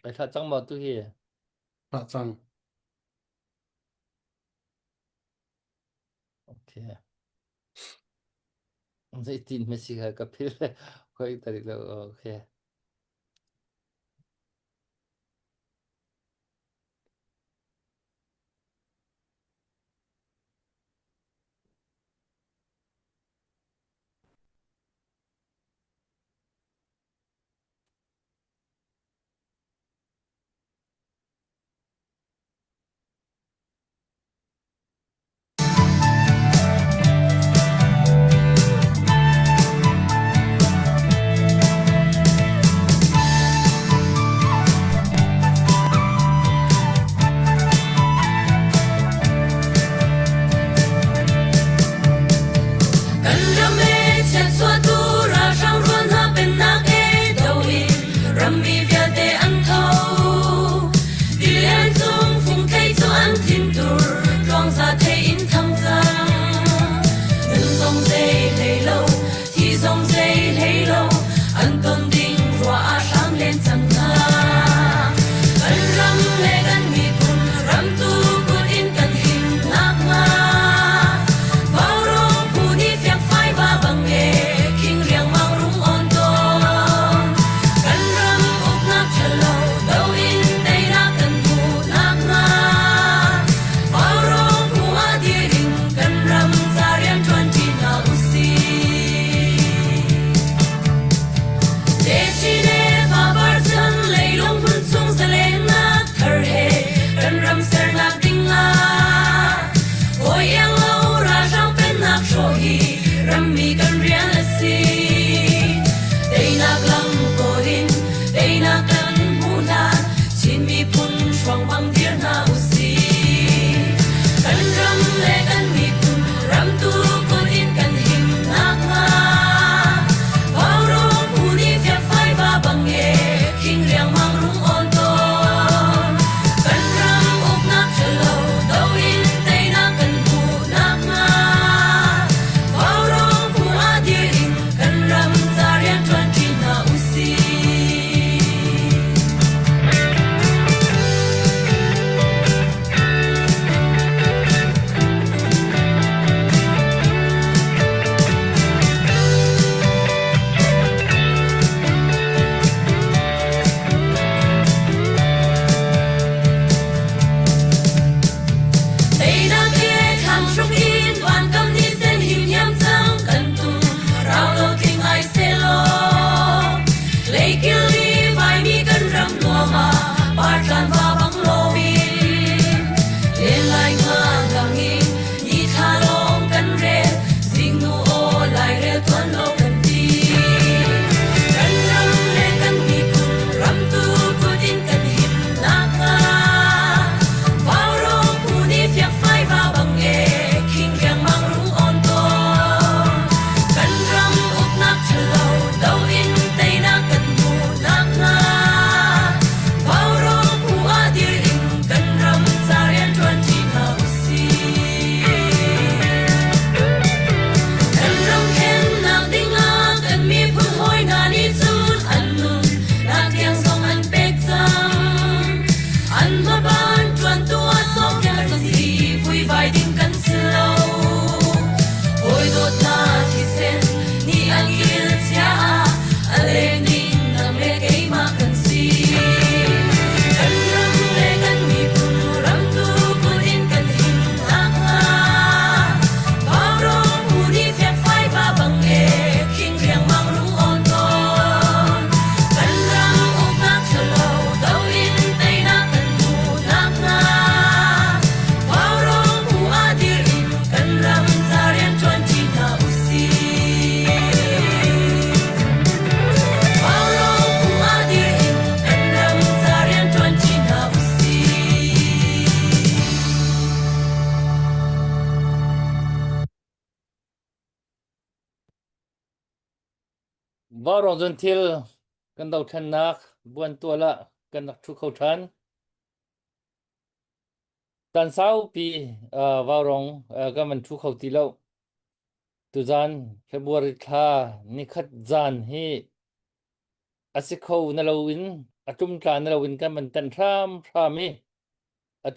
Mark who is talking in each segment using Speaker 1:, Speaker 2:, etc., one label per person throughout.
Speaker 1: Ai tha chang ma tu hi.
Speaker 2: พระจัง
Speaker 1: Okay. Zai tin me si ka kapil. Khoi tarik lo. Okay.
Speaker 3: Kan rame chat swa tu ra sang ruan ha pen nak e do in ram mi via te an tho di lian chung phung thei chu an tin tur long za the in thang sang nên song dei lei lo thi song dei lei lo an ton ding rua a sang len chang na kan ram le kan mi kun ram tu kun in kan him nak nga bang e king riang mang rung on ton kan ram up nak chalo do in dei na kan pu nak nga farong pu a di ring kan ram zarian 20 na usi de chi ne fa bar chan lei long hun sung sa le na thar he kan ram ser nak ding la oi yang lo ra jang pen nak sho hi ram mi kan rian a si dei nak lang ko in dei nak kan mu na chin mi pun shwang bang dir na u si kan ram le kan mi pun ram tu kun in kan him nak nga vào rong pu ni fia phai ba bang e king riang mang rung on ton kan ram up nak chalo do in dei nak kan pu nak nga vào rong pu a dir in kan ram zarian 20 na u si dei na ke kham shuk in wan kam ni sen him yam chang kan tu rao lo king ai se lo lei kil li vai mi kan ram lo ma par kan va bang lo bin len lai nga gang in ni tha long kan re sing nu o lai re ton lo kan ti kan ram le kan mi kun ram tu ku din kan him nak nga vào rong pu ni fia phai va bang e king riang mang rung on ton kan ram up nak chalo do in dei na kan mu nak nga vào rong pu a dir in kan ram zarian 20 na u si kan ram khen nak ding la kan mi phung hoi na ni chun an nun nak tiang song an pek chang an ma ban tuan tua sok kan si vui vai ding kan slow oi dot na thi sen ni an kil cha a le ning nam le kei ma kan si kan ram le kan mi pun ram tu kun in kan him nak nga vào rong pu ni fia phai va bang e king riang mang rung on ton kan ram up nak chalo do in dei na kan mu nak nga vào rong pu a dir in kan ram zarian 20 na u si vào rong pu a dir in kan ram zarian 20 na u si
Speaker 1: Varong zon til kan dau than nak buan tua la kan nak thu khau than tan sau pi varong ka man thu khau ti lo tu zan February tha ni khat zan hi asikhau na lo in จุมกลานเราวินกันมันตันทรามพรามี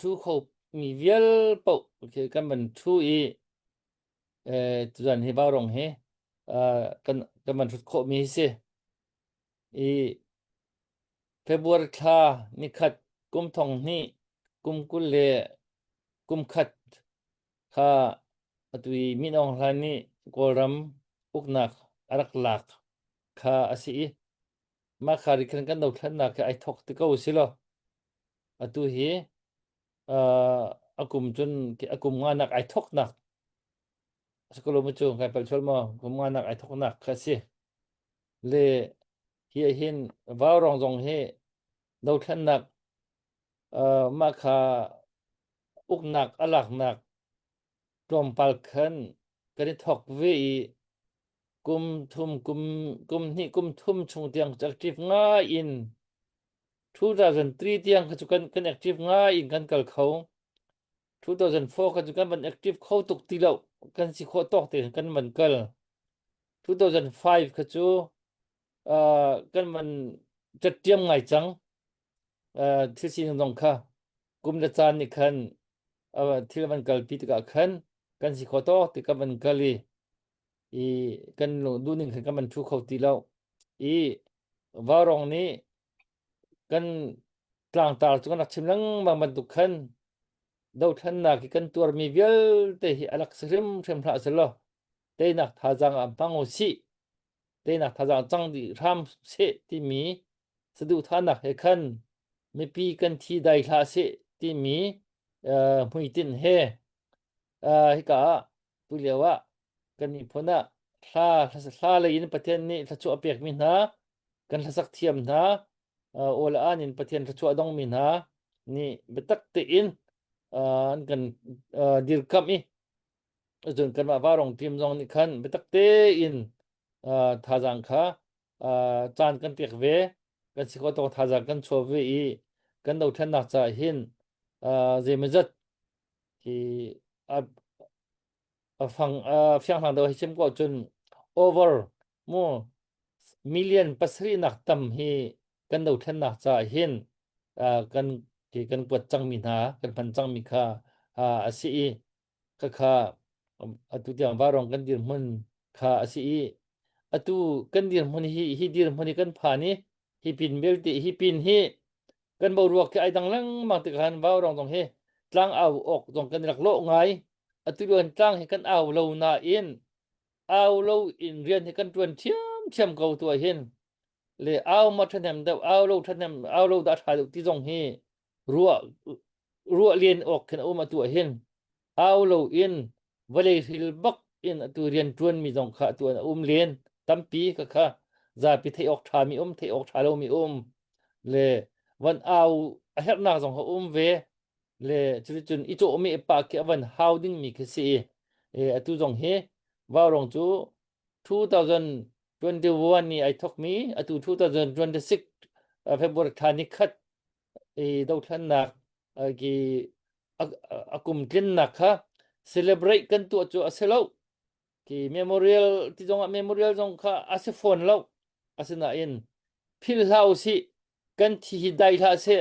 Speaker 1: ทุเขามีเวียลปะโอเคกันมันทูอีตุจันเฮบารองเฮกันมันทุกโคมีสิอีเฟบรุคลานิคัดกุมทองนี่กุมกุลเลกุมคัดคาตุยมินองลานี่กอรัมอุกนักอารักลักคาอาศีมาคาริกันดาวทันนักไอทอกติกาอุสิโลตุเฮakum chun akum nga nak ai thok nak skolo mu chu kai pal chol mo kum nga nak ai thok nak khasi le hi hin wa rong jong he dau than nak ma kha uk nak alak nak tom pal khan kani thok ve kum thum kum ni kum thum chung tiang active nga in 2003 tiang chu kan active nga in kan kal khau 2004 kan kan man active khau tuk ti lo kan si kho tok te kan man kal 2005 ka chu kan man chat tiam ngai chang thil sin dong kha kum la chan ni khan thil man kal pi ka khan kan si kho tok te kan man kali i kan lo du ning kan man thu khau ti lo i warong ni kan tlang tar chu kan chimlang bang man tu khan dau than na ki kan tur mi vel te hi alak srim thla selo te nak thajang ampang o si te nak thajang chang di ram se ti mi sadu thanak he khan mi pi kan thi dai thla se ti mi hui tin he hi ka tu lewa kan ni phona thla le in pathian ni thachu apek mi na kan thasak thiam na ola anin pathian thachu adong mi na ni betak te in an kan dir kam i jun kan ma warong tim jong ni khan betak te in thajang kha chan kan tek ve kan si kho to thajang kan cho ve i kan dau than nak cha hin zemezat ki phang fyang thang do him ko chun over mo million pasri nak tam hi kan dau than nak cha hin kan ki kan put chang mi na kan pan chang mi kha asi kha atu tiang warong kan dir mun kha asi atu kan dir mun hi dir mun kan phani hi pin belti hi pin hi kan bo ruak ke ai dang lang ma ti kan warong tong he tlang au ok tong kan rak lo ngai atu ron tlang hi kan au lo na in au lo in rian hi kan tuan thiam ko to hin le au ma thanem da au lo thanem au lo da tha ti jong hi ruwa lien ok kan o ma tu hin au lo in vale hil bak in tu rian tuan mi jong kha tu lien tampi ka kha za pi thei ok tha mi thei ok tha lo mi le wan au a her na jong ha ve le chun I cho mi pa ke wan housing mi ke si atu jong he wa rong chu 2021 ni I talk me atu 2026 February thani khat dau than nak ki akum tlin nak kha celebrate kan tu chu aselo ki memorial ti jong memorial jong kha ase phone lo asina in phil lau si kan thi dai tha se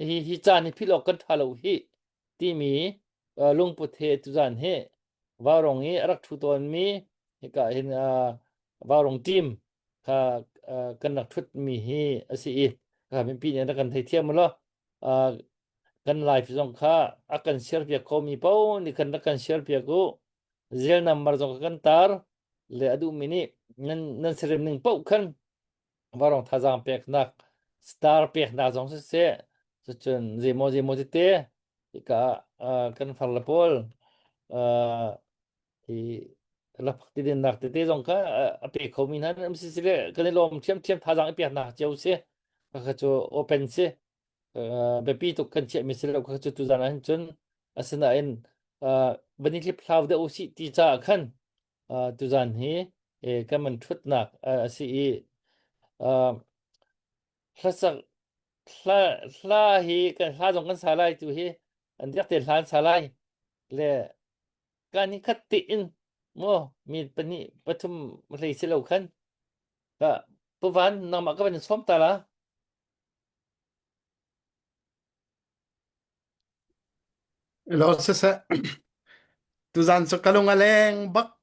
Speaker 1: hi chan hi phil ok kan thalo hi ti mi lung pu the tu jan he warong hi arak thu ton mi hi ka hin warong team kha kan nak thut mi hi asi ka mi pi ne kan thai thiam lo kan live jong kha akan share pia ko mi pau ni kan share pia ko zel number jong kan tar le adu mini nan serem ning pau khan warong thajang pek nak star pek na jong se chun zemo te ka kan phal la pol thì là thì điện lạc thì giống cái apie khâu mình hắn em xin lỗi cái này lom chiêm thà rằng apie na chiếu xe cái cho open xe be pi to kan che mi xin lỗi cái cho tu zan han chun asina en bani clip cloud de osi ti cha khan tu zan hi cái mình thut nak si hla hi kan hla jong kan salai tu hi an yak te hlan salai le kan ni khat ti in mo mi pani pathum rei selo khan ka puwan na ma ka ban som ta la
Speaker 2: Lo sasa tuzan so kalung aleng bak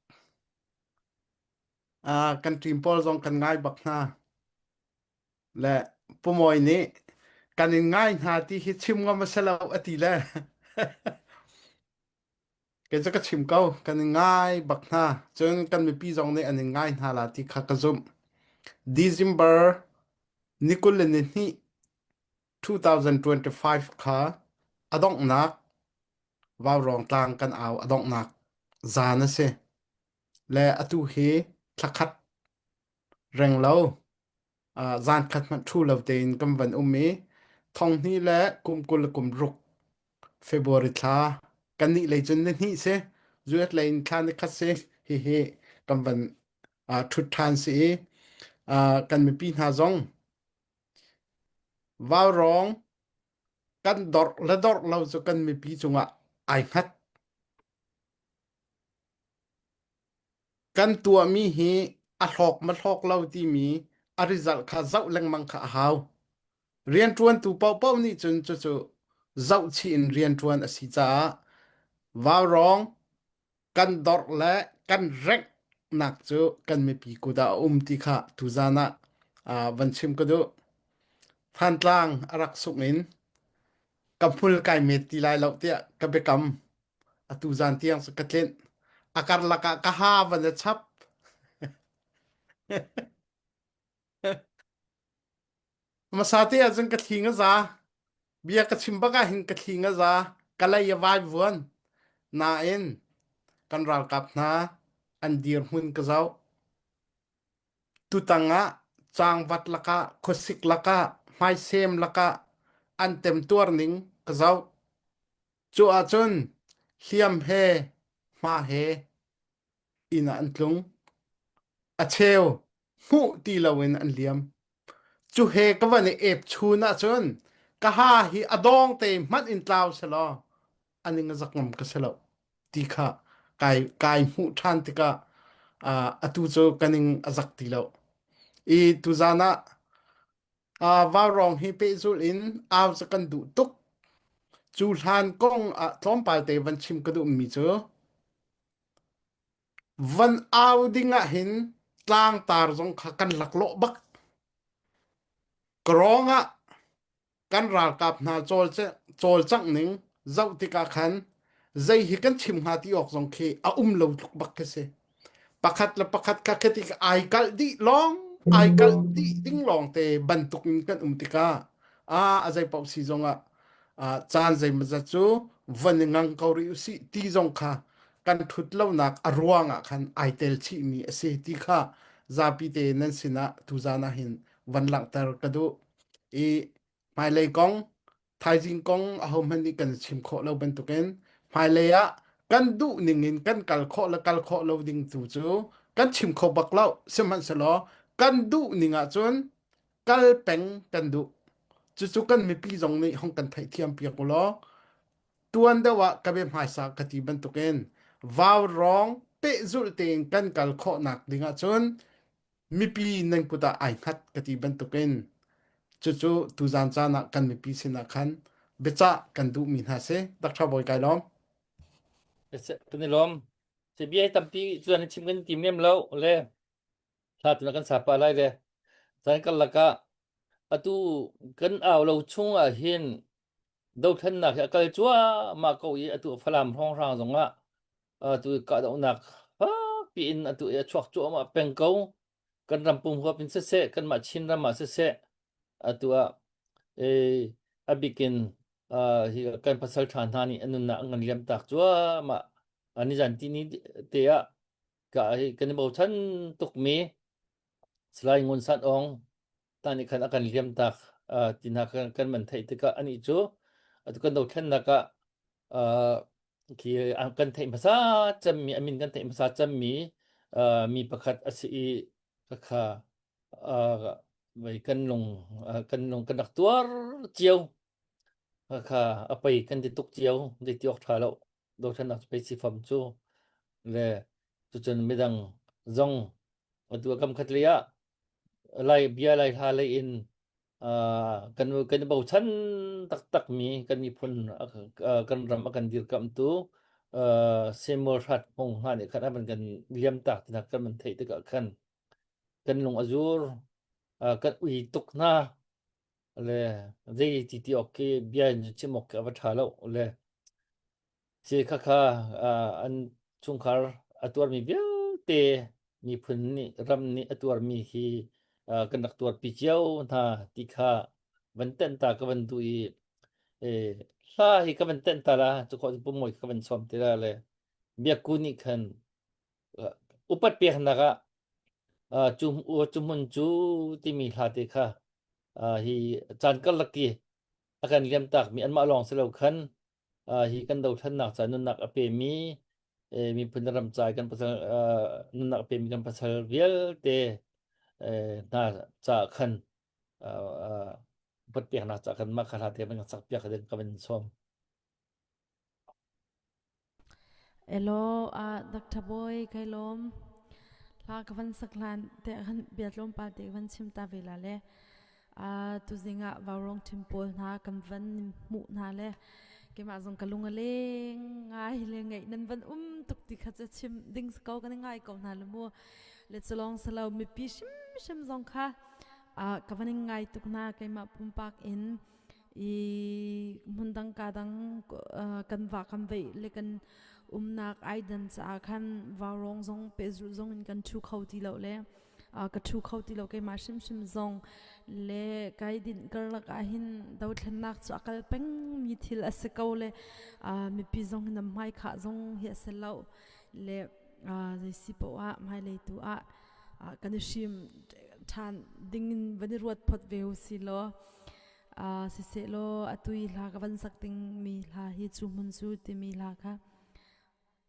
Speaker 2: kan trimpol zong kan ngai bak na le pumoy ni kan ngai na ti hi chim ngam masalaw ati le kan sa ka chim kau kan ngai bak na chung kan mi pi zong ni an ngai na la ti kha ka zum December nikul le ni 2025 kha adong nak waw rong tlang kan aw adong nak zana se le atu he thakhat reng lo zan khat man thu lo tein kam van ummi thong ni le kum kul kum ruk February tha kan ni le chun ni se zuet lein khan ni khat se he kam van thu than se kan mi pi na zong waw rong kan dor la dor lo zo kan mi pi chunga ai khat kan tua mi hi a thok ma thok lo ti mi a result kha zau leng mang kha haw rian tuan tu pau pau ni chun chu chu zau chi in rian tuan a si cha waw rong kan dor le kan rek nak chu kan mi pi ku da ti kha tu zana van chim ko do phan tlang arak suk in kampul kai met ti lai lo tia ka be kam atu zan tiang sa katlen akar laka ka ha van the chap masate azan ka thinga za bia ka chimba ka hin ka thinga za kalai ya vai vuan na en kan ral kap na an dir hun ka zau tu tanga chang wat laka khosik laka mai sem laka an tem tuar ning ka zau chu a chun hiam he ma he ina an tlung a cheu hu ti lawin an liam chu he ka wani ep chuna chun ka ha hi adong te mat in tlaw selo aning zakam ka selo ti kha kai hu than tika atu cho kaning azak ti lo I tu zana wa rong hi pe zul in aw sa kan du tuk chu han kong thom pal te van chim ka du mi cho van aw dinga hin tlang tar zong kha kan laklo bak kronga kan ral kap na chol chang ning zau tika khan zai hi kan chim ha ti ok zong khe lo tuk bak ke se pakhat la pakhat ka khati ai kal di long ai kal di ding long te ban tuk kan tika azai pau si zonga chan zai ma za chu van ngang kauri usi ti zong kha kan thut lo nak arwanga khan ai tel chi mi ase ti kha zapi te nan sina tu zana hin van lang tar kadu mai lei kong thai jing kong ahom han ni kan chim kho lo ban tuken mai le ya kan du ningin kan kal kho lo ding tu chu kan chim kho bak lo seman selo kan du ninga chun kal peng kan du chu kan mi pi jong ni hong kan thai thiam pi ko lo tuan da wa ka be mai sa ka ti ban tuken waw rong pe zul teng kan kal kho nak dinga chun mi pi nang puta ai khat ka ti ban tuken chu tu zan cha na kan mi pi sina khan becha kan du min ha se dak tha boy kai lom
Speaker 1: Pani lom se bi ai tampi chuan chim kan tim nem lo le tha tu kan sa pa lai le zan kan laka atu kan aw lo chung a hin do than na kal chua ma ko I atu phalam hong rang zonga tu ka do nak pi in atu ya chok chu ma peng ko kan rampum ho pin se kan ma chin ram ma se atu abikin hi kan pasal than hani anun na ngan liam tak chua ma ani jan ti ni te ya ka hi kan bo than tuk mi slai ngun sat ong tani kan akan liam tak tin ha kan man thai te ka ani chu atu kan do than na ka ki ang kan thai masa cham mi amin kan thai masa cham mi mi pakhat asi kha vai kan lung kan dak tuar chiao kha apai kan ti tuk chiao di tiok tha lo do than nak pe si fam chu le chu chun midang zong atu kam khatlia lai bia lai tha lai in kan bau chan tak mi kan mi phun kan ram akan dir kam tu semol hat hong ha ne khan man kan liam tak na kan man thei tak kan lung azur kan ui tuk na le zai ti ok bian chimok ka wa thalo le che kha an chungkhar atwar mi beu te mi phun ni ram ni atwar mi hi kan dak tuar pi chiao na ti kha ban ten ta ka ban tui sa hi ka ban ten ta la chu kho pu moi ka ban som te la le bia ku ni khan upat pe na ga chumun chu ti mi hla te kha hi chan kal laki akan liam tak mi an ma long se lo khan hi kan do than nak cha nun nak ape mi mi phun ram chai kan pasal nun nak ape mi kan pasal vial te na cha khan pat pe na cha khan ma khala te man sak pya khaden ka ban som
Speaker 4: Hello Dr. Boy kailom la kavan saklan te han biatlom pa te van chim ta vela le tu zinga warong temple na kan van mu na le ke ma zong kalunga le ngai le ngai nan van tuk ti kha chim ding skau kan ngai ko na le mo le chalong salo mi pi shim zong kha kavan ngai tuk na ke ma pumpak in I mundang kadang kan va kan ve le kan nak aidan cha khan warong zong pezu zong in kan thu khauti lo le ka thu khauti lo ke ma shim zong le kai din karla ka hin do thlannak chu akal peng mi thil asakau le mi pi zong na mai kha zong he selo le zai sipo mai le tu kan shim than dingin bani ruat phot veu si lo si se lo atui la ka ban sak ting mi la hi chu mun chu ti mi la kha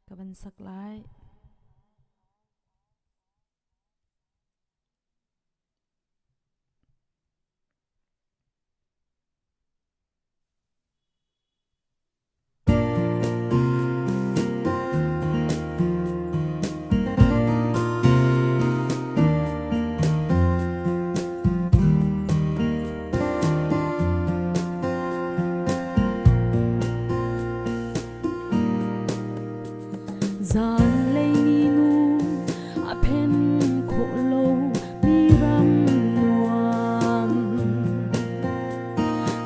Speaker 4: ka ban sak lai
Speaker 3: Zan lei ni nu a pen kho lo mi ram nuam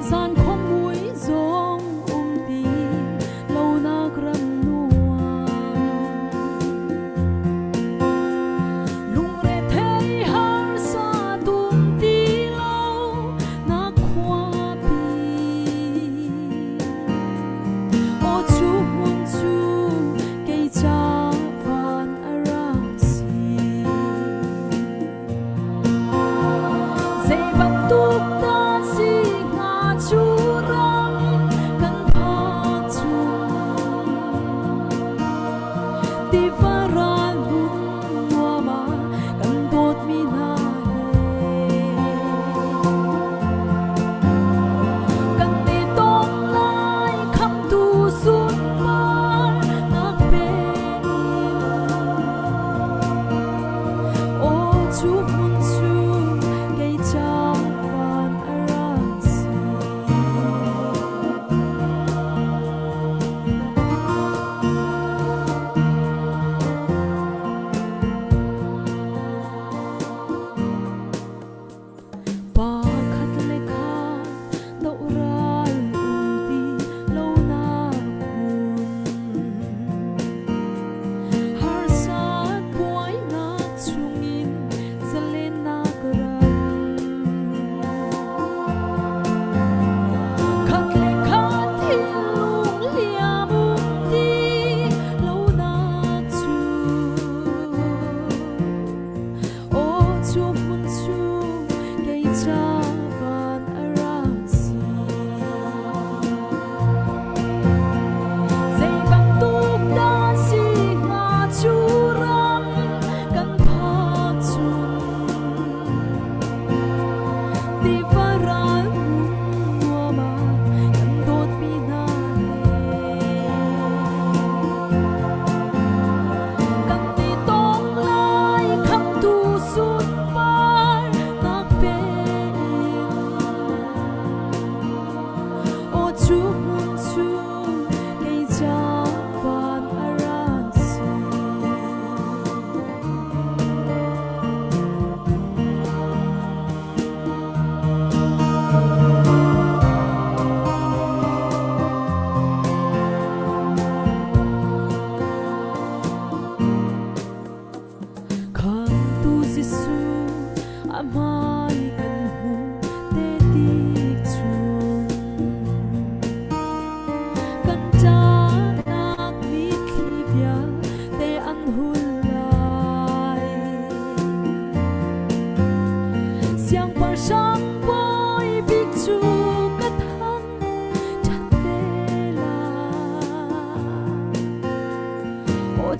Speaker 3: zan khom mui zong ti lo na gram nuam lung re thei har sa tum ti lo na khwa pi o chu mun chu cha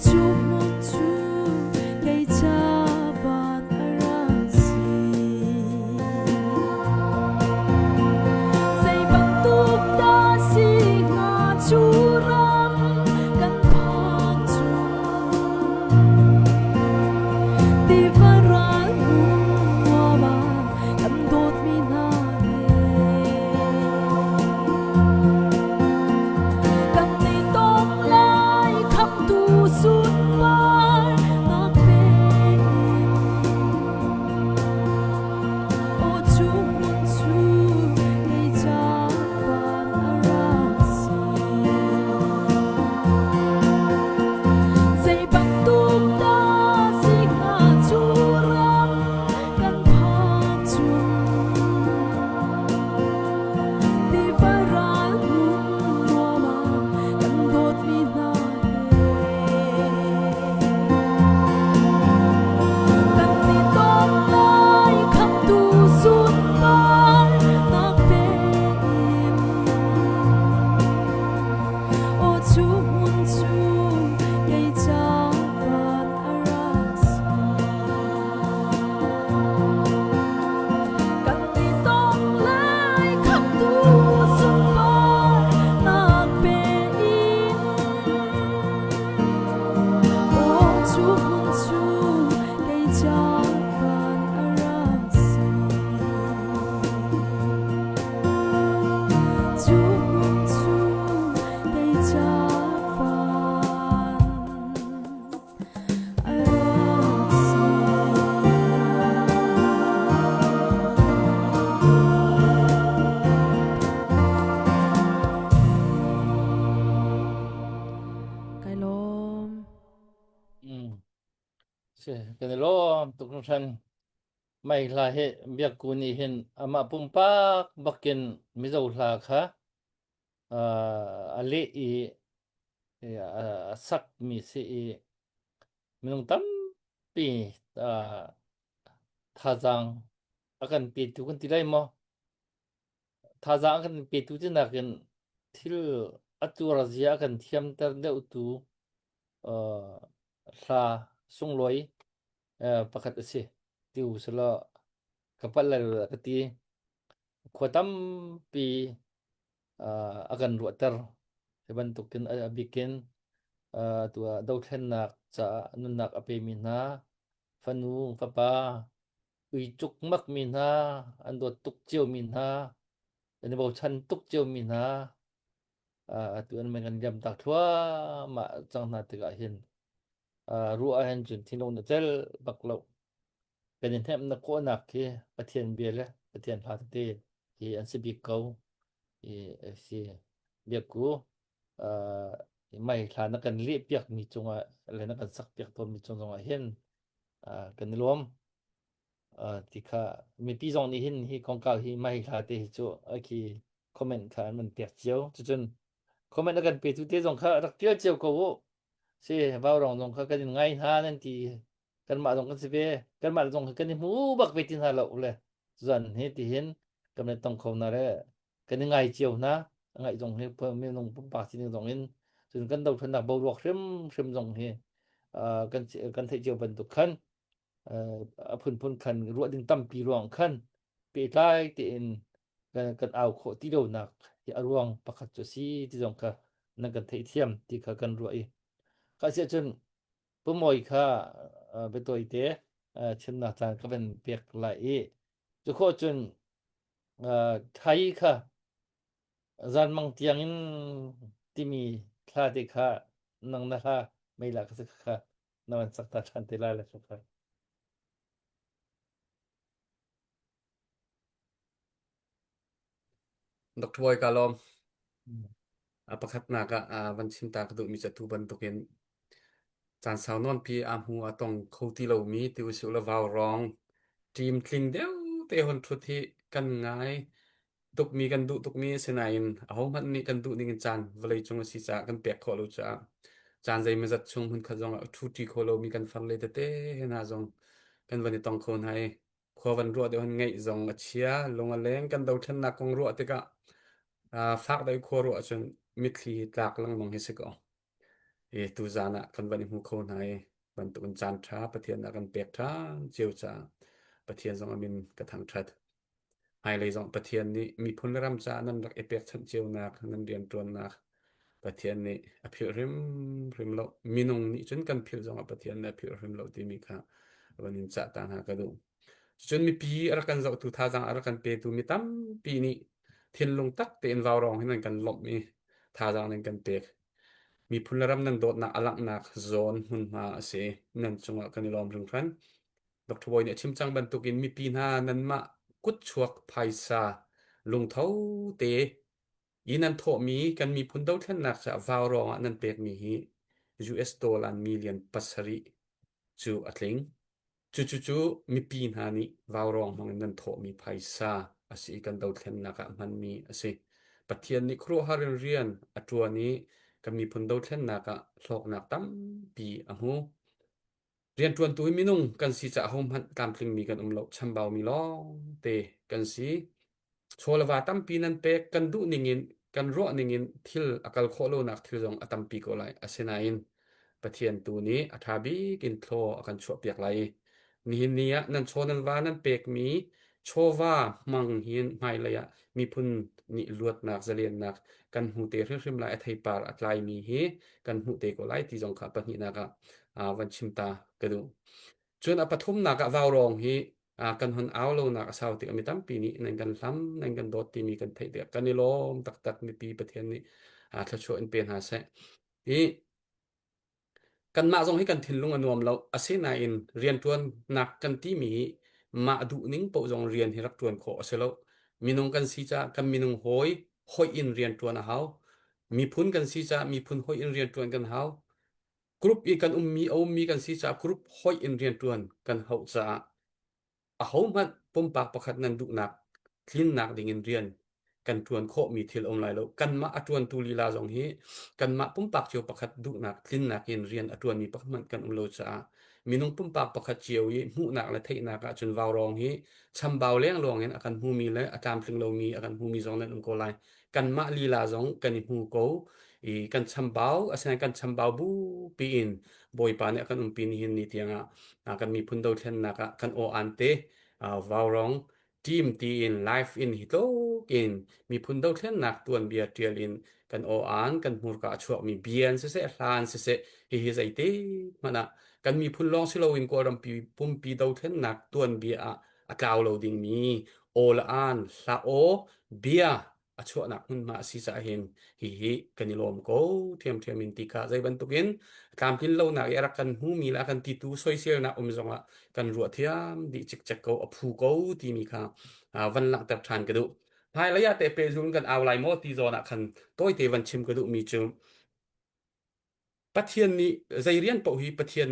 Speaker 4: 주문주 계자반 알라시 세반뚝다시 나주람 간방주 디바란 와마 간돗 미나게 간니 동라이 감두 순발 나페 오 주문주 계자반 알라시 세반뚝다시 나주람 간방주 디바란 와마 간돗 미나게 간니 동라이 감두 순발 나페 오 주문주 계자반 알라시 간니 동라이 감두 순발 나페 오 주문주 계자반 알라시 주문주 계자반 알라시 kailom
Speaker 1: เสกันโลตุกทันไม่ลาเฮเบียกูนี่เห็นอามาปุ่มปากบักเก็นมิโซลาค่ะอเลอีสักมีสิมินงตัมปีทาจังakan pitu kan tilai mo taza akan pitu tin akan til atu razia akan thiam tar de utu sa sungloi pakat ase tiu sala kapal la kati khatam pi akan ruatar sebantukin bikin tua dauthen nak cha nunak ape mina fanu fapa uichuk mak mina ando tuk chiu mina ani bo chan tuk chiu mina tuan mengan jam tak thua ma chang na te ga hin ruwa hen chun thinong na tel baklo penin hem na ko nak ke pathian biele pathian pha te hi an se bi ko hi si biaku mai thla na kan li piak mi chunga le na kan sak piak to mi chunga hen kan lom tika mi pi zong ni hin hi kong ka hi mai thla te hi chu a ki comment kha man piak chiao chu chun comment kan pe tu te zong kha rak piak chiao ko se vào rong zong kha kan ngai ha nan ti kan ma zong kan se be kan ma zong kan ni mu bak ve tin ha lo le zan he ti hin kan ne tong khom na re kan ngai chiao na ngai zong he pe me nong pa si zong in chun kan dau than na bo rok hrem zong he kan thei chiao ban tu khan phun khan ruwa ding tam pi ruang khan pe tai ti in kan au kho ti do nak ti aruang pakhat chu si ti zong kha nan kan thei thiam ti kha kan ruwa i ka sia chun pumoi kha be toi te chim na chan ka ben pek lai i chu kho chun thai kha zan mang tiang in ti mi kha te kha nang na kha mai la ka kha nawan sakta chan te la la kha
Speaker 2: Dr. Boy Kalom pakhat na ka van chim ta ka du mi chatu ban tukin chan saw non pi hu atong khoti lo mi ti usu la waw rong team clean deu te hon thu thi kan ngai tuk mi kan du tuk mi senain a ho man ni kan du ni chan vlei chung si cha kan pek kho lo cha chan jai ma zat chung hun kha jong thu ti kho lo mi kan fan le te na jong kan van ni tong khon hai kho van ro de hon ngai jong a chia long a leng kan do than na kong ro te ka phak dai kho ro chun mit thli tlak lang mong he se ko
Speaker 5: tu zana kan van hu kho nai ban tu kan chan tha pathian na kan pek tha chiu cha pathian zong amin ka thang that ai le zong pathian ni mi phun ram cha nan rak epek chan chiu na nan rian tuan na pathian ni a phil rim lo minung ni chun kan phil zong a pathian na phil rim lo ti mi kha vanin cha ta na ka du chun mi pi ar kan zau tu tha jang ar kan pe tu mi tam pi ni thin lung tak te in vào rong hinan kan lop mi tha jang nen kan pek mi phunram nan dot na alak nak zone hun ma ase nan chunga kan lom ring khan dr boy ne chim chang ban tukin mi pi na nan ma kut chuak phaisa lung thau te inan tho mi kan mi phun dau thlan nak cha vào rong nan pek mi hi US dollar million pasari chu atling chu mi pi na ni vào rong mang nan tho mi phaisa asi kan dau thlan naka man mi ase pathian ni khro harin rian atwa ni kan mi phun dau thlan naka thlok nak tam pi amu rian tuan tu minung kan si cha hom han kam tling mi kan lo chambao mi long te kan si cholwa tam pi nan pe kan du ningin kan ro ningin thil akal kholo nak thil jong atam pi ko lai asenain pathian tu ni athabi kin thlo akan chho piak lai ni nia nan chonan wa nan pek mi chowa mang hin mai la ya mi phun ni luat nak zalian nak kan hu te hrim lai thai par atlai mi hi kan hu te ko lai ti jong kha pa ni na ka van chimta ka du chun a pathum na ka vaw rong hi kan hun aw lo na ka saw ti mi tam pi ni nan kan hlam nan kan dot ti mi kan thai de kan ni lom tak tak mi pi pathian ni thla chu in pen ha se hi kan ma zong hi kan thin lung anuam lo ase na in rian tuan nak kan ti mi ma du ning po zong rian hi rak tuan kho ase lo minung kan si cha kan minung hoi in rian tuan a hau mi phun kan si cha mi phun hoi in rian tuan kan hau group i kan mi kan si cha group hoi in rian tuan kan hau cha a hau man pom pak pakhat nan du nak thlin nak ding in rian kan tuan kho mi thil lai lo kan ma atuan tu lila zong hi kan ma pum pak chiu pakhat du nak thlin nak in rian atuan mi pakhat man kan lo cha minung pum pak pakhat chiu hi mu nak la thei nak a chun waw rong hi cham baw leng long en akan hu mi le atam thling lo mi akan hu mi zong len ko lai kan ma lila zong kan hu ko i kan cham baw asan kan cham baw bu pi in boy pa ne akan pin hin ni tianga kan mi phun do thlen nak kan o ante waw rong team ti in life in hito in mi phun dau thlen nak tuan bia trial in kan o an kan mur ka chuak mi bian se hlan se hi zai te mana kan mi phun long silo in ko ram pi pum pi dau thlen nak tuan bia a tlaw lo ding mi o la an hla o bia a chuak nak hun ma si sa hin hi kan ni lom ko thiam in ti ka zai ban tukin kam tin lo nak ya kan hu mi la kan ti tu soi sel na zonga kan ruwa thiam di chik ko a phu ko ti mi kha van lang tar than ka du hai la ya te pe zun kan aw lai mo ti zona khan toy te van chim ka du mi chu pathian ni zairian po hi pathian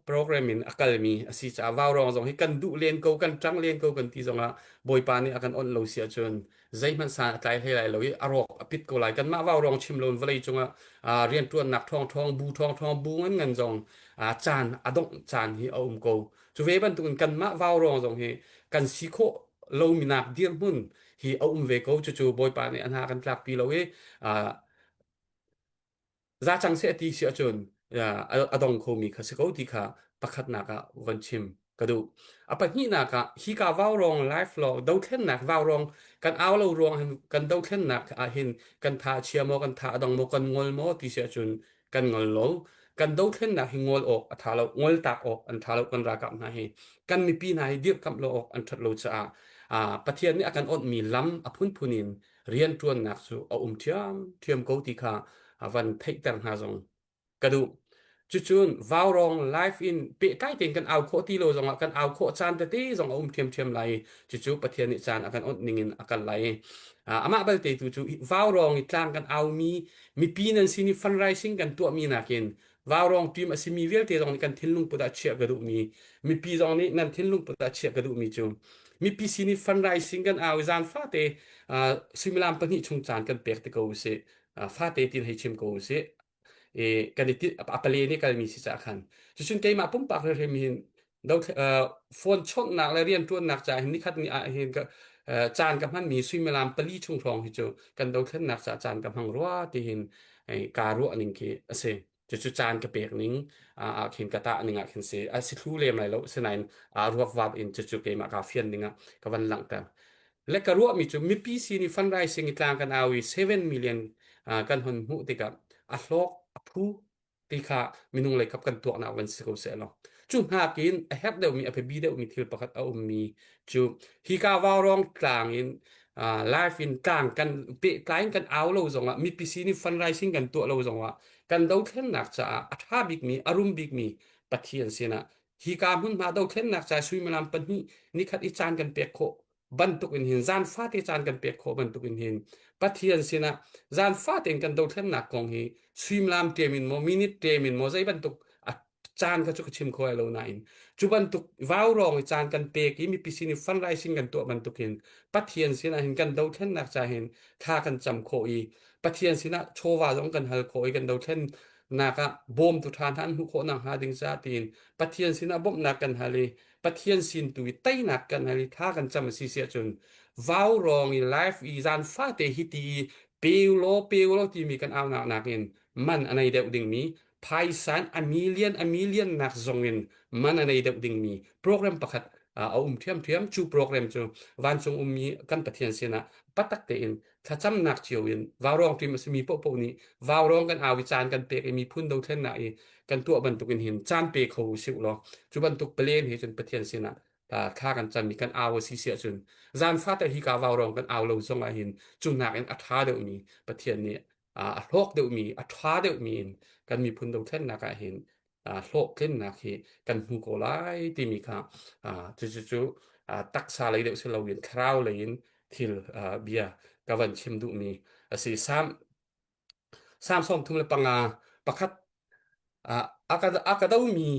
Speaker 5: programming academy asi cha waw rong zong hi kan du len ko kan tang len ko kan ti zonga boy pa ni akan on lo sia chun zai man sa tlai he lai lo hi arok apit ko lai kan ma waw rong chim lon vlei chunga rian tuan nak thong bu ngan zong chan adong chan hi om ko chu ve ban tun kan ma waw rong zong hi kan si kho lo mi nak dir mun hi om ve ko chu boy pa ni an ha kan tlak pi lo hi ra chang se ti sia chun ya adong kho mi khase ko ti kha pakhat na ka vanchim kadu apa hi na ka hi ka waw rong life lo do thlen nak waw rong kan aw lo rong kan do thlen nak a hin kan tha chia mo kan tha adong mo kan ngol mo ti sia chun kan ngol lo kan do thlen nak hi ngol ok a tha lo ngol tak ok an tha lo kan ra kap na hi kan mi pi na hi dir kam lo ok an that lo cha pathian ni akan on mi lam apun punin rian tuan nak su a thiam ko ti kha van thei tang ha zong kadu chuchun vào rong life in pe tai ten kan au kho ti lo zong kan au kho chan te zong thiam lai chu pathian ni chan akan on ningin akan lai ama bal te tu chu vào rong i tlang kan au mi pi nan sini fundraising kan tu mi na kin vào rong team asimi vel te zong kan thinlung pu da chia ga du mi pi zong ni nan thinlung pu da chia ga du mi chu mi pi sini fundraising kan au zan fa te similam pani chung chan kan pek te ko se fa te tin hai chim ko se kan ti apale ni kal mi si cha khan chu chun ke ma pum pak re mi hin do phone chon nak la rian tuan nak cha hin ni khat ni a hin ka chan ka man mi sui melam pali chung thong hi chu kan do thlen nak cha chan ka hang ro ti hin ka ro anin ke ase จุจานกะเปกนิงขินกะตะนิงขินเสสิทูเลมไหลแล้วสนัยรวกวับอินจุเกมากาเฟียนนิงกะวันหลังกันและกะรัวมีจุมีปีซีนี่ฟันไรซิงอีตางกันเอาอี7 million กันหนหูติกับลอกพูติค่ะมินุงเลยกับกันตัวนาวันสิโกเสเนาะจุหากินเฮ็ดเดวมีอภิบีเดวมีทิลประคัดเอามีจุฮีกาวาวรองกลางอินlive in กลางกันเปะกลายกันเอาเราจงมีปีซีนี่ฟันไรซิงกันตัวเราจงกันดาวเทนนักจะอัฐาบิกมีอารมณ์บิกมีปะเทียนเสนะฮีกามุนมาดาวเทนนักจะสุยมลามปันนี่นี่ขัดอิจานกันเปกโคบันตุกินหินจานฟาติจานกันเปกโคบันตุกินหินปะเทียนเสนะจานฟาติกันดาวเทนนักกองฮีสุยมลามเตมินโมมินิเตมินโมใจบันตุกจานก็จะชิมคอยเราหน่อยจุบันตุกว้าวรองจานกันเปกมีปีซีนี่ฟันไรซิงกันตัวบันตุกินปะเทียนเสนะเห็นกันดาวเทนนักจะเห็นท่ากันจำโคอีปะเทียนสินะโชวาจงกันฮัลโคอีกันดาวเทนนากะบอมตุทานทันหุโคนังหาดิงซาตีนปะเทียนสินะบอมนักกันฮัลีปะเทียนสินตุวิไตนักกันฮัลีท่ากันจำสิเสียจนว้าวรองอีไลฟ์อีจานฟาเตฮิตีเปียวโลที่มีกันเอานักเงินมันอันไหนเดวดิ่งมีภายสันอมิเลียนนักจงเงินมันอันไหนเดวดิ่งมีโปรแกรมประคัดเอาเทียมจูโปรแกรมจูวันจงมีกันปะเทียนสินะปัตตักเตอินถ้าจำนักเจียวอินว้าวรองที่มันมีโปนี้ว้าวรองกันเอาวิจารณ์กันเปกมีพุ่นดาวเทนไหนกันตัวบรรทุกหินจานเปกเขาสิวหรอจุบรรทุกเปลี่ยนให้จนปะเทียนสินะค่ากันจะมีกันเอาสิเสียจนจานฟ้าแต่ฮิกาวาวรองกันเอาเราจงหินจุนักอันอัฐาเดวมีปะเทียนนี้โลกเดวมีอัฐาเดวมีกันมีพุ่นดาวเทนนักเห็นโลกเล่นนักเฮกันหูโกไลที่มีค่ะจุตักซาเลยเดวสิเราเห็นคราวเลยทิลเบียกวันชิมดุมีสิ3 2ทุ่มละปังประคัดอากาดาวมี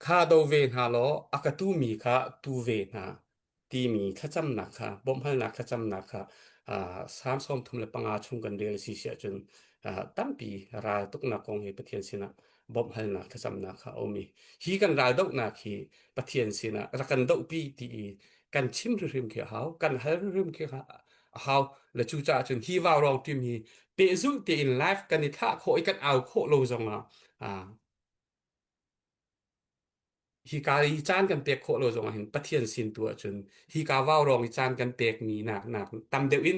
Speaker 5: คาดาวเวนหาลออากาตูมีคาตูเวนหาที่มีขจำนักค่ะบ่มหัลนักขจำนักค่ะ3 2ทุ่มละปังชุงกันเดลสิเสียจนตั้งปีราตุกนักของเฮปะเทียนสินะบ่มหัลนักขจำนักค่ะเอามีฮีกันราดอกนักฮีปะเทียนสินะรักันดอกปีที่กันชิมริมเขียวกันหาริมเขียวhow และจูจ่าจนที่ว่ารองที่มีเปซุที่ in life กันนี่ถ้าโคอีกันเอาโคโลจงฮีกาอีจานกันเปกโคโลจงเห็นปะเทียนสินตัวจนฮีกาว่ารองอีจานกันเปกมีหนักตำเดวิน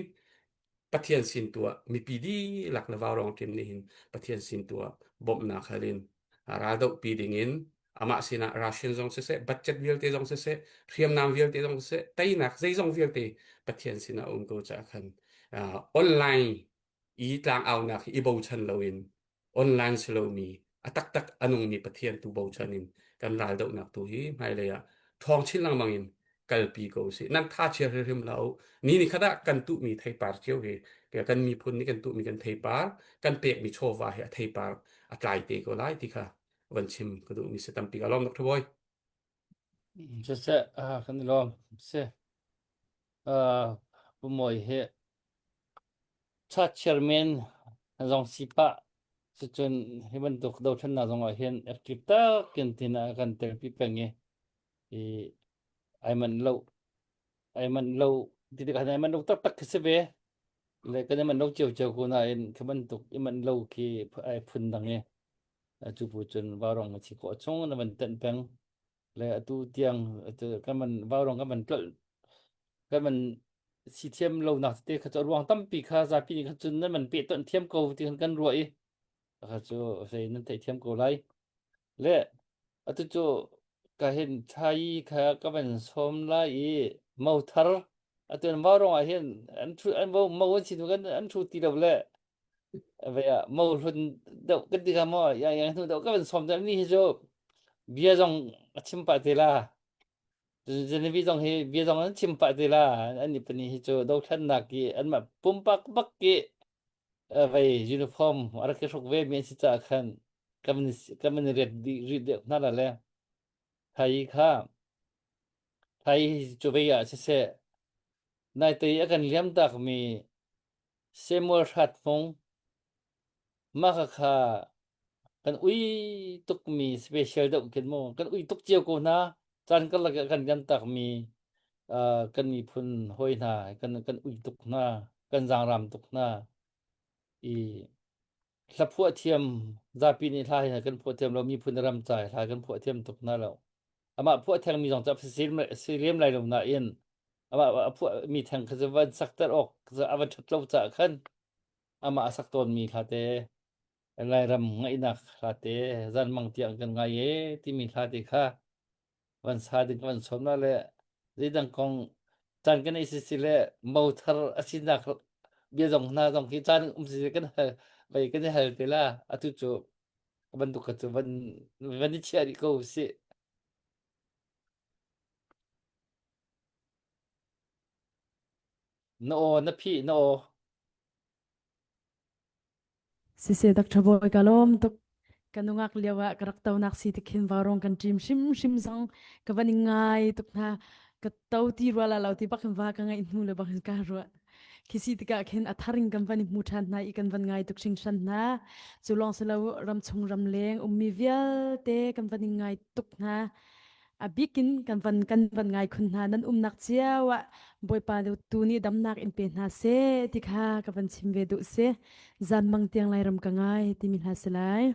Speaker 5: ปะเทียนสินตัวมีปีดีหลักและว่ารองทีมนี้เห็นปะเทียนสินตัวบ่มนาคาลินราดอกปีดิงินอามาสินะราชินจงเสบัดเจ็ดวิลเตจงเสเรียมนามวิลเตจงเสไตนักใจจงวิลเตปะเทียนสินะองค์ก็จะคันออนไลน์อีตางเอานักอีบูชันลวินออนไลน์สโลมีตักอนุมีปะเทียนตูบูชันินกันรายดอกนักตูฮีไม่เลยทองชิ้นลังมังอินกัลปีโกสินั่นท่าเชียร์เริมเรานี่ขณะกันตุมีไทยปาร์เจียวเฮกันมีพุ่นนี่กันตุมีกันไทยปาร์กันเปกมีโชวาเฮไทยปาร์อัตรายเตก็ไล่ที่ค่ะวันชิมก็ดูมีสตัมปีกอลอมนักทบอย
Speaker 1: จะกันลองเสบุมอยเฮชาเชอร์แมนจงสิปะจนให้มันตกดาวทันนะจงเห็นแอคทีฟตากันที่น่ะกันเตปิเป็งเงไอ้มันเราที่กันไอ้มันเราตักเสเบเลยกันมันเราเจียวกูน่ะเห็นคือมันตกไอ้มันเราที่ไอ้พุ่นดังจูบุจนวารองมันสิโกชงนะมันเต็นเป็งเลยตูเตียงกันมันวารองกันมันกันมันสิเทียมเราหนักเตะเขาจะรวงตั้มปีคาซาปีเขาจนนั้นมันเปต้นเทียมเก่าที่กันรวยเขาจะใส่นั่นเทียมเก่าไรและตุโจก็เห็นไทยค่ะก็เป็นสมไลเมาทาร์ตุนวารองเห็นอันเมาสิทุกันอันทุตีเราแหละเวียเมาทุนเดากันดีกันมั้ยอย่างทุนเดาก็เป็นสมแต่นี่โจเบียจงชิมปะเตล่าจะนี่จงเฮเบียจงชิมปะเตล่าอันนี้เป็นนี่โจเดาทันนักกีอันมาปุ่มปักกีไปยูนิฟอร์มอะไรก็ชกเวมีสิตาคันกันเรียดนั่นแหละไทยค่ะไทยจูเบียเสนายตีกันเลี้ยมตักมีเซมัวรัดฟงมากค่ะกันตุกมีสเปเชียลดอกกันโมกันตุกเจียวกูนะจันกันละกันยันตักมีกันมีพุนห้อยนากันตุกนะกันจางรำตุกนะอี ละพวเทียมซาปีนี้ทายนะกันพวเทียมเรามีพุนรำใจทายกันพวเทียมตกหน้าเราอามาพวแทงมี2จับซีเรียมไรลงนาเอ็นอามาพวมีแทงคือจะวันสักตะออกจะอวันชัดเราจะคันอามาสักตนมีคาเตไรรำไงนักคาเตจันมังเตียงกันไงที่มีคาเตค่ะวันสาดิวันสมนั่นแหละดิดังกองจันกันไอสิเลมาวทรอสินักเบียดงนาดงที่จันสิกันไปกันเฮลเตล่าอตุจูวันตุกตุวันนี้เชียริโกสิโนนะพี่โน
Speaker 4: Sisi Dr. Boy kalom tuk kanungak liawa karaktaw naksi tikin warong kan jim shim sang kawaningai tuk na kataw ti wala law ti bakin wa ka nga inmu le bakin ka ruwa kisi tika ken atharing kan wani mutan na ikan wan ngai tuk sing shan na zulong selaw ram chung ram leng ummi vial te kan wani ngai tuk na abikin kan wan ngai khun na nan nak chia wa boy pa du tu ni dam nak in pe na se tikha ka wan chim ve du se zan mang tiang lai ram ka ngai ti min ha selai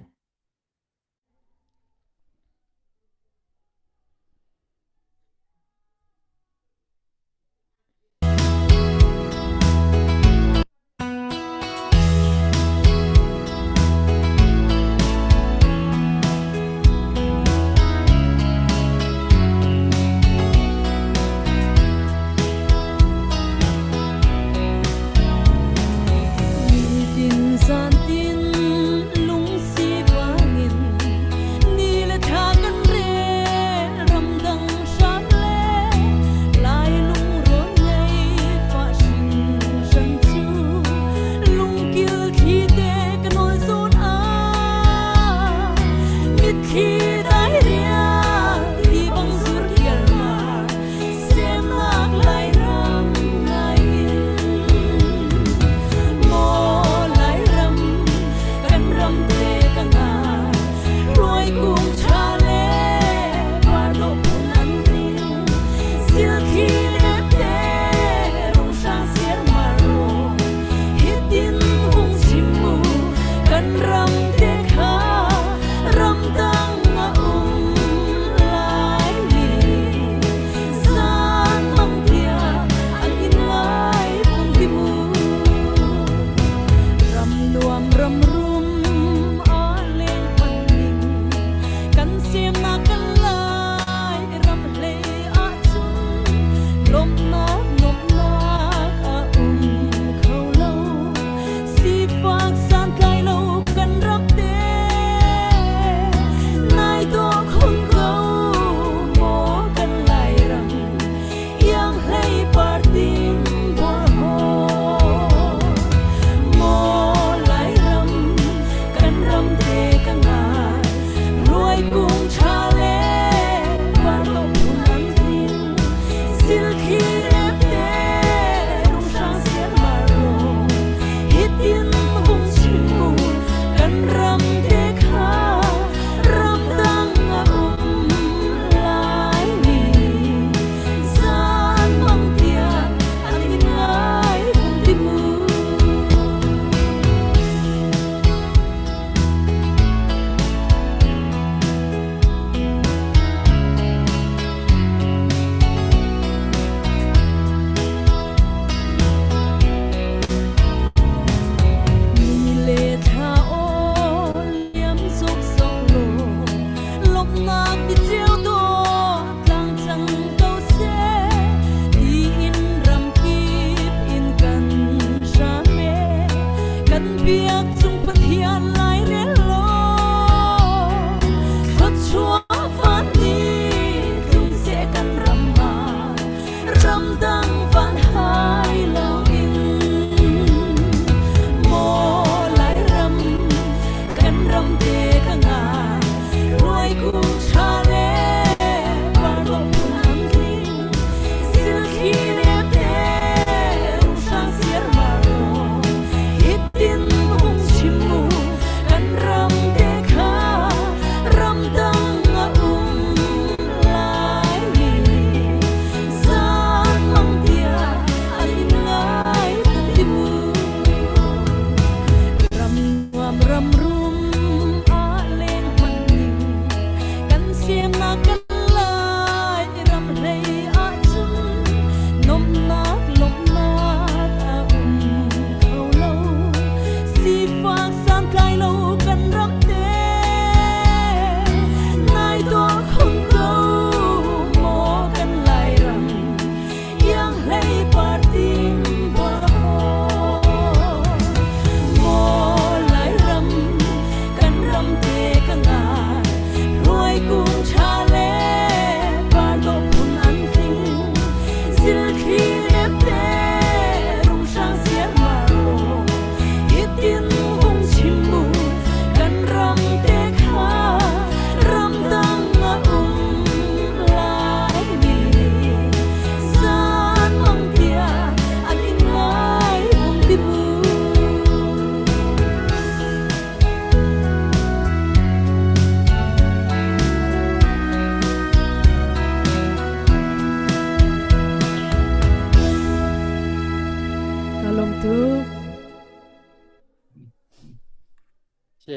Speaker 1: ตั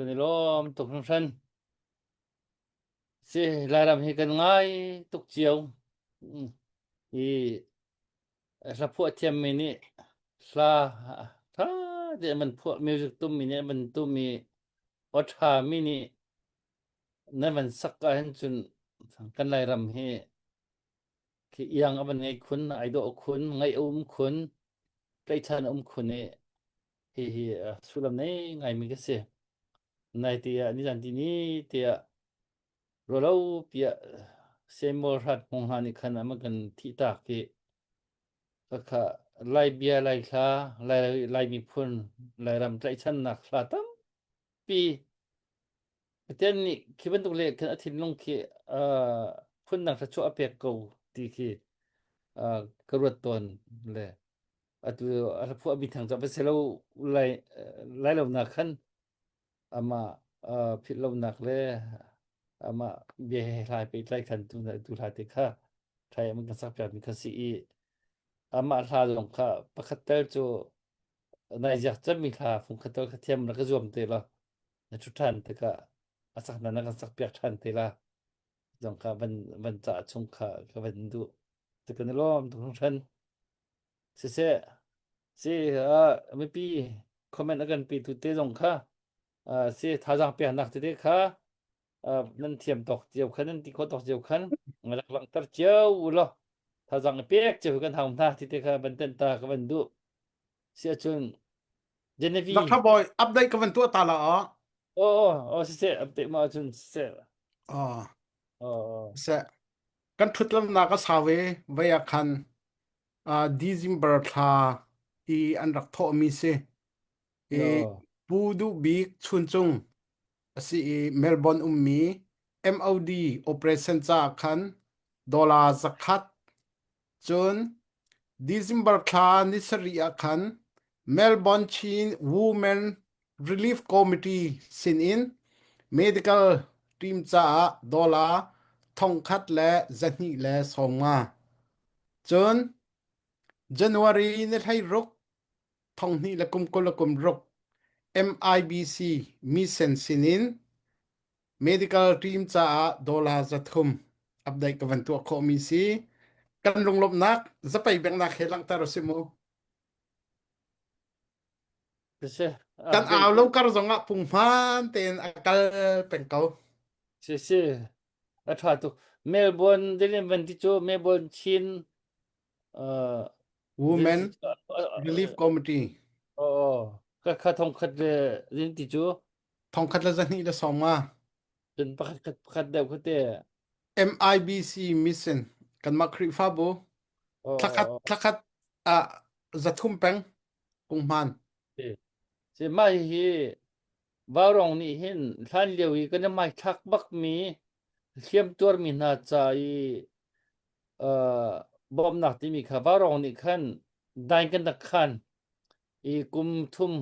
Speaker 1: วนี้ล้อมตกทั้งชั้นสิลายรำให้กันง่ายตุกเจียวอีละพวกเทียมมินี่ลาถ้าเดี๋ยวมันพวกมิวสิกตุ้มมินี่มันตุ้มมีออทามินี่นั่นมันสักกันจนกันลายรำให้คือยังอันไงคุณไอดอลคุณไงคุณใกล้ทันคุณเนี่ยฮีสุลามเนี่ยไงมีก็เสียในเตียนี่จันทีนี้เตียเราเปียเซมอร์ฮัดมองหานี่ขนาดมันกันที่ตากที่ก็ไล่เบียไล่คลาไล่มีพุ่นไล่รำใจฉันนักคลาตั้มปีเตียนี่คิดว่าตัวเลขกันอาทิตย์ลงที่พุ่นนักชัวเปียกกูที่ที่กระโดดตนเลยตัวพวกมีทางจะไปเสลาไล่เราหนักขันมาผิดเราหนักเลยมาเบียหลายไปไล่ขันตุลาติค่ะไทยมันก็สักแบบมีคสีมาลาลงค่ะประคัตเตอร์จูนายอยากจะมีค่าฟุงคัตเตอร์เทียมแล้วก็รวมเตละในชุดทันแต่ก็สักนั้นก็สักเปียกทันเตละจงค่ะมันจะชงค่ะก็เป็นดูแต่ก็ในรอบทุกท่านเสียสิไม่ปีคอมเมนต์กันปีตุเตจงค่ะสิถ้าจังเปียนักเตค่ะนั่นเทียมตอกเจียวคันนั่นที่เขาตอกเจียวคันหลังตัดเจียวล่ะถ้าจังเปียกเจียวกันทำท่าที่เตค่ะบันเตนตาก็บันดูเสียจนเจเนวี
Speaker 2: Dr. Boy update กันตัวตาละ
Speaker 1: โอ้เสียอัปเดตมาจนเสีย
Speaker 2: เสกันทุดลำนาก็สาเวไว้คันDecember ทาอีอันรักโทมีเสปูดูบีกชุนจุงสิเมลเบิร์นมี MOD operation จาคัน$สักคัดจน December ทานิสรีอาคัน Melbourne Chin Women Relief Committee สินอิน Medical Team จา$ทองคัดและจันนี่และส่งมาจน January นี่ให้รกทองนี่และกุมกลกุมรก MIBC มีเซนสินิน Medical Team จา$จะทุ่มอัปเดตกันตัวคอมิซีกันลงลบนักจะไปแบ่งนักเฮลังตารสิมูกันเอาลงกระจงปุ่งพานเต็นอากาศเป็นเก่า
Speaker 1: เสียอัฐาตุเมลเบิร์นเดลินวันที่จูเมลเบิร์นชิน
Speaker 2: Women Relief Committee
Speaker 1: ก็ทองคัดเรื่องที่จู
Speaker 2: ทองคัดและจันนี่และส่งมา
Speaker 1: เป็นประคัดเดียวก็เตะ
Speaker 2: MIBC Mission กันมาคริฟาโบทักคัดจะทุ่มแปงปุ่งพาน
Speaker 1: เสียไม่ฮีวารองนี่เห็นท่านเลียวอีกันไม่ทักบักมีเทียมตัวมีนาใจบอมนักที่มีค่ะวารองนี่คันได้กันนักคันอีกุมทุ่ม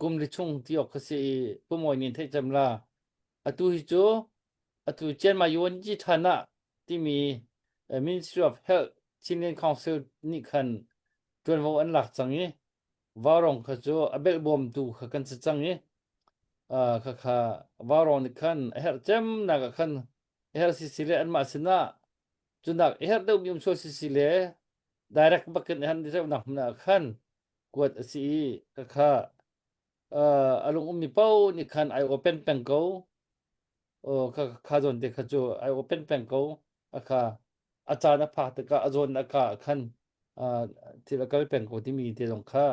Speaker 1: กุมลิชุงที่ออกสิผู้มวยนี่เทจำลาตุฮิโจตุเจนมาอยู่วันที่ฐานะที่มี Ministry of Health Senior Council นี่คันจนว่าอันหลักจังนี้วารองเขาจะอเบลบอมดูเขากันจังนี้ค่ะวารองนี่คันเฮร์เจมนักคันเฮร์ซิซิเลอันมาสินะจุนักเฮร์เดมยมโซซิซิเล direct บักกันฮันดิเซนักนักคันกวดสิค่ะอารมณ์มีเป้านี่คันไอโอเปนแปงโกข้าจนเด็กข้าจูไอโอเปนแปงโกค่ะอาจารย์ภาคตะกะอาจนอากาคันที่ละก็แปงโกที่มีที่ตรงค่า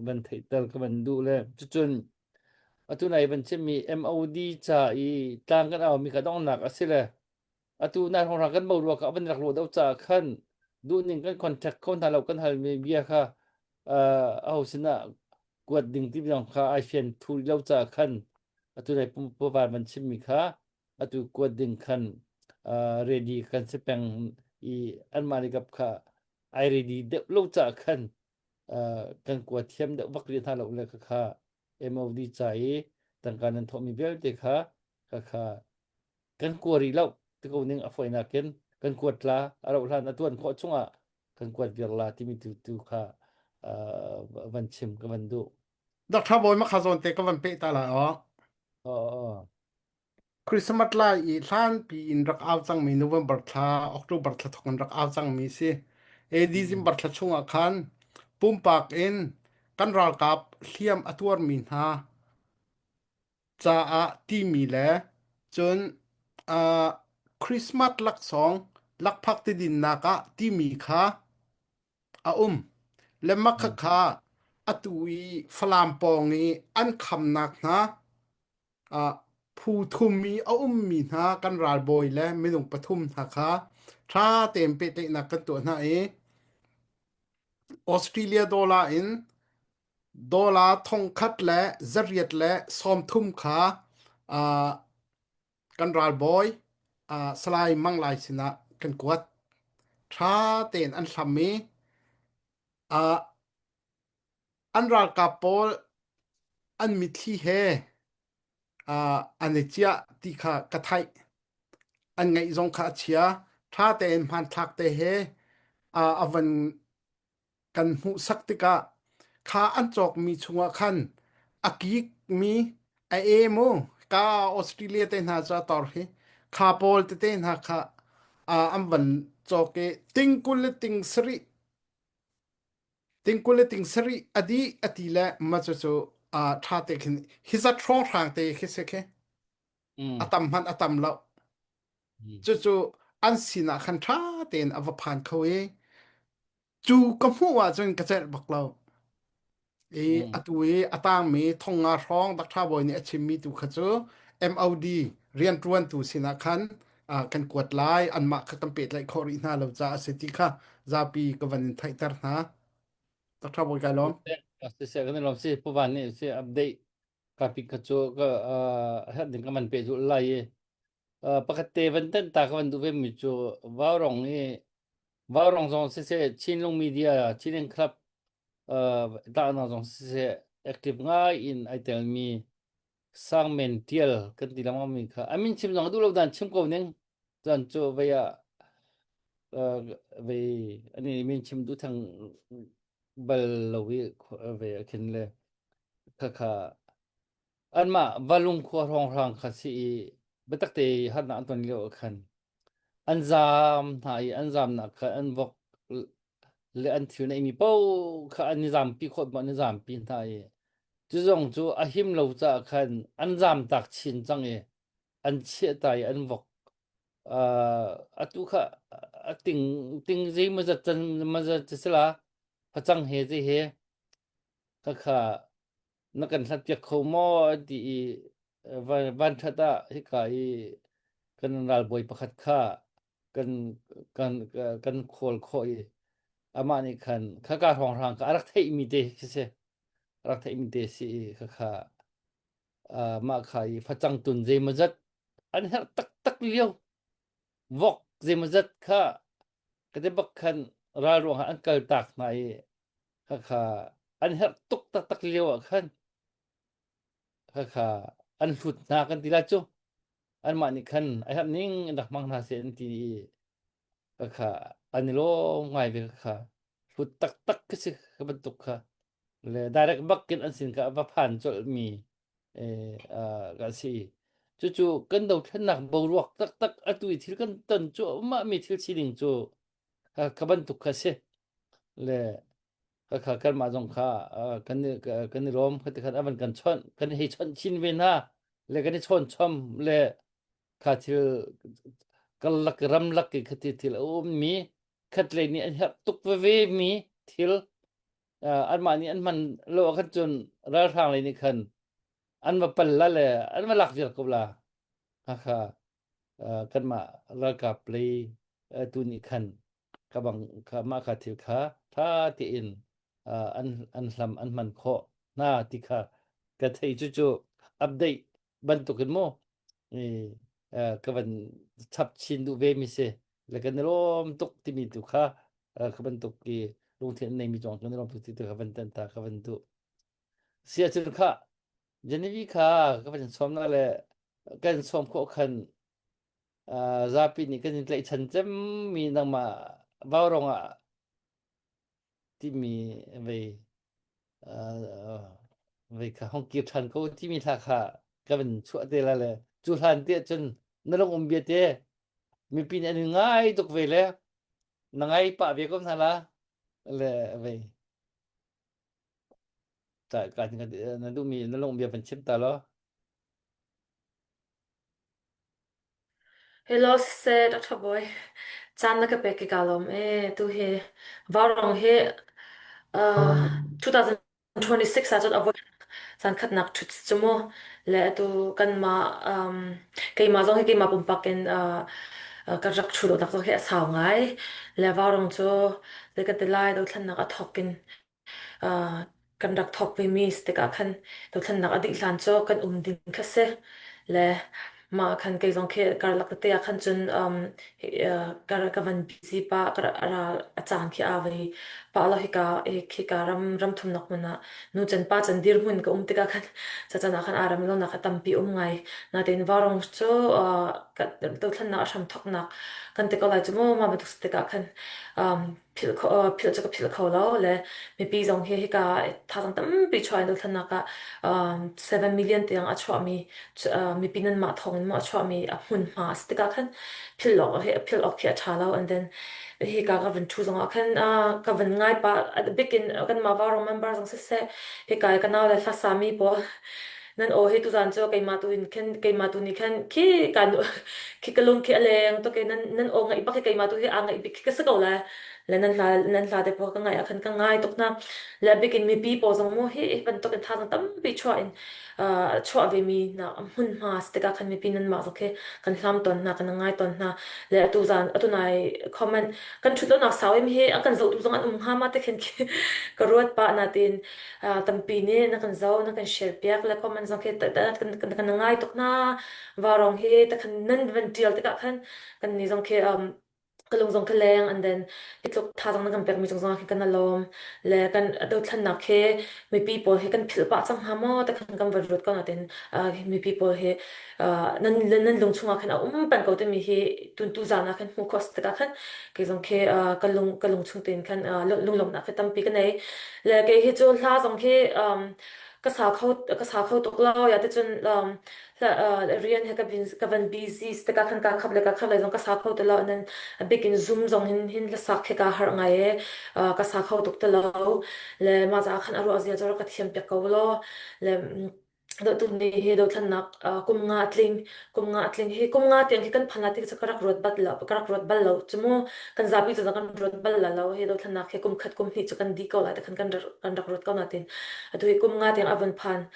Speaker 1: วันไทเตลก็มันดูแลจนตุไหนมันจะมี MOD จ่าอีต่างกันเอามีกระต้องหนักอะสิแหละตุนายของเรากันบ่รัวก็เป็นหลักรัวเอาจ่าคันดูหนึ่งกันคอนแทคคนทางเรากันหามีเบียค่ะเอาสินะกวดดึงที่น้องค่ะไอเฟียนทูเราจ่าคันตุไหนผู้ว่ามันชิมีค่ะตุกวดดึงคันเรดีคันสิแปงอีอันมาลิกับค่ะไอเรดีเดเราจ่าคันกันกวดเทียมเดวักเรียนทางเราเลยค่ะMOD ใจต่างการนั้นทอมีเบลเตค่ะค่ะกันกวดอีแล้วที่เขานึงอฟอยนักกันกวดละเราลานตัวขอช่วงกันกวดเวลาที่มีตุค่ะ วันชิมกับวันดุ
Speaker 2: ดักทาบอยมาคาโซนเตก็วันเปตาละอ๋อ
Speaker 1: อ๋อ
Speaker 2: คริสต์มาสลาอีท่านปีอินรักเอาจังมีโนเวมเบอร์ทาออกตุเบอร์ทาทกันรักเอาจังมีสิดิซิมเบอร์ทาช่วงอาคันปุ่มปากเอ็นกันรักกับเลียมอตัวมินฮาจะตีมีแลจนคริสต์มาสลักสองลักพักติดินนากะตีมีค่ะและมักค่ะตุยฟลามปองนี้อันคำนักนะผู้ทุมมีมีนะกันราบอยและไม่ลงปทุมนะคะถ้าเต็มเปเตนักกันตัวนะออสเตรเลียดอลลาร์ทองคัดและจริยตและซอมทุมค่ะกันราบอยสลายมังลายสินะกันกวดถ้าเต็นอันสามีอันรากาโปลอันมิที่เฮอันเนจียที่ข้ากระไทยอันไงจงข้าเชียถ้าแต่พันทักแต่เฮอวันกันหูสักติกาข้าอันจอกมีชงคันอากิกมีเอโมกาออสเตรเลียเตนหาจะต่อเฮข้าโปลเตนหาข้าอันวันจอกเกติงกุลติงสรีอดีอติและมาจะท่าเตคินฮิซัตทรองทางเตคิเสเคอตัมมันอตัมแล้วจู่อันสินะคันท่าเตนอวพานเขาจู่ก็มัวจนกระเจ็ดบักเราอตุอตางมีทงงาร้องดักท่าบอยนี่ชิมมีตุขจู MOD เรียนรวนตุสินะคันกันกวดไลอันมากันเป็ดไลคอรินาเราจะเสติค่ะจาปีกวันไทยตร์นะดักท่าบอยกันล้อม
Speaker 1: se kan lom se puwan ni se update ka pikachu ka hat din ka man pe ju lai pakate van tan ta ka van du ve mi chu warong ni warong zong se chin long media chin club da na zong se active nga in I tell me sang mental kan ti lam mi kha I mean chim zong du lo dan chim ko ning dan chu ve ya ve ani min chim du thang bal lo ve kin le khaอันมาบาลุงคัวรองรังคัสิบัตักเตหัดนะอันตอนเลียวคันอันซามหายอันซามนะคันอันวกเลอันทิวในมีเป้าคันอันนิซามปีขดบ่นิซามปีนไทยจุจงจูอะหิมเราจะคันอันซามตักชินจังอันเชียตายอันวกอะตุคะติงเจมันจะจันมันจะสละพะจังเฮเจเฮค่ะนักกันทัดเปียกเขามอดีวันทัดที่กายกันรัลบอยประคัดค่ากันโคลคอยอามานี่คันข้ากาทองทางก็รักไทยมีเดใช่รักไทยมีเดสิค่ะมาขายพระจังตุนเจมจัดอันนี้ตักเลี้ยววอกเจมจัดค่ะก็ได้บักคันรารวงอันเกิดตักในค่ะอันนี้ตุกตักเลี้ยวคันค่ะอันหุดนากันทีละจุอันมานี่คันไอ้ครับนิ่งดักมังนาเสียนทีค่ะอันนี้โลง่ายไปค่ะหุดตักก็สิกับตุกค่ะเลยได้รักบักกินอันสินกับว่าผ่านจนมีก็สิจู่ๆกันเดาท่านหนักบรวกตักอตุยที่กันตันจู่มามีที่ชิลิงจู่กับบันตุกค่ะสิเลยค่ะกันมาจงค่ะกันรวมกันอวันกันชนกันให้ชนชินเวนะเลยกันชนชมเลยค่ะที่กันลักรำลักกันที่โอ้มีคัดเลยนี่อันตุกเวมีที่อันมานี่อันมันโลกันจนรัลทางเลยนี่คันอันมาปัลละเลยอันมาลักเจอกับละค่ะกันมารักกับเลยตุนี่คันกบังค่ะมาค่ะที่ค่ะถ้าที่อินอันลำอันมันโคหน้าที่ค่ะก็ให้จู่ๆอัปเดตบันตุกันโมก็บันทับชินดูเวมิเซแล้วกันรวมตุกที่มีตุค่ะก็บันตุกีลงที่ในมีจงกันรวมตุกที่ตุค่ะบันตันตาก็บันตุเสียจุดค่ะเจนีวีค่ะก็บันสมนั่นแหละกันสมโคคันซาปีนี่กันเลยฉันจะมีนางมาบ้ารองที่มีเว Vậy ka hong kip than ko ti mi tha kha ka ben chu te la le chu than te chun na long bia te mi pin an ngai tok ve le na ngai pa ve kom thala le ve ta ka tin ka na du mi na long bia ben chim ta lo
Speaker 6: Hello, se Dr. Boy. Chan na ka pe ki kalom tu he varong he 2026 sa jot avoid san khat nak thut chumo le tu kan ma ke ma zong he ke ma pum paken ka rak thu do dak zo he sa ngai le varong chu le ka te lai do thlan na ka thokin kan rak thok ve mi ste ka khan do thlan na adi hlan cho kan ding khase le ma khan ke zong khe kar lak te khan chun kar ka van busy pa kar ara achang khi awi pa lo hi ka khi ka ram thum nak mana nu chen pa chen dir mun ka te ka khan cha cha na khan aram lo na kha tam pi ngai na ten warong cho ka do thlan na sham thok nak kan te ko lai chumo ma ba te ka khan phil cha ka phil kho lo le mi pi zong he ka tha tang tam pi choi do thlan na ka 7 million te ang achwa mi pinan ma thong ma achwa mi a hun ma stika khan phil ok he tha lo and then he ka van thu zong khan ka van ngai pa at the begin kan ma wa remember zong se he ka ka naw le thla sa mi po nan o he tu zan cho kai ma tu in khan kai ma tu ni khan ki kan ki kalung ki aleng to ke nan o ngai pa kai ma tu he angai bi ki ka sa ko la le nan la de po ka ngai khan ka ngai tok na le begin mi pi po zong mo he ban to ke tha tam bi chwa in chwa ve mi na hun ma stika khan mi pinan ma ke kan hlam ton na kan ngai ton na le tu zan atu nai comment kan thu to na saw em he kan zo tu zong an ha ma te khen ki ka ruat pa na tin tampi ni na kan zo na kan share piak le comment zong ke ta kan ngai tok na warong he ta kan nan van deal te ka khan kan ni zong ke kalung zong kaleng and then itlok tha zong na kan pek mi zong zong kan alom le kan do thlan na khe mi people he kan phil pa chang ha mo ta kan varut kan aten mi people he nan lung chunga khan pan ko te mi he tu zana khan mu khos ta khan ke zong khe kalung chung ten khan lung lom na khe tam pi kan nei le ke he chu hla zong khe ka sa khau tok lo ya te chun rian he ka van busy sta ka khan ka khap le zong ka sa khau te lo and then a big in zoom zong hin la sak he ka har ngai ka sa khau tok te lo le ma za khan aru azia jor ka thiam pe ko lo le do tu ni he do thlan nak kum nga tling he kum nga tiang he kan phana ti cha karak rot bal lo chumo kan zabi cha kan rot bal la lo he do thlan nak he kum khat kum hi cha kan di ko la ta kan rak rot ko na tin atu he kum nga tiang avon phan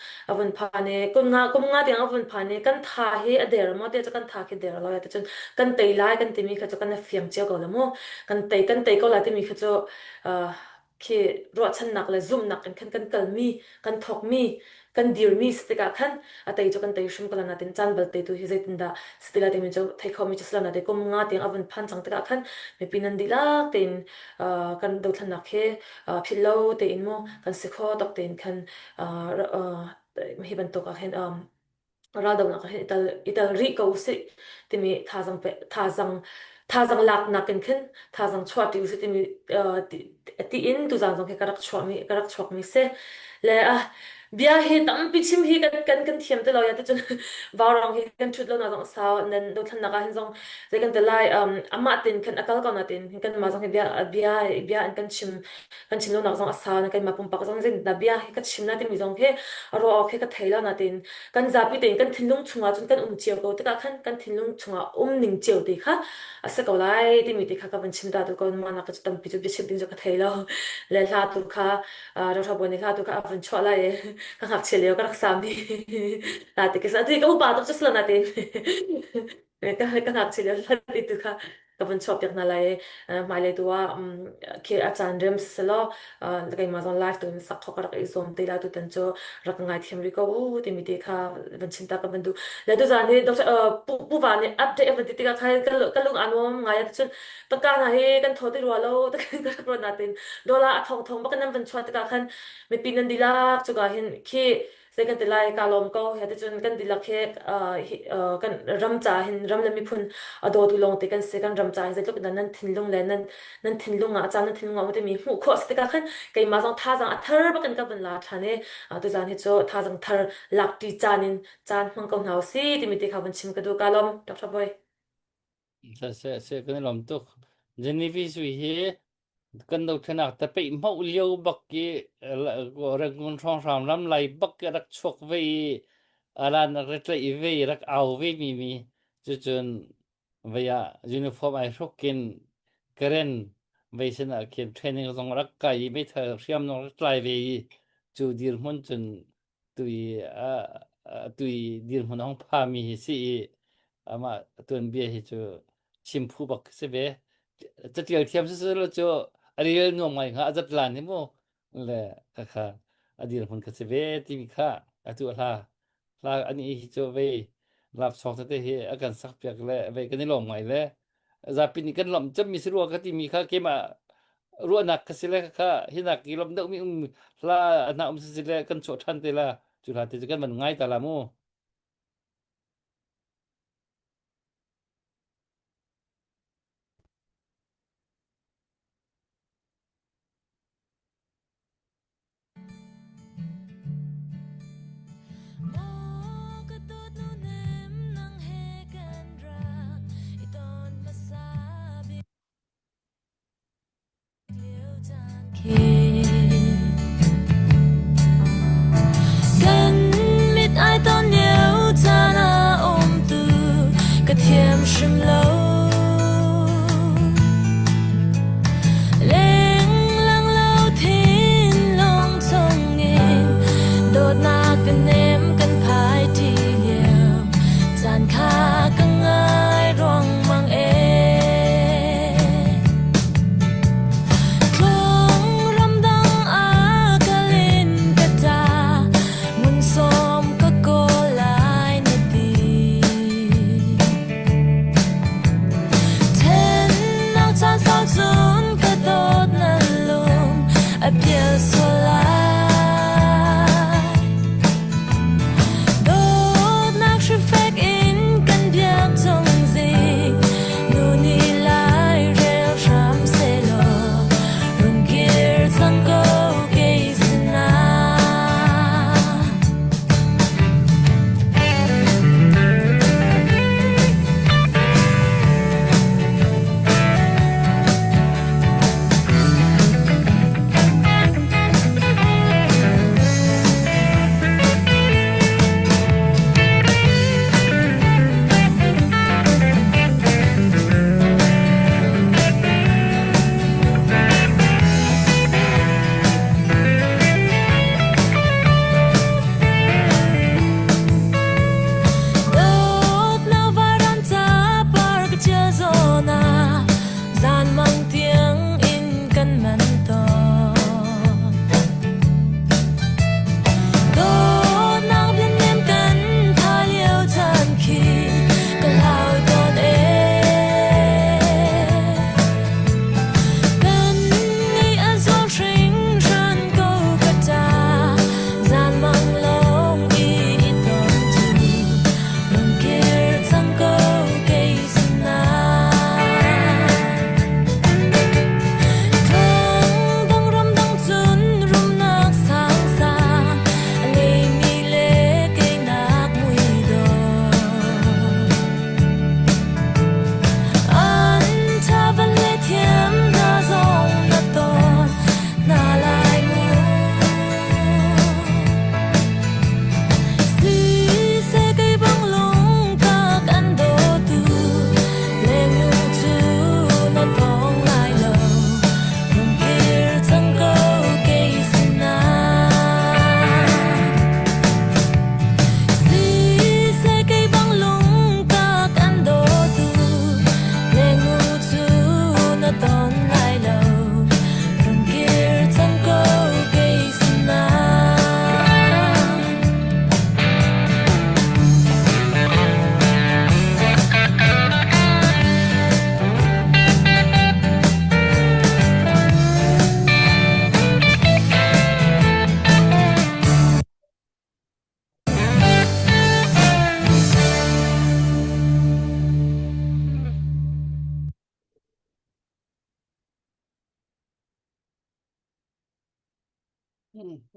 Speaker 6: ne kum nga tiang avon phan ne kan tha he ader mo te cha kan tha ke der lo ya ta chun kan tei lai kan ti mi kha cha kan fiam che ko la mo kan tei ko la ti mi kha cho khi ro chan nak le zoom nak kan kal mi kan thok mi kan dir mi stika khan atai cho kan tai shum kala na tin chan bal te tu hi zaitin da stila te mi cho thai khaw mi chasla na te kum nga tiang avon phan chang taka khan me pinan dilak ten kan do thlan nak he philo te in mo kan sikho tok ten khan hi ban to ka hen ra do na ka ital ri ko se te mi tha zang lak na kan khan tha zang chwa ti se te mi ti in tu zang ke karak chwa mi se le bia he tam pi chim hi kan thiam te lo ya te chun warong he kan thut lo na zong sa nen do thlan na ka hin zong ze kan te lai ama tin kan akal ka na tin kan ma zong he bia an kan chim lo na zong sa na kan ma pum pa zong zen da bia he ka chim na te mi zong he ro ok he ka thaila na tin kan za pi ten kan thinlung chunga chun kan chiao ko te ka khan kan thinlung chunga ning chiao te kha asa ko lai te mi te kha ka ban chim da do ko ma na ka tam pi chu bi chim din jo ka thaila le la tu kha ro tha bon la tu kha van chwa lai ka ngak chele ka rak sam ni la te ke sa te ka pa to chasla na te ka ngak chele la te tu kha ka van chwa pek na lai mai le tu wa ke a chan rem selo la kai ma zon live tu sa kho ka rak izom te la tu tan cho rak ngai thiam ri ko te mi te kha van chin ta ka ban du le tu za ni do pu wa ni update evan te ka khai ka lung anom ngai ta chun ta ka na he kan tho te ro lo ta kan ka ro na tin dola a thong ba kan van chwa ta ka khan me pinan dilak chu ga hin ki se kan tilai ka lom ko ya te chun kan dilak he kan ramcha hin ramla mi phun ado tu long te kan se kan ramcha hin lok nan thinlung le nan thinlung a chan nan thinlung a te mi hu kho ste ka khan kai ma jong tha jang athar ba kan ka ban la thane tu jan he cho tha jang thar lak ti chanin chan mang ko nau si ti mi te kha ban chim ka du ka lom Dr. Boy
Speaker 1: se kan lom tuk Genevieve sui he kan do thana ta pe mau liu bak ki rang kun thong ram lam lai bak rak chok ve alan rak lai ve rak au ve mi chu chun ve ya uniform ai rokin karen ve sen a kin training zong rak kai me tha siam no lai ve chu dir mun chun tui tui dir mun hong pha mi si ama tun bia hi chu chim phu bak se veจะเตียวเทียมซื่อๆแล้วจะอันนี้หน่วงใหม่ค่ะอาจจะลานนี่โมแหละค่ะอดีตคนก็สิเวที่มีค่าตัวลาอันนี้จะเวรับสองตั้งแต่เฮอาการสักเปียกแล้วเวกันในหล่อใหม่แล้วจะเป็นกันหล่อจะมีสิรัวก็ที่มีค่าเกมารัวหนักก็สิแล้วค่ะที่หนักกี่ลมเดมีลาหนักสิแล้วกันโชทันเตละจุฬาเตจะกันมันง่ายแต่ละโม
Speaker 3: กันมิดอายตอน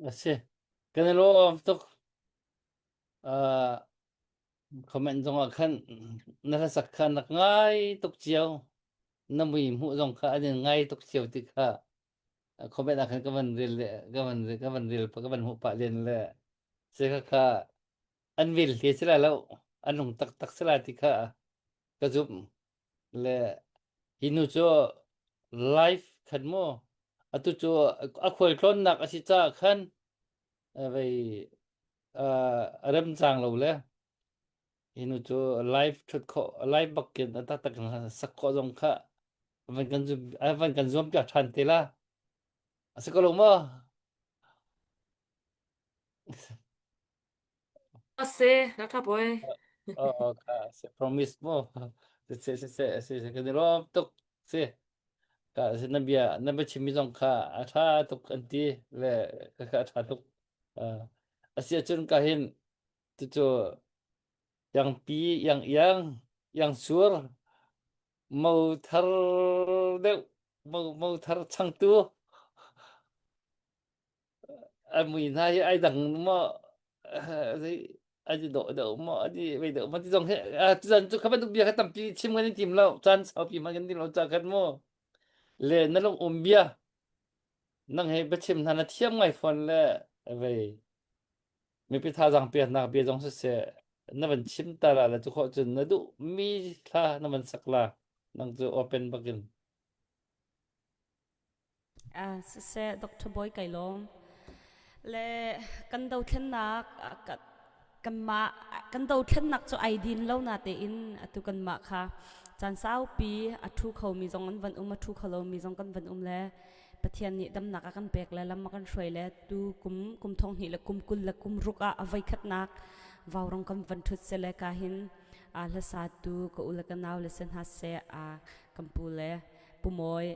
Speaker 1: Ase kanelo tok comment jong khan nala sakha nak ngai tok chiao namui mu jong kha ani ngai tok chiao ti kha comment akhan kaman ril pa kaman hu pa len le se kha anvil ti sila lo anung tak sila ti kha ka jup le hinu cho life khan mo atu cho akhol klon nak asi cha khan vai ram chang lo le hinu cho life thut kho life bakken ta tak sak kho jong kha van kan zum pya than te la asiko lo mo
Speaker 6: ase Dr. Boy
Speaker 1: ka se promise mo se kan ro tok se ka se nabia chimi jong kha atha tok anti le ka tha tok asia chun ka hin tu cho yang pi yang sur mau thar de mau thar chang tu mui nai ai dang mo ai do mo ai ve do ma ti jong he tu jan tu khaban tu bia ka tam pi chim gan tim lo chan sau pi ma gan din lo cha khat mo le na long bia nang he ba chim na thiam ngai phone le ve mi pi tha jang pi na bia jong se na ban chim ta la tu kho chun na du mi tha na man sakla nang tu open bagin
Speaker 7: se Dr. Boy Kailom le kan do thlen nak kan do thlen nak cho idin lo na te in atu kan ma kha chan sau pi athu kho mi jong an van athu khalo mi jong kan van le pathian ni dam nak kan pek le lam kan hroi le tu kum thong hi le kum kul le kum ruka avai khat nak vaurong kan van thut se le ka hin la sa tu ko ul kan naw le sen ha se kampu le pumoi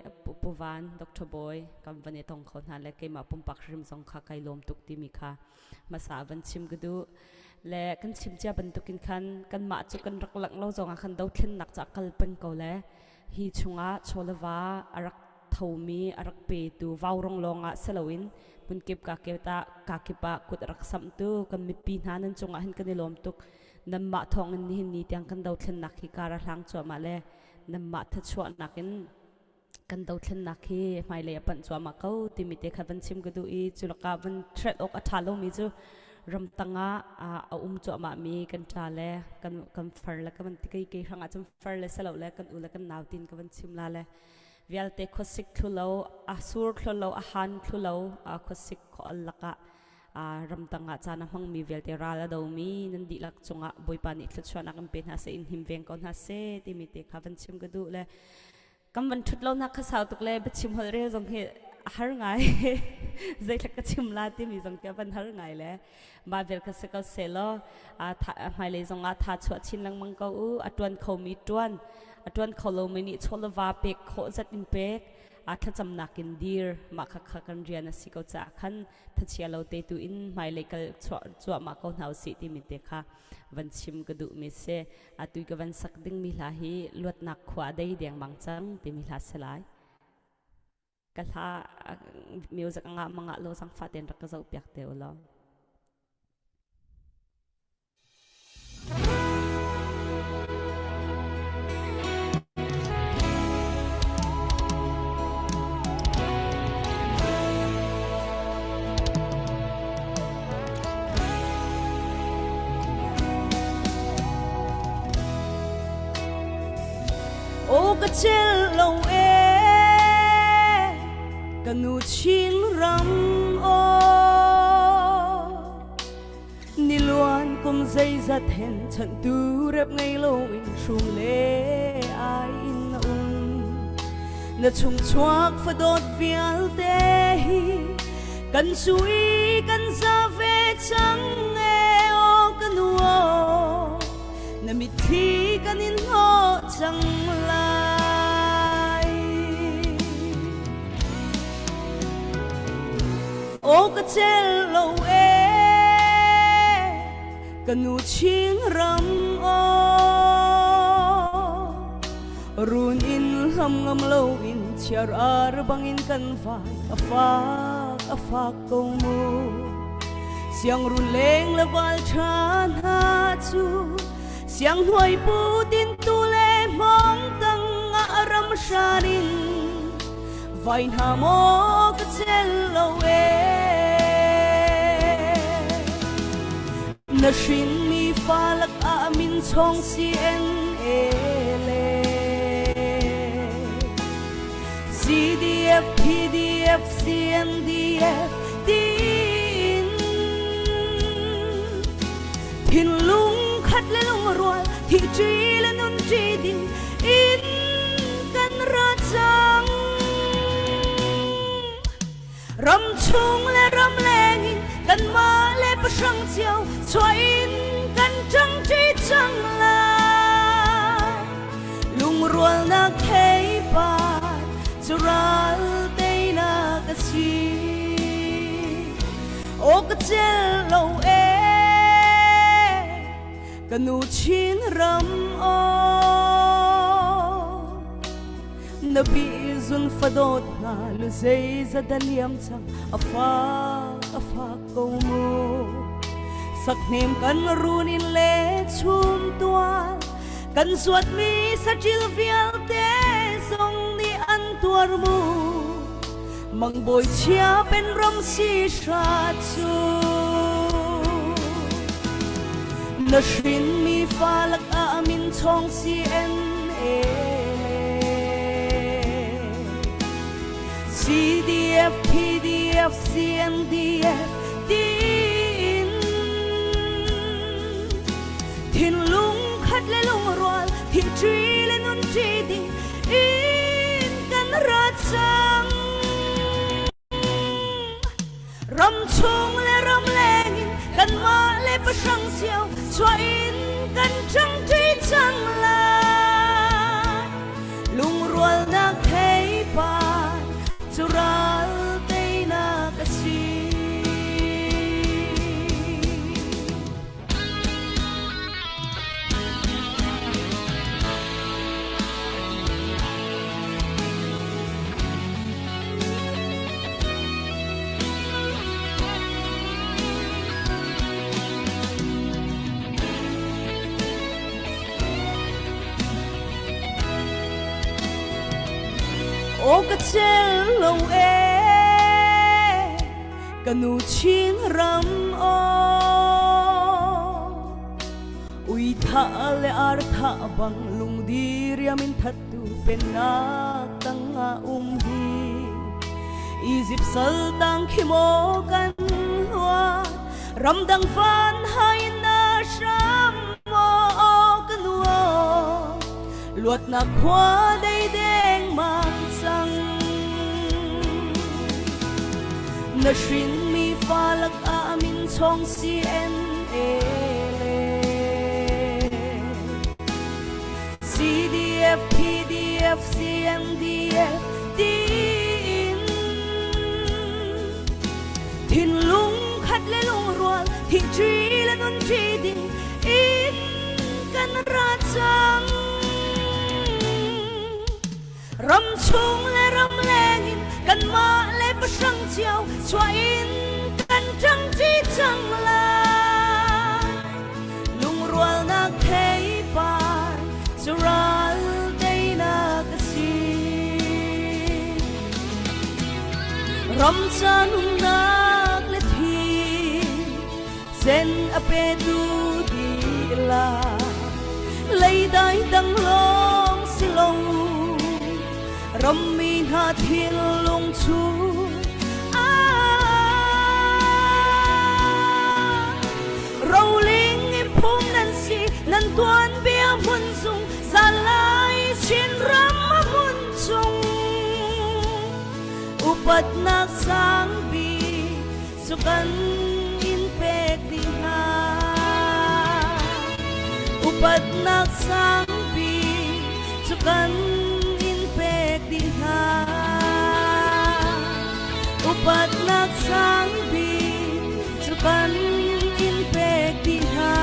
Speaker 7: puvan Dr. Boy kam vane tong khon han le ke ma pumpak rim song kha kai lom tuk ti mi kha masa van chim gdu le kan chim cha ban tukin khan kan ma chu kan rak lak lo zong khan do thlen nak cha kal pen ko le hi chunga cholawa arak thomi arak pe tu vaurong longa selowin bun kep ka keta ka kepa kut rak sam tu kan mi pi hanan chunga hin kan lom tuk nam ma thong ni ni tyang kan do thlen nak hi kara hlang chu ma le nam ma tha chwa nakin kan do thlen nak hi mai le pan chwa ma ko ti mi te khavan chim gdu I chulaka van thread ok athalo mi chu ram tanga chwa ma mi kan ta le kan far la kan ti kai hanga chum far le selo le kan ula kan naw tin kan van chim la le vial te khosik thulo asur thulo ahan thulo khosik kho allaka ram tanga chana mang mi vial te ra la do mi nan di lak chunga boipa ni thlut chwana kan pen ha se in him veng kon ha se ti mi te khavan chim gdu le kam van thut lo na kha sau tuk le be chim hol re jong he har ngai zai thak chim la ti mi jong ka van har ngai le ba vel ka se ka se lo mai le jong tha chwa chin lang mang ko atwan kho mi atwan kho lo mi ni cholawa pek kho zat in pek tha cham nakin dir ma kha kan rian si ko cha khan tha chia lo te tu in mai le kal chwa ma ko nau si ti mi te kha van chim ka du mi se atui ka van sak ding mi la hi luat nak khwa dei deng mang chang ti mi la selai ka tha music anga manga lo sang fa ten rak ka zau pyak te lo
Speaker 3: ka chel lo e kanu chin ram o ni luan kum zai za then chan tu rep ngai lo in shung le ai in na chung chuak fa dot vial te hi kan sui kan za ve chang e o kanu o na mi thi kan in ho chang lai o ka chel lo e kanu ching ram o run in ham ngam lo in chiar ar bang in kan vai a fa
Speaker 7: a phak ko mu siang run leng la wal than ha chu siang hoi pu tin tu le mong tang a ram shanin vain ha mo ka chel lo e na shin mi falak a min chong si en ele CDF PDF CNDF tin thin lung khat le lung rual thi tri le nun tri din in kan ra chang ram chung le ram leng in kan ma le pa sang chiao choi in kan chang tri chang la lung rual na khei pa chural te na ka si o ka chel lo e kanu chin ram o nabi zun fadot na lu zai za daliam chang afa ko mu sak nem kan runin le chum tual kan suat mi sa chil vial te song ni an tuar mu mang boy chia pen ram si sha chu na shin mi falak a min chong si en e CDF PDF CNDF tin thin lung khat le lung rual thi tri le nun tri ding in kan ra chang ram chung le ram leng in kan ma le pa sang chiao chwa in kan chang tri chang la lung rual na khei pa chural te na ka si o ka chel lo e kanu chin ram o ui tha le ar tha bang lung dir yamin thatu penak tanga hi izip sal tang khimo kan wa ram dang fan hai na sham mo kanwa luat na khwa dei deng mang sang na shin mi falak a min chong si en ele CDF PDF CNDF tin thin lung khat le lung rual thi tri le nun tri din in kan ra chang ram chung le ram leng in kan ma le pa sang chiao chwa in kan chang tri chang la lung rual na khei pa chural te na ka si ram chan nak le thi sen ape du di la lei dai dang long si long ram mi na thiên long chu rau ling im phum nan si nan tuan bia mun sung sa lai chin ram ma mun sung upat nak sang bi sukan in pek ding ha upat nak sang bi sukan ding ha upat nak sang bi chukan in pek ding ha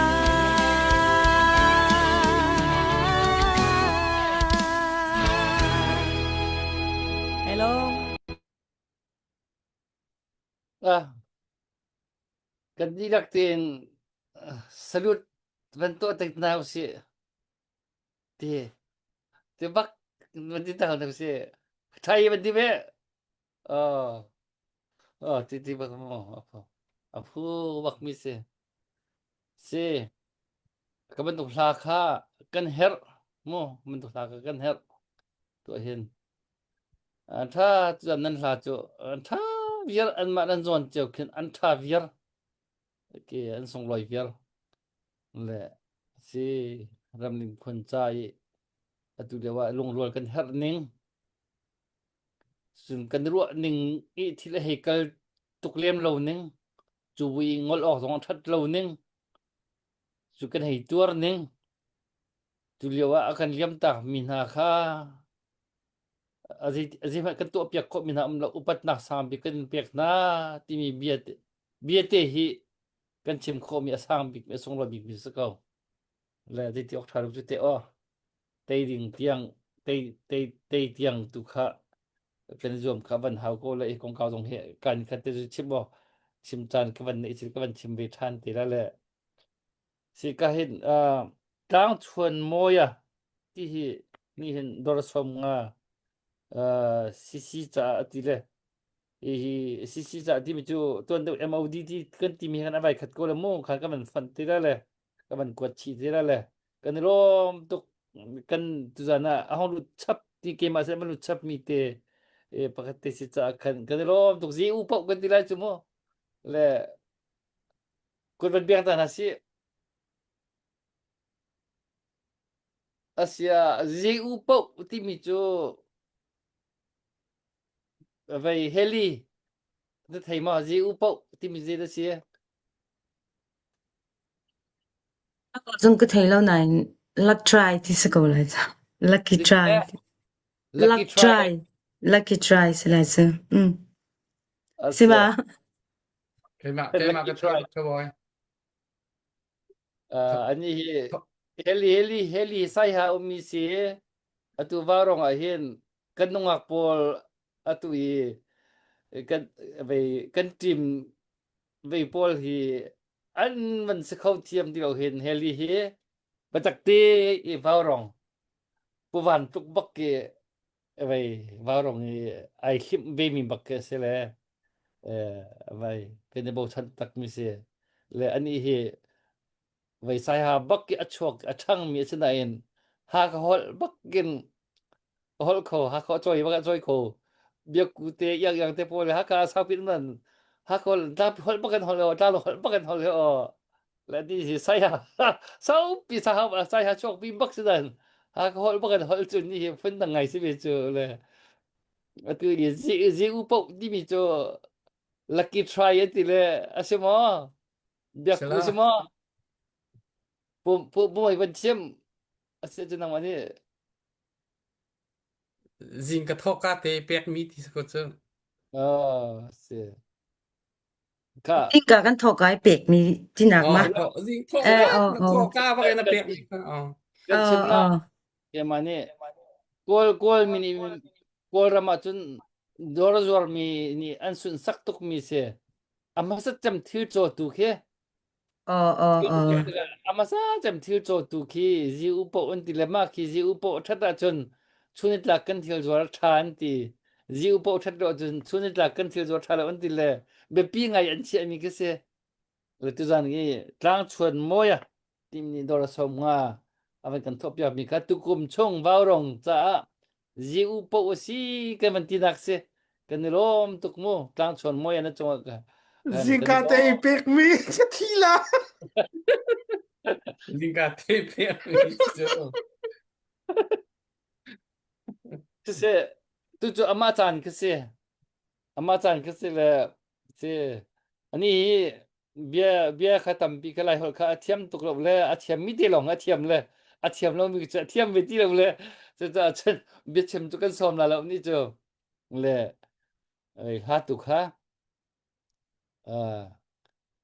Speaker 7: hello
Speaker 1: kan dilak tin salut bantu teknau si ti bak banti tahu na si thai banti be ti bak mo apu bak mi si kaban tu hla kha kan her mo man tu hla kan her tu hin tha chu nan hla chu tha vier an ma nan zon cheu khin an tha vier ke an song loi vier le si ram ning khon chai atu dewa long rol kan her ning sun kan ru ning I thil hekal tuklem lo ning chu wi ngol ok zong that lo ning chu kan hei tur ning tu lewa akan liam ta min ha kha azi kan tu piak ko min ha la upat nak sam bi kan piak na ti mi biate hi kan chim kho mi asang bi me song lo bi mi sakau la ti ti ok tharu chu te o tei ding tiang tei tiang tu kha kan zom kha ban hau ko la I kong kaw dong he kan kha te chim bo chim chan ka ban nei chil ka ban chim be than ti la le si ka hin tang chuan moya ti hi ni hin dor som nga sisi cha ti le sisi cha ti mi chu ton de MOD ti kan ti mi han abai khat ko la mo kha ka ban fan ti la le ka ban kwat chi ti la le kan rom tuk kan tu zana a hong lu chap ti ke ma se man lu chap mi te pakat te si cha kan rom tuk zi u pok kan ti la chu mo le kun ban biang ta na si Asia zi u pok ti mi chu vai heli de thai ma zi u pok ti mi zi da si
Speaker 8: Zong cái thấy lâu này luck try thì sẽ có lại sao lucky try luck try sẽ lại sao sẽ ba
Speaker 5: Cái mà cái try cho boy
Speaker 1: anh heli sai ha mi si atu warong a hin kan nungak pol atu kan tim vei pol hi an man se khau thiam di lo hin heli hi batak te I warong puwan tuk bak ke vei warong ai khim ve mi bak ke se le vai kan bo chan tak mi se le ani hi vai sai ha bak ke achok achang mi se na in ha ka hol bak gen hol kho ha kho choi bak choi kho biak ku te yang te pol ha ka sa pin man ha ko da hol bak gen hol da hol bak gen hol la di si sai ha sau pi sa ha sai ha chok pi bak se dan ha ka hol bak gen hol chun ni phun dang ngai se be chu le atu zi u pok di mi chu lucky try ti le asimo biak ku simo pu mai ban chem ase chu nang mani
Speaker 5: Zin ka thok ka te pek mi ti ko chu
Speaker 1: se ka
Speaker 8: tin cả căn thọ cái bẹt mi tin nào mà
Speaker 5: zin thok ka ba na pek mi
Speaker 1: kan chim na ke mani kol mini kol rama chun dor zor mi ni an sun sak tuk mi se ama sa cham thil cho tu khe ama sa cham thil cho tu ki ji upo un ti lema ki ji upo thata chun chunit la kan thil zor than ti ji upo that ro chun chunit la kan thil zor thala un ti le be pi ngai an chi mi ke se le tu zan gi tlang chuan moya tim ni dor som nga awan kan thop ya mi ka tu kum chong warong cha ji upo si kan man ti nak se kan rom tuk mo tlang chuan moya na chong ka
Speaker 2: Zinka te pek mi thila
Speaker 5: zin ka te pek mi chu
Speaker 1: se tu chu ama chan ke se le se ani bia khatam pi kalai hol kha athiam tuk lo le athiam mi te long athiam le athiam lo mi chu athiam ve ti lo le se cha chen bi chem tu kan som la lo ni chu le ai ha tu kha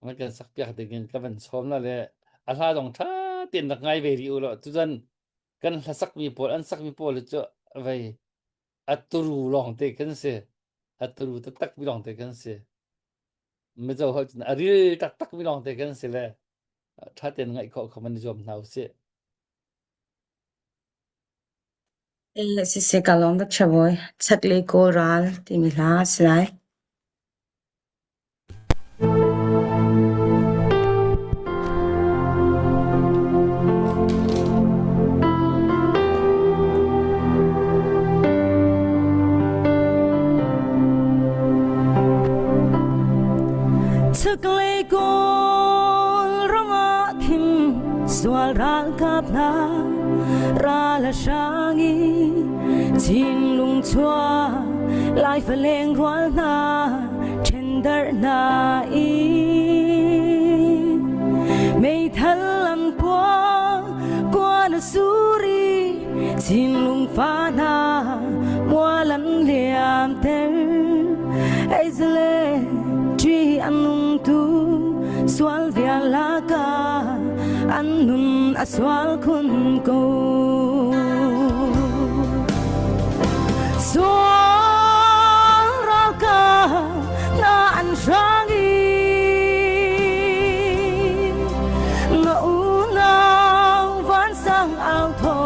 Speaker 1: มันกันสักเปียกแต่กันก็มันชมแล้วแหละอาลาต้องท่าเตียนนักไงเวรีอุลทุจันกันสักมีปอลอันสักมีปอลจะไว้อัตรูลองเตกันเสอัตรูตักมีลองเตกันเส ไม่เจ้าเขาอริตักๆมีลองแต่กันสิแลถ้าเต็นไงเขามันนิยมเนาสิ
Speaker 8: si se kalom dak chaboi chatle koral ti mi la slai
Speaker 7: chatle kol rama thim swal ral kap na ra la shangi chin lung chua lai fa leng rwal na tender na i mei thal lam kwa kwa na suri chin lung fa na mwa lam liam ter ai zle tri anung tu swal via la ka annun aswal kun ko swal ra ka na an shangi na una van sang ao tho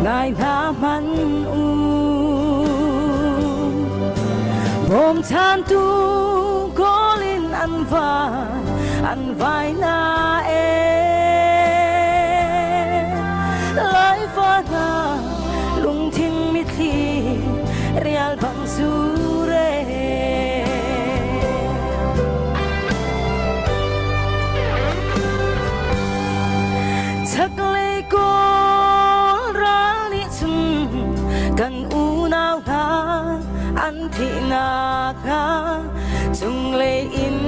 Speaker 7: ngai na man u bom chan tu kolin an vai na lai fa na lung thing mi thi real bang su re chak le ko ra ni chung kan u nao na an thi na ga chung le in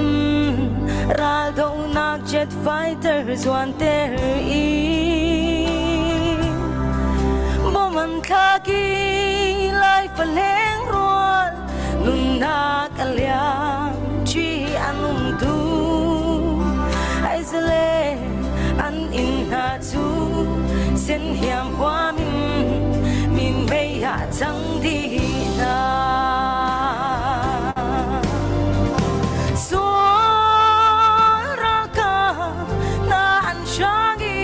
Speaker 7: ra do nak jet fighters one there i man khaki lai fa leng rual nun na kalyam chi anum tu ai zle an in na chu sen hiam hwa min mei ha chang di na so ra ka na an shangi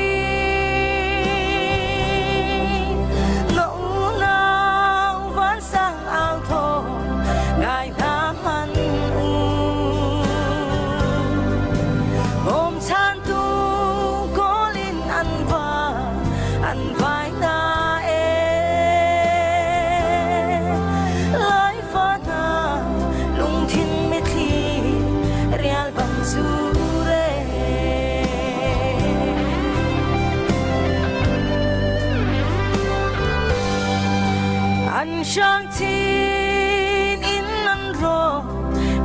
Speaker 7: Shang tin in an ro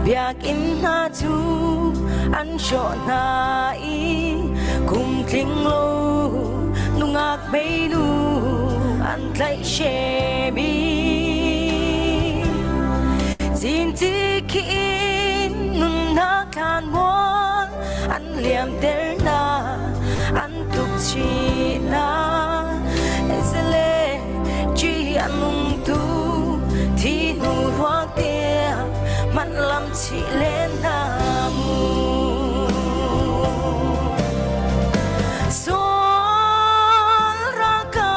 Speaker 7: biak in na tu an sho na i kum kling lo nungak mei nu an tlai she bi tin ti ki in nun na kan mon an liam ter na an tuk chi na esle chi anung tu thi nu ruak tia man lam chi len na mu so ra ka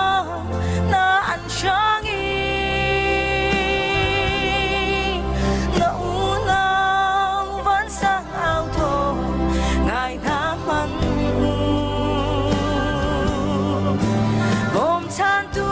Speaker 7: na an shangi na una van sang ao tho ngai na man bom chan tu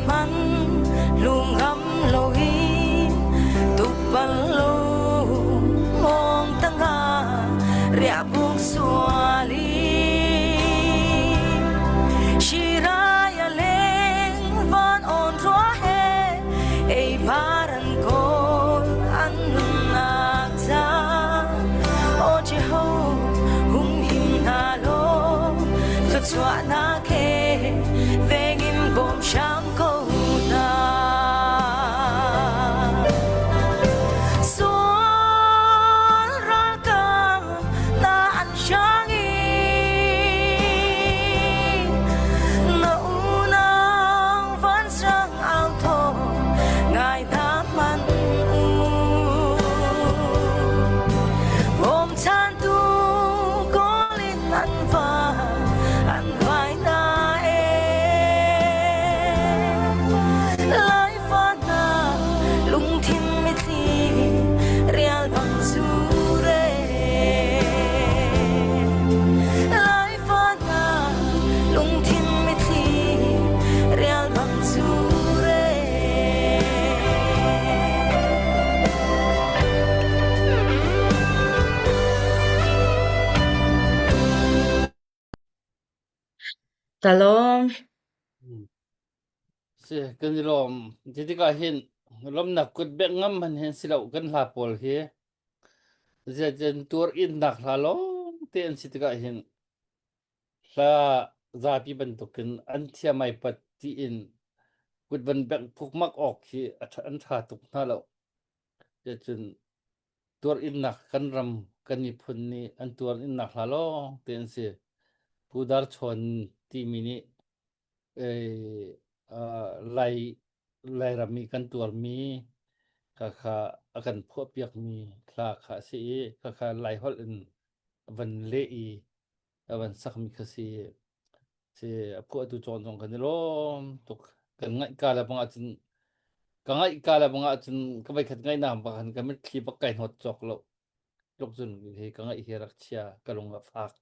Speaker 7: man lung gam lo hi tu ban lo mong tanga ria bung suali shiraya leng van on ro he ei baran ko an na ta o je ho hum him na lo
Speaker 8: Shalom.
Speaker 1: Se kan rom titika hin rom nak kut bek ngam han hen silau kan la pol he jen tur in nak halo ten sitika hin la za pi ban tokin an thia mai pat ti in kut ban bek phuk mak ok hi an tha tuk na lo jen tur in nak kan ram kan ni phun ni an tur in nak halo ten se pudar chon ti mini lai rami kan tur mi kha akan pho piak mi kha kha si kha lai hol in van le i van sak mi kha si se pho tu chon chong kan lo tuk kan ngai ka la bang achin ka ngai ka la bang achin ka bai khat ngai nam ba kan ka mit khi ba kai hot chok lo lok jun he ka ngai he rak chia ka long la phak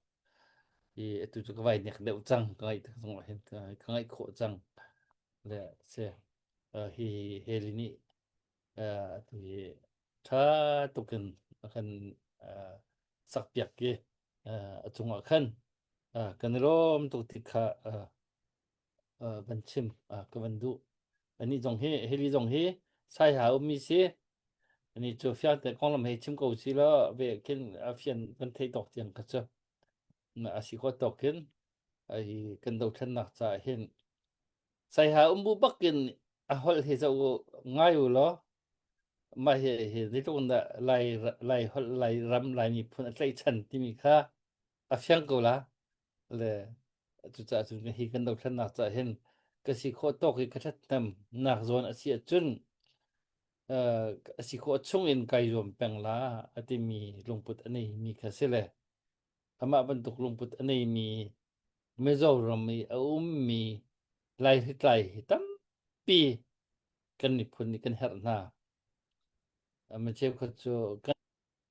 Speaker 1: i tu chu ka bai nek deu chang ka ngai ta song hen ka ngai kho chang le se hi helini thì tha tukin akan sak piak ke achunga khan kan rom tu tikha ban chim ka bandu ani jong he heli jong he sai ha mi se ani chu fya te kong lam he chim ko si la ve ken afian ban thei tok tiang ka cha na asi ko tokin ai kan do than nak cha hen sai ha bu bakin a hol he zo ngai u lo ma he ni tong da lai hol lai ram lai ni phun atlai chan ti mi kha a fyang ko la le chu cha chu hi kan do than nak cha hen ka si kho tok hi ka that tam nak zon a si chun a si kho chung in kai zom peng la ati mi lungput ani mi kha se le ama ban tuk lungput ani mi me zo ram mi mi lai hi tlai tam pi kan ni phun ni kan her naมันเชฟเขาจะกัน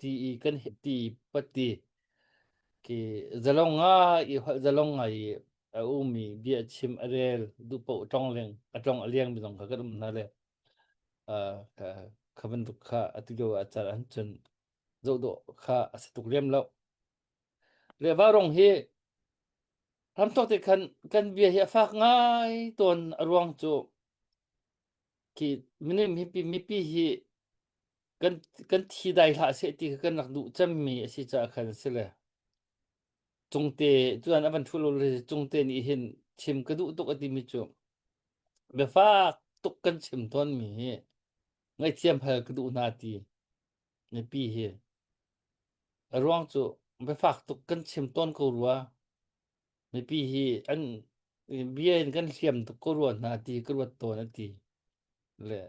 Speaker 1: ตีกันตีปฏิque zalonga i zalonga i mi bia chim arel du po tong leng atong aliang bi dong ka dum na le ka ban du kha atu jo achar an chun zo do kha asatuk lem lo le ba rong he ram tok te kan bia hi fa ngai ton arwang chu ki minim mi pi hi kan thi dai la se ti kan nak du cham mi si cha khan se le chung te chuan aban thulo le chung te ni hin chim ka du tok ati mi chu be fa tok kan chim ton mi ngai chiam phal ka du na ti ne pi hi arwang chu be fa tok kan chim ton ko ruwa ne pi hi an bien kan chiam tok ko ruwa na ti ko ruwa to na ti le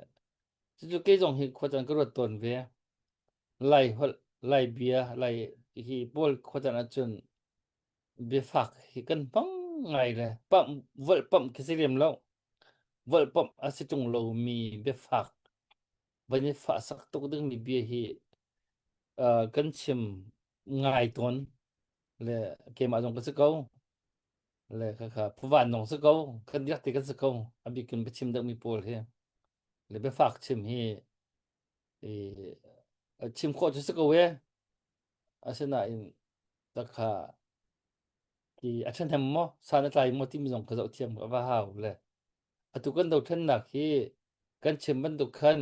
Speaker 1: chu ke jong hi khochan ko ruwa ton ve lai bia lai hi bol khochan a chun be phak hi kan pang ngai le pam vol pam kisilem lo vol pam asitung lo mi be phak bani fa sak tok ding mi be hi kan chim ngai ton le ke ma jong ka se ko le kha phuwan nong se ko kan yak ti kan se ko abi kun be chim dak mi pol he le be phak chim hi chim kho se ko we asena in takha ki achan ham mo sana tai mo ti mi jong ka zo thiam wa haw le atu kan do than nak hi kan chim ban du khan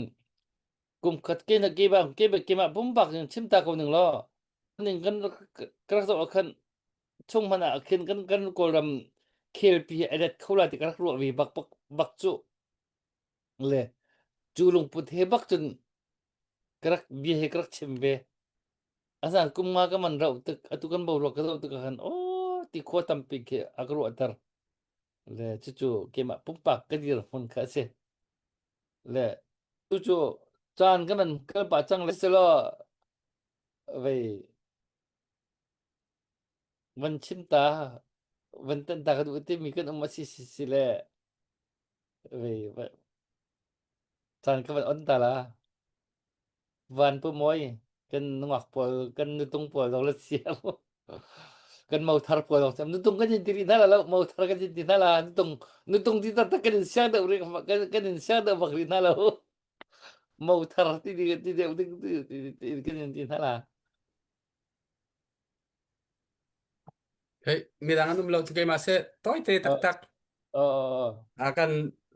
Speaker 1: kum khat ke na ke ba ke ma bum bak chim ta ko ning lo ning kan krak zo khan chung mana khin kan ko ram khel pi adat khola ti krak ro wi bak chu le chu lung put he bak chun krak bi he krak chim be asan kum ma ka man raw tuk atu kan bo ro ka zo tuk khan o ti kho tam pi ke agro atar le chu ke ma pum pak ka dir hun kha se le chu chan ka man ka pa chang le se lo veวันชิมตาวันตันตาก็ดูที่มีกันออกมาสิแลเว้ยจานก็วันอ่อนตาละวันปุ่มมอยกันงอกปอกันนึตรงปอเราละเสียกันเมาทาร์ปอเรานึตรงกันจินตีน่าละเมาทาร์กันจินตีน่าละนึตรงที่ตากันเสียเดาเรื่องกันเสียเดาบักรีน่าละเมาทาร์ที่เดียวกันจินตีน่าละ
Speaker 5: เฮ้ยมีดังนุ่มเราจะมาเสต้อยเตตักกัน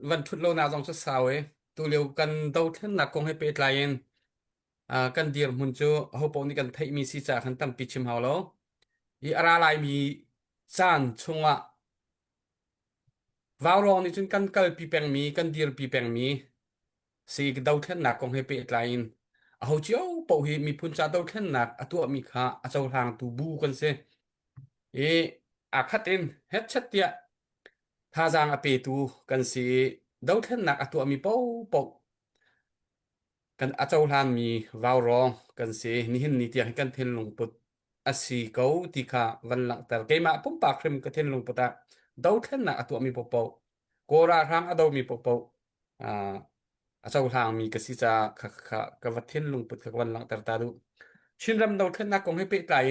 Speaker 5: วันทุดโลนาจงสุดสาวตัวเร็วกันเดาเท่นหนักคงให้เปตลายกันเดียร์มุนจูเฮาปนี่กันไทยมีสิจาคันตั้มปิชิมเฮาแล้วอีอาราลายมีจานชงวาวรองนี่จนกันเกิลปีแปงมีกันเดียร์ปีแปงมีสิกเดาเท่นหนักคงให้เปตลายเฮาเจ้าปอฮีมีพุนจาเดาเท่นหนักตัวมีค่าเจ้าทางตูบูกันเสคัดเองเฮ็ดชัดเตียถ้าจางอเปตูกันสิเดาเท่นหนักตัวมีเป้าปกกันเจ้าทางมีวาวรองกันสินี่เห็นนี่เตียให้กันเทนลงปุดสีเกาติค่ะวันหลังแต่เกมาปุ่มปากครีมก็เทนลงปุดเดาเท่นหนักตัวมีเป้าโกราทางเดามีเป้าเจ้าทางมีกสิจากับวัดเทนลงปุดกับวันหลังแต่ตาดูชินรำเดาเท่นหนักคงให้เปตาย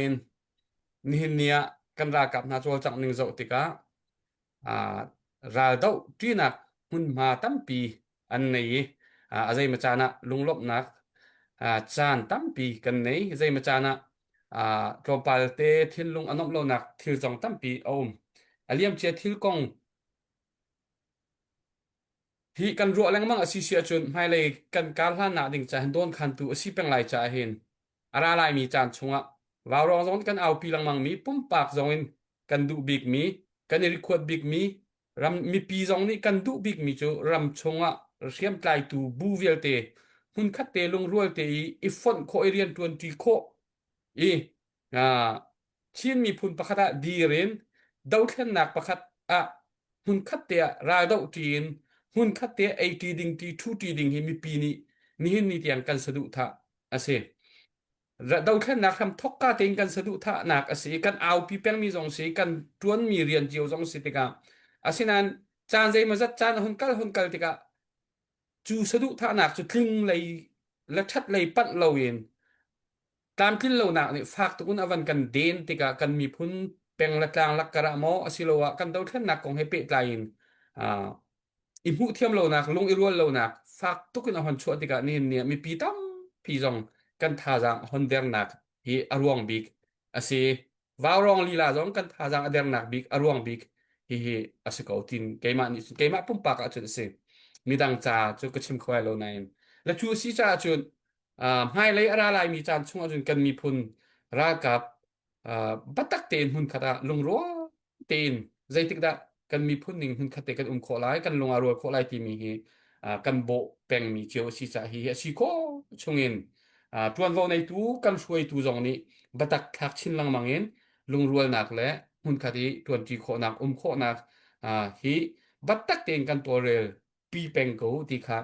Speaker 5: นี่เห็นเนี่ยกันรากับนาจวจังหนึ่งโจติกะราดาวที่นักหุ่นมาตั้มปีอันนี้ใจมาจานะลุงลบนักจานตั้มปีกันนี้ใจมาจานะกรมปาลเตทิลลุงอนอมโลนักทิลจงตั้มปีอมเลียมเชียทิลกงที่กันรัวแรงมั่งสิเสียจนไม่เลยกันการล้านนาดิ่งใจโดนคันตัวสิเป็นไรใจเห็นอะไรลายมีจานชงวาวรองจงกันเอาปีลังมังมีปุ่มปากจงกันดูบิกมีกันรีควดบิกมีรำมีปีจงนี้กันดูบิกมีจูรำชงเรียมไกลตูบูเวลเตหุ่นคัดเตลงรัวเตอีฟอนโคเอเรียน20โคชินมีพุนประคัดดีเรนดาวเทนนักประคัดหุ่นคัดเตรายดาวจีนหุ่นคัดเต80ดิ่งที่2ดิ่งเฮมีปีนี้นี่นี่เตียงกันสะดุทะเสดาวแค่นักทำทกกาเต็งกันสะดุท่านักสิกันเอาปีเป็นมีสองสิกันจวนมีเรียนเจียวสองสิติกาสินั้นจานใจมาจัดจานหุ่นกัลติกาจูสะดุท่านักจุดทิ้งเลยและชัดเลยปัดเราเองตามที่เราหนักเนี่ยฝากตุกุนอวันกันเดนติกากันมีพุนเป็นละกลางลักกระมอสิโลวะกันดาวแค่นักของให้เปตไลน์อิมหุเทียมเราหนักลงอิรัวเราหนักฝากตุกุนอวันชัวติกานี่เนี่ยมีปีตั้มปีจงกันทาจังฮอนเดร์นักฮีอรวงบิกวาวรองลีลาจงกันทาจังอเดร์นักบิกอรวงบิกฮีเกาตินเกมาปุ่มปากจุดมีดังจ่าจุดกระชิมควายโลนายและชูซีจ่าจุดให้เลยอะไรมีจานช่วงจุดกันมีพุนรากับบัตตักเตนหุ่นขดาลงรัวเตนใจติกดากันมีพุนหนึ่งหุ่นขดเตกันโคลายกันลงอรัวโคลายที่มีฮีกันโบแปงมีเจียวซีจ่าฮีสิโคชงเงินทวนวในตูกันช่วยตูจงนี้บัตักทักชินลังมังเงินลงรัวนักและหุ่นคดีทวนจีโคนักโคนักฮีบัตักเตนกันตัวเรลปีแปงกูที่ค่ะ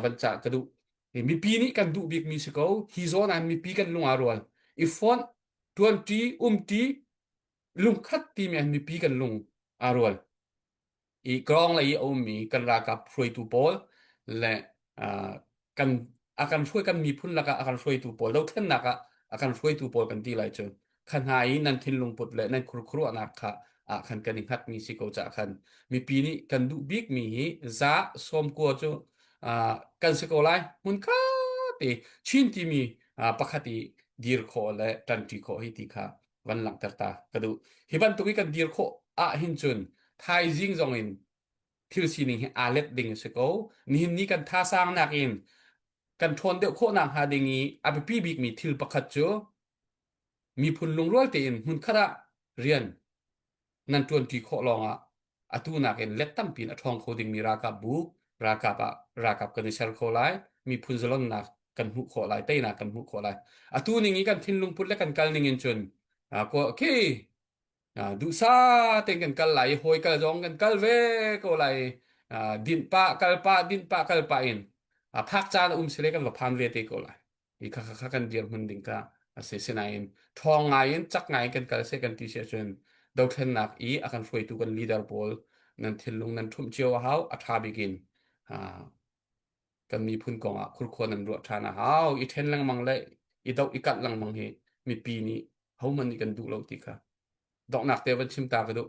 Speaker 5: วันจักกระดูมีปีนี้กันดูบิกมีสกูฮิโซนันมีปีกันลงอรัวอีฟอนทวนจีจีลุงคัดทีมีปีกันลงอรัวอีกรองเลยมีกันรากับช่วยตูโปลและกันakanช่วยกันมีพุ่นละก็akanช่วยตูปอลแล้วเท่นนักakanช่วยตูปอลกันดีหลายจนขันหายนั่นทิ้งลงปุดและนั่นครัวนักค่ะขันกันอีกหัดมีสิโกจะขันมีปีนี้กันดูบิ๊กมีจ้าสมกัวจูกันสิโกไลมุนค่าตีชินที่มีปกติดีร์โคและตันทีโคให้ตีค่ะวันหลังตาก็ดูฮิบันตุกิกันดีร์โคหินจุนไทยจิงจงอินทิลซีนี่เล็ดดิ่งสิโกนี่กันท่าสร้างนักอินกันทนเดียวโคนางหาดิงีปีบิกมีทิลประคัดจูมีพุนลงรัวเตียนหุ่นขดาเรียนนั่นทวนที่โคลองตูนักเอ็นเล็ดตั้มปีนทองโคดิงมีรากับบุกรากับกันเชลโคไลมีพุนซลอนนักกันหุโคไลเตนักกันหุโคไลตูนิงีกันทินลงพุนเล็กกันกัลนิงินจนก็โอเคดูซาเต็งกันกัลไหลหอยกัลจงกันกัลเวก็ไหลดินปะกัลปะอินพักจานเสเลกันว่าพันเวทีก็เลยอีกข้ากันเดียร์หุ่นดิ่งก็เสียนายทองไงจักไงกันกันเสกันที่เสียจนดาวเทนนักakanช่วยตัวกันลีดเดอร์บอลนั่นทิลลงนั่นทุ่มเชียวเขาท้าบิกินกันมีพุ่นกองคุรคนนั่นรัวทานะเขาเทนลังมังเลยดาวกัดลังมังเฮมีปีนี้เขามันกันดูเราติค่ะดอกหนักเตวันชิมตากระดู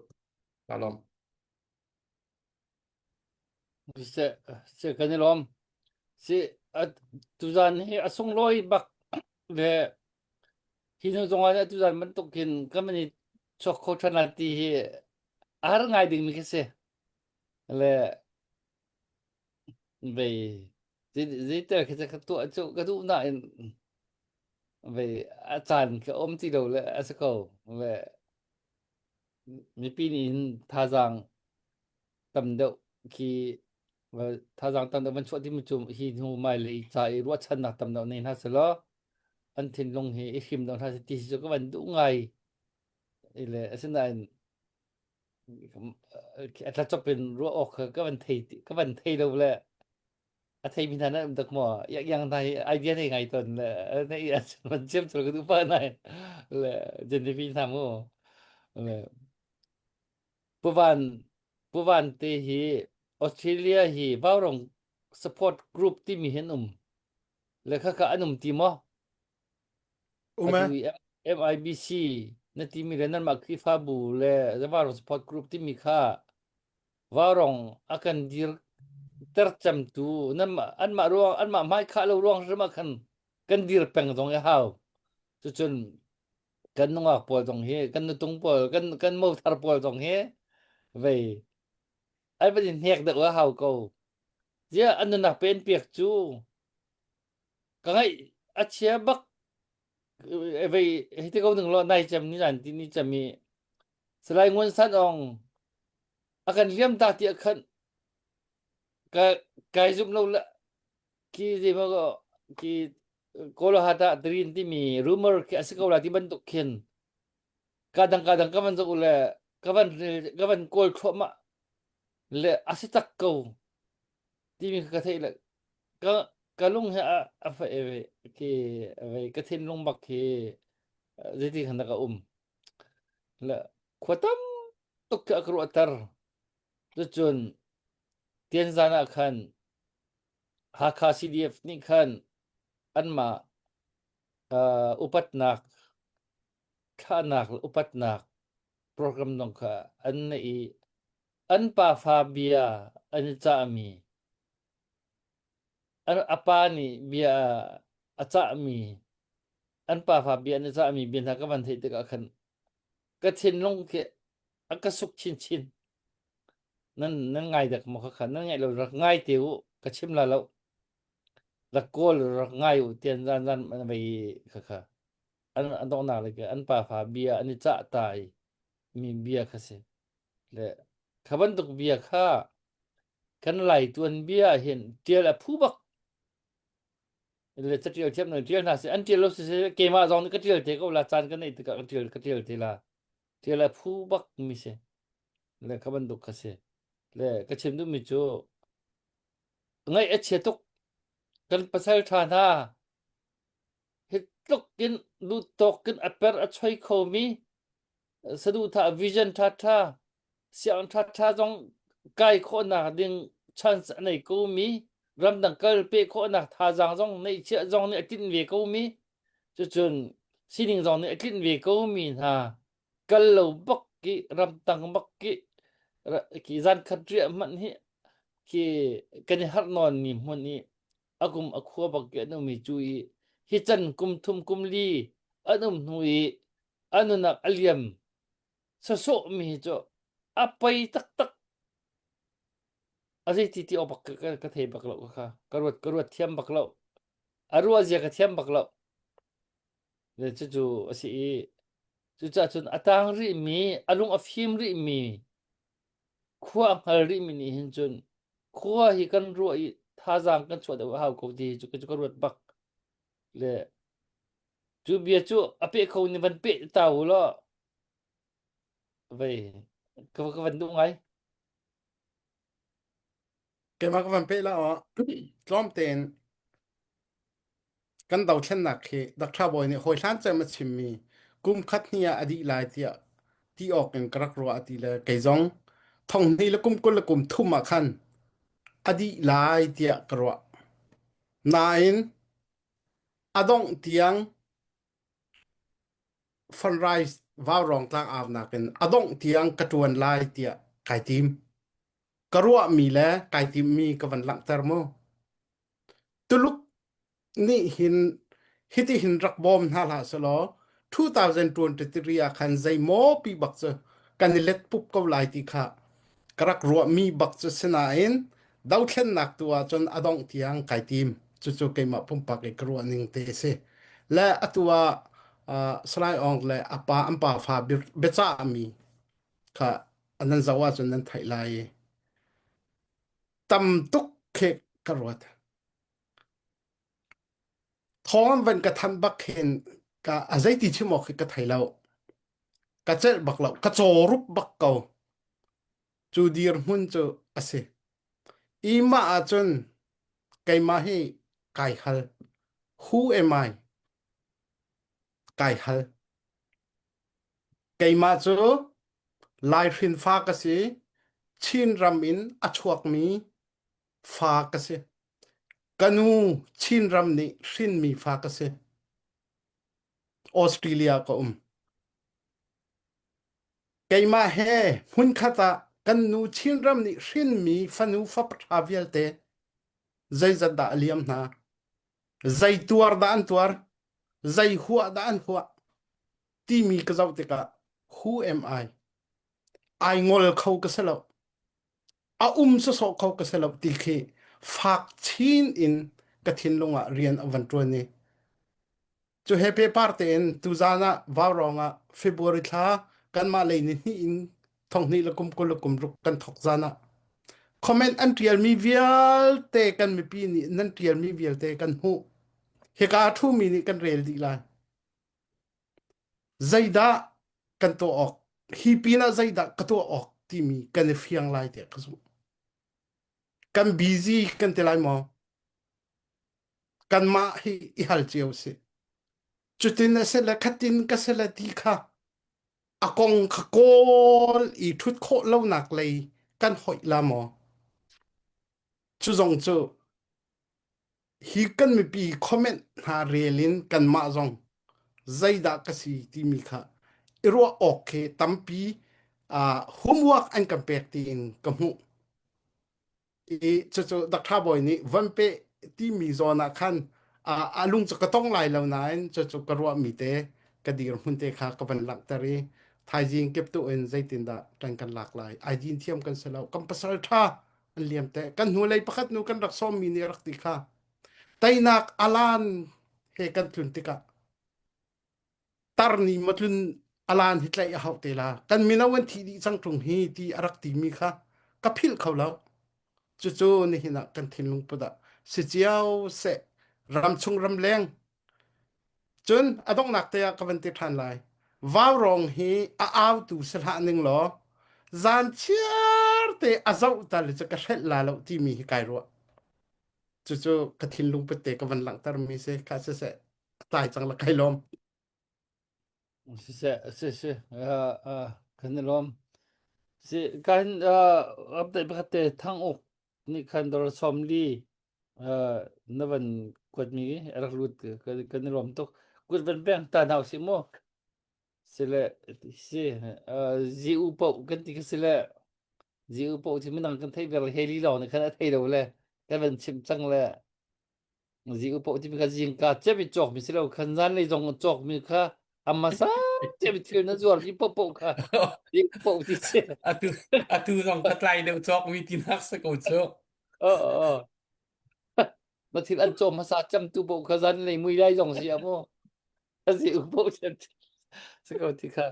Speaker 5: ตาลอม
Speaker 1: เสกันนี่ลมสิตุจันเฮอสงลอยบักและที่นึกตรงว่าตุจันมันตกกินก็มัน çok koçanati ar ngai ding mi kese le be zit kese tu ka tu na be อาจารย์ก็อมที่เราle asako le mi pinin thazang tamdo ki thazang tamdo man choti mu chum hi hu mai le chai ro chan na tamdo nei na selo an thin long hi ikhim dong tha ti jo ka ban du ngai ile asinai atla chopin ro ok ka ban thei lo le a thei min na dak mo yang dai idea nei ngai ton le nei man chem chol ka du pa nai le jen ni pin tham mo le ผู้วันตีฮีออสเตรเลียฮีบ้ารอง support group ที่มีเห็นและค่ะอันตีมอ
Speaker 2: Uma
Speaker 1: MIBC นั่นที่มีเรนันมาคิฟาบูและบ้ารอง support group ที่มีค่ะบ้ารองอากันดีตรจำตูนั่นอันมาร่วงอันมาไม่ค่ะเราร่วงใช่ไหมกันดีร์แปลงตรงเฮาจนกันนงปอลตรงเฮกันตรงปอลกันมอทาร์ปอลตรงเฮเว้ยไอ้ประเด็นแหกเด็กว่าเฮาก็เจ้าอันนั้นเป็นเปียกจูก็ให้อาเชียบักเว้ยที่เขาหนึ่งรอในจำนี้จันที่นี่จะมีสลายงวนสันองอาการเลี้ยมตาเตียขันก็ไกจุบเราละคีที่มันก็คีโกลหะตาดรินที่มีรูมอร์ที่อาศัยเขาละที่บรรทุกเข็นkadang-kadang ka man sa ula ka man kol trauma le asitak ko di mi ka thai la ka lung ha afa ki ka thin lung bak ki ziti khanda ka la khatam tok ka akru atar chun tien zana khan hakha CDF ni khan anma upatnak khanak upatnak program nong ka an nei an pa fabia an cha mi an apani bia acha mi an pa fabia an cha mi bin ka ban thei te ka khan ka thin long ke akasuk chin nan ngai dak mo kha nan ngai lo ngai teu ka chim la lo la kol ngai u tian zan man bai kha an dong na le ke an pa fabia an cha tai mi bia kha se le khaban tuk bia kha kan lai tuan bia hen tiel a phu bak le tiel thiam no tiel na se an tiel lo se ke ma zong ka tiel te ko la chan kan nei ka tiel te la tiel a phu bak mi se le khaban tuk kha se le ka chim du mi chu ngai a che tuk kan pasal tha na hit tuk kin lu tok kin a per a choi kho mi sa du tha vision tha siang tha jong kai kho na ding chance nei ko mi ram dang kal pe kho na tha jang jong nei che jong nei tin ve ko mi chu chun sining jong nei tin ve ko mi ha kal lo bak ki ram tang bak ki zan khatria man hi ki kan har non ni mon ni agum akhwa bak ke no mi chui hi chan kum thum kum li anum hui anunak aliam so mi cho apai tak azai ti obak ka thei bak lo kha karwat thiam bak lo arua zia ka thiam bak lo le chu asi chu cha chun atang ri mi alung afim ri mi khuwa ngal ri mi ni hin chun khuwa hi kan ro I tha jang kan chwa da ha ko di chu karwat bak le chu bia chu ape kho ni ban pe tau lo vậy cái vấn đúng ấy
Speaker 2: ke ma kan pe la tlom ten kan dau chen na ke dak tha boy ni hoi san che ma chim mi kum khat nia adi lai tia ti ok en krak ro ati le ke jong thong ni le kum kul le kum thum ma khan adi lai tia kro nain adong tiang funrise varong tlang av na ken adong tiang katuan lai tia kai tim karua mi le kai tim mi ka van lang termo tuluk ni hin hiti hin rak bom na la selo 2023 อาคันใจโมปีบักจะกันเล็ดปุ๊บก็ลายติค่ะกรักรัวมีบักจะสนาอินดาวเช่นนักตัวจนอดองเทียงไก่ทีมจู่ๆเกมาพุ่มปักอีกรัวหนึ่งเตเสและตัวสไลด์อองและอปาอัมปาฟาเบจ้ามีค่ะอันนั้นจะว่าจนนั้นไทยไลตำตุกเคกรัวท้องวันกระทำบักเห็นกะอาศัยที่ชิมอกกระไทยเรากะเจ็บักเรากะโจรุบบักเก่าจูดีร์มุนจูอาศัยอีมาอาจนไกมาให้ไก่ฮัล Who am I ไก่ฮัลไกมาจูไลฟินฟ้ากสิชินรามินอชวกมีฟ้ากสิกันูชินรามนี่ชินมีฟ้ากสิออสเตรเลียก็ไกมาเฮหุ่นขัตากันนูชินรำนี่ชินมีฟันูฟับทาวิลเตใจจัดดาเลียมนาใจตัวดานตัวใจหัวดานหัวที่มีกระเจ้าติกา Who am I ไองอลเขากระเสลบสะสอกเขากระเสลบตีเคฟักชินอินกระทินลงอ่ะเรียนอวันตัวนี้จะเฮเปปาร์เตนตุจานะวาวรองอ่ะFebruary ท่ากันมาเลยนี่อินท่องนี้ละกุมกุลกุมรุกกันทอกจานะคอมเมนต์อันเทียลมีเวียลเตกันมีปีนี่นั่นเทียลมีเวียลเตกันหูเฮกาทูมีนี่กันเรลดีลายใจดากันตัวออกฮีปีน่าใจดากันตัวออกที่มีกันเฟียงลายเตะกันสุกันบีซีกันเตลายมอกันมาให้อิฮัลเจียวสิจุดนี้เสละคัดตินก็เสละดีค่ะอากงขโกลอีทุดโคเล่าหนักเลยกันหอยลามอจุจงจูฮีกันมีปีคอมเมนต์หาเรลินกันมาจงใจดากสิที่มีค่ะรัวโอเคตั้มปีโฮมเวิร์กอันกันเปิดตีนกับหูจู่ๆดักท่าบอยนี่วันเปที่มีโซนคันลุงจะก็ต้องไล่เหล่านั้นจู่ๆก็รัวมีเตะกระดีร์หุ่นเตะค่ะกับเป็นหลักตรีไทยจีนเก็บตัวเองใจตินดาแต่งกันหลากหลายไอจีนเทียมกันเสร็จแล้วกันภาษาท่าอันเลียมเตะกันหัวเลยประคัดนูกันรักซ้อมมีนี่รักติค่ะไตนักอลานเฮกันทุนติกะตารนีมาทุนอลานฮิตไลเอาเตลากันมีนาวันที่ดีสังตรงฮีที่รักติมีค่ะกับพิลเขาแล้วจู่ๆนี่นะกันทิ้งลงปดะสิเจียวเสรำชงรำแรงจนอต้องหนักเตะกับวันที่ทันไลว้าวรองฮีเอาตูสถานหนึ่งหรอจานเชียร์เตะอาเจ้าตาลิจะกระเซ็ดลาแล้วที่มีฮิกายรัวจู่ๆกระทินลุงไปเตะกับวันหลังตารมีเสข้าเสตายจังละไกลม
Speaker 1: สิคันลมสิกันอัปเดตประเทศทั้งอกนี่คันดอร์ซอมลีนวันกวดมีรักลุดกันลมตกกวดเป็นแบงตาหนาวสิโมสิเลสิจีอุปกันที่สิเลจีอุปที่มันนั่งกันไทยเวลาเฮลีลอนคันไทยเราเลยกันเป็นชิมจังเลยจีอุปที่มีกันจิงกาเจ็บจอกมีสิเลคันนั้นเลยจงจอกมีค่ะอามาซาเจ็บที่นั่นจวดที่ปกค่ะจีอุปที่สิ
Speaker 5: atu zong katlai de chok mi tin hak sa ko cho
Speaker 1: nó thì ăn trộm mà sao chăm tu bộ khá dân này mùi đây dòng gì ạ mô cái gì ủng bộ chăm sẽ có thì khá